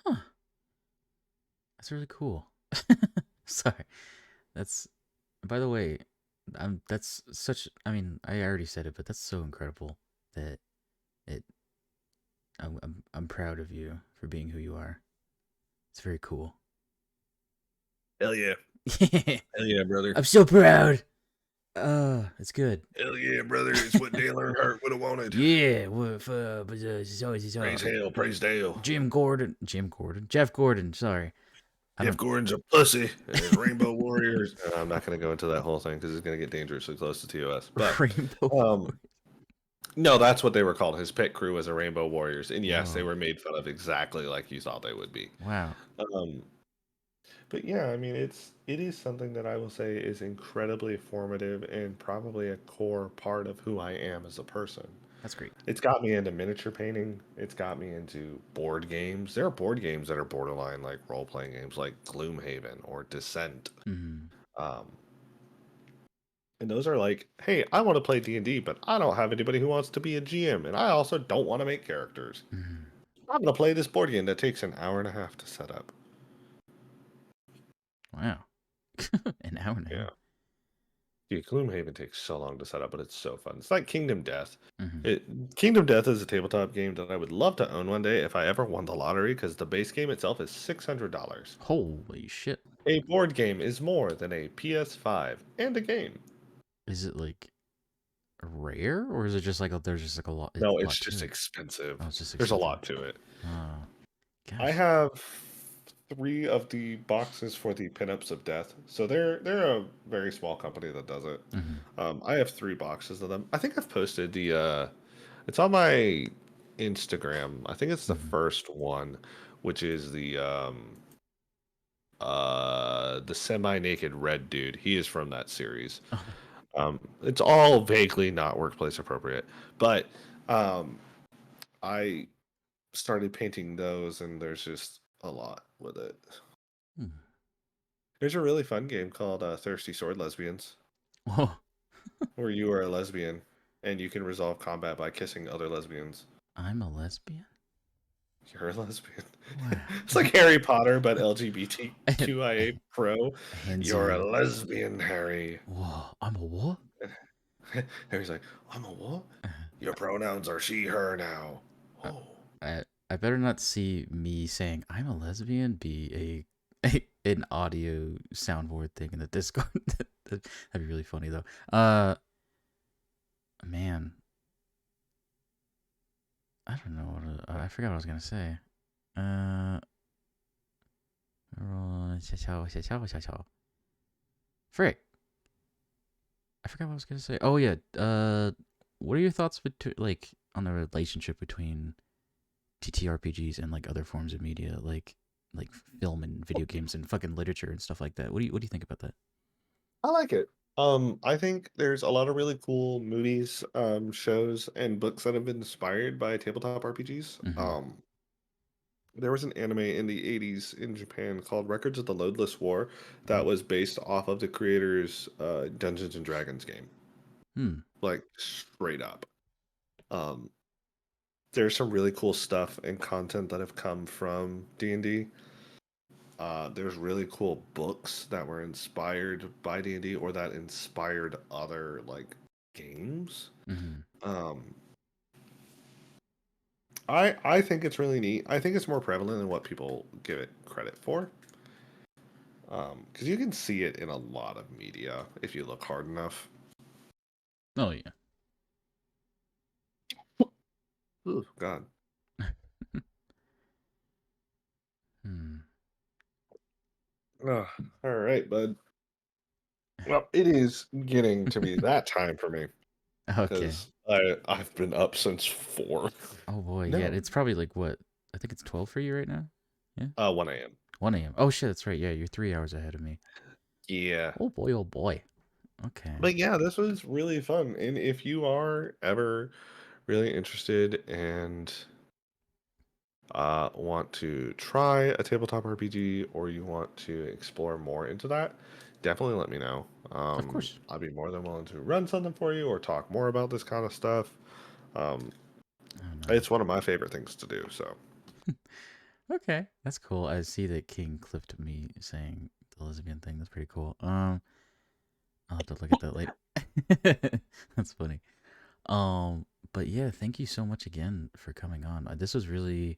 Huh. That's really cool. Sorry. That's by the way, that's such I mean, I already said it, but that's so incredible that it I'm proud of you for being who you are. It's very cool. Hell yeah. Hell yeah, brother. I'm so proud. It's good. Hell yeah, brother. It's what Dale Earnhardt would have wanted. Yeah, but it's Praise Hale, praise Dale. Jim Gordon, Jeff Gordon. Sorry, I Jeff don't. Gordon's a pussy and his Rainbow Warriors. I'm not going to go into that whole thing because it's going to get dangerously close to TOS. But Rainbow. um, no, that's what they were called. His pit crew was a Rainbow Warriors. And yes, they Whoa! were made fun of exactly like you thought they would be. Wow, Um, but yeah, I mean, it is something that I will say is incredibly formative and probably a core part of who I am as a person. that's great. It's got me into miniature painting. It's got me into board games. There are board games that are borderline like role playing games like Gloomhaven or Descent. Mm-hmm. Um, and those are like, hey, I want to play D&D, but I don't have anybody who wants to be a GM, and I also don't want to make characters. Mm-hmm. I'm going to play this board game that takes an hour and a half to set up. Wow, an hour and a half. Yeah. Dude, Gloomhaven takes so long to set up, but it's so fun. It's like Kingdom Death. Mm-hmm. It, Kingdom Death is a tabletop game that I would love to own one day if I ever won the lottery, because the base game itself is $600. Holy shit! A board game is more than a PS5 and a game. Is it like rare, or is it just like there's just like No, a it's lot to just it? Oh, expensive. it's just There's a expensive. lot to it. Oh, I gosh. have three of the boxes for the Pinups of Death. So they're a very small company that does it. Mm-hmm. I have three boxes of them. I think I've posted the it's on my Instagram. I think it's the Mm-hmm. first one, which is the semi-naked red dude. He is from that series. Oh. It's all vaguely not workplace appropriate, but um, I started painting those, and there's just a lot with it. Hmm. There's a really fun game called Thirsty Sword Lesbians, Whoa! where you are a lesbian and you can resolve combat by kissing other lesbians. I'm a lesbian. You're a lesbian. Wow. It's like Harry Potter, but LGBTQIA pro. You're a Handsy. lesbian, Harry. Whoa! I'm a what? Harry's like, I'm a what? Your pronouns are she, her now. I, Oh. I better not see me saying I'm a lesbian be an audio soundboard thing in the Discord. That'd be really funny though. Man, I don't know what I forgot what I was gonna say. Uh, Frick, I forgot what I was gonna say. Oh yeah. What are your thoughts on the relationship between TTRPGs and like other forms of media, like film and video games and fucking literature and stuff like that? What do you think about that? I like it. I think there's a lot of really cool movies, shows, and books that have been inspired by tabletop RPGs. Mm-hmm. There was an anime in the 80s in Japan called Records of the Loadless War that Oh. was based off of the creator's Dungeons and Dragons game. Hmm. Like straight up. Um, there's some really cool stuff and content that have come from D&D. There's really cool books that were inspired by D&D or that inspired other like games. Mm-hmm. Um, I think it's really neat. I think it's more prevalent than what people give it credit for. Because you can see it in a lot of media if you look hard enough. Oh yeah. Ooh, God. Hmm. Ugh, all right, bud. Well, it is getting to be that time for me Okay. because I've been up since 4. Oh boy, yeah. No, It's probably like what? I think it's 12 for you right now. Yeah. 1 a.m. 1 a.m. Oh shit, that's right. Yeah, you're 3 hours ahead of me. Yeah. Oh boy, oh boy. Okay. But yeah, this was really fun. And if you are ever really interested and want to try a tabletop RPG or you want to explore more into that, definitely let me know. Of course. I'd be more than willing to run something for you or talk more about this kind of stuff. Um, Oh no. it's one of my favorite things to do. So, Okay, that's cool. I see that King clipped me saying the lesbian thing. That's pretty cool. I'll have to look at that later. That's funny. Um, but yeah, thank you so much again for coming on. This was really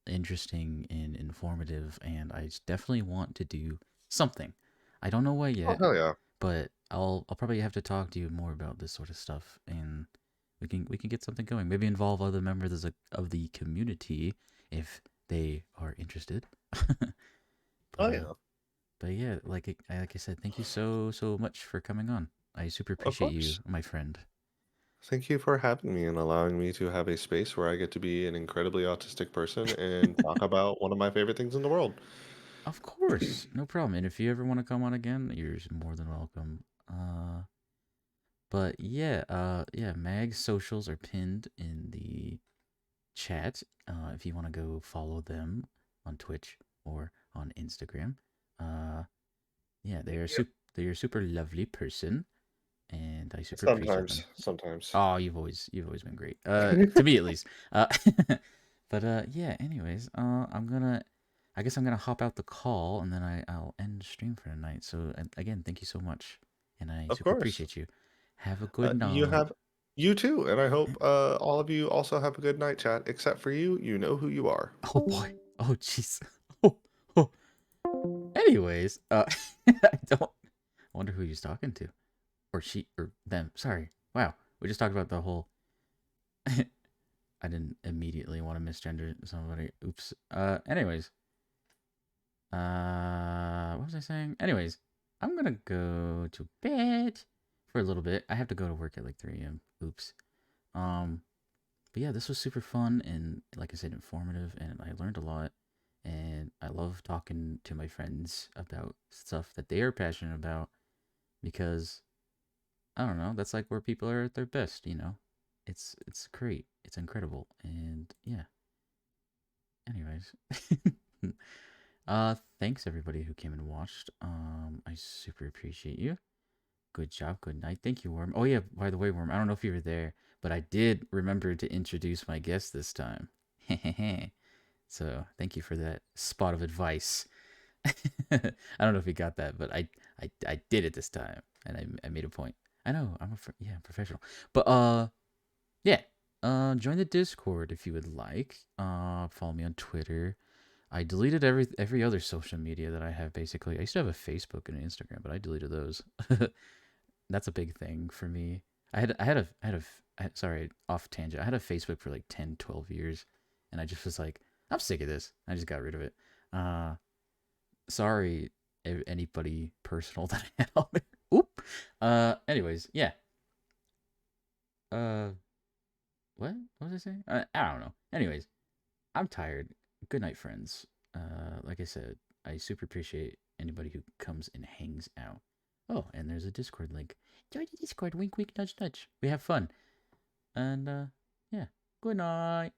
interesting and informative, and I definitely want to do something. I don't know what oh, yet, hell yeah. but I'll probably have to talk to you more about this sort of stuff, and we can get something going. Maybe involve other members of the community if they are interested. but Oh, uh, yeah. but yeah, like I said, thank you so much for coming on. I super Of appreciate you, course. my friend. Thank you for having me and allowing me to have a space where I get to be an incredibly autistic person and talk about one of my favorite things in the world. Of course, no problem. And if you ever want to come on again, you're more than welcome. But yeah, yeah, Mag's socials are pinned in the chat. If you want to go follow them on Twitch or on Instagram. Uh, yeah, Yep. they're a super lovely person, and I super appreciate Sometimes, them. sometimes. Oh, you've always been great. To me at least. But yeah. Anyways, I guess I'm gonna hop out the call, and then I'll end the stream for tonight. So again, thank you so much, and I Of super course. appreciate you. Have a good You night. have you too, and I hope all of you also have a good night, chat. Except for you, you know who you are. Oh boy. Oh jeez. Oh, oh. Anyways, I don't. I wonder who he's talking to, or she, or them. Sorry. Wow. We just talked about the whole. I didn't immediately want to misgender somebody. Oops. Anyways. What was I saying? Anyways, I'm gonna go to bed for a little bit. I have to go to work at like 3 a.m. Oops. Um, but yeah, this was super fun and, like I said, informative, and I learned a lot. And I love talking to my friends about stuff that they are passionate about because I don't know, that's like where people are at their best, you know. It's great. It's incredible. And yeah. Anyways. Thanks everybody who came and watched. I super appreciate you. Good job, good night. Thank you, Worm. Oh yeah, by the way, Worm, I don't know if you were there, but I did remember to introduce my guest this time. So thank you for that spot of advice. I don't know if you got that, but I did it this time, and I made a point. I know I'm yeah professional, but yeah, join the Discord if you would like. Follow me on Twitter. I deleted every other social media that I have basically. I used to have a Facebook and an Instagram, but I deleted those. That's a big thing for me. Sorry, off tangent. I had a Facebook for like 10, 12 years, and I just was like, I'm sick of this. I just got rid of it. Uh, sorry, anybody personal that I had on there. Oop. Anyways, yeah. Uh, what was I saying? I don't know. Anyways, I'm tired. Good night, friends. Like I said, I super appreciate anybody who comes and hangs out. Oh, and there's a Discord link. Join the Discord. Wink, wink, nudge, nudge. We have fun. And yeah. Good night.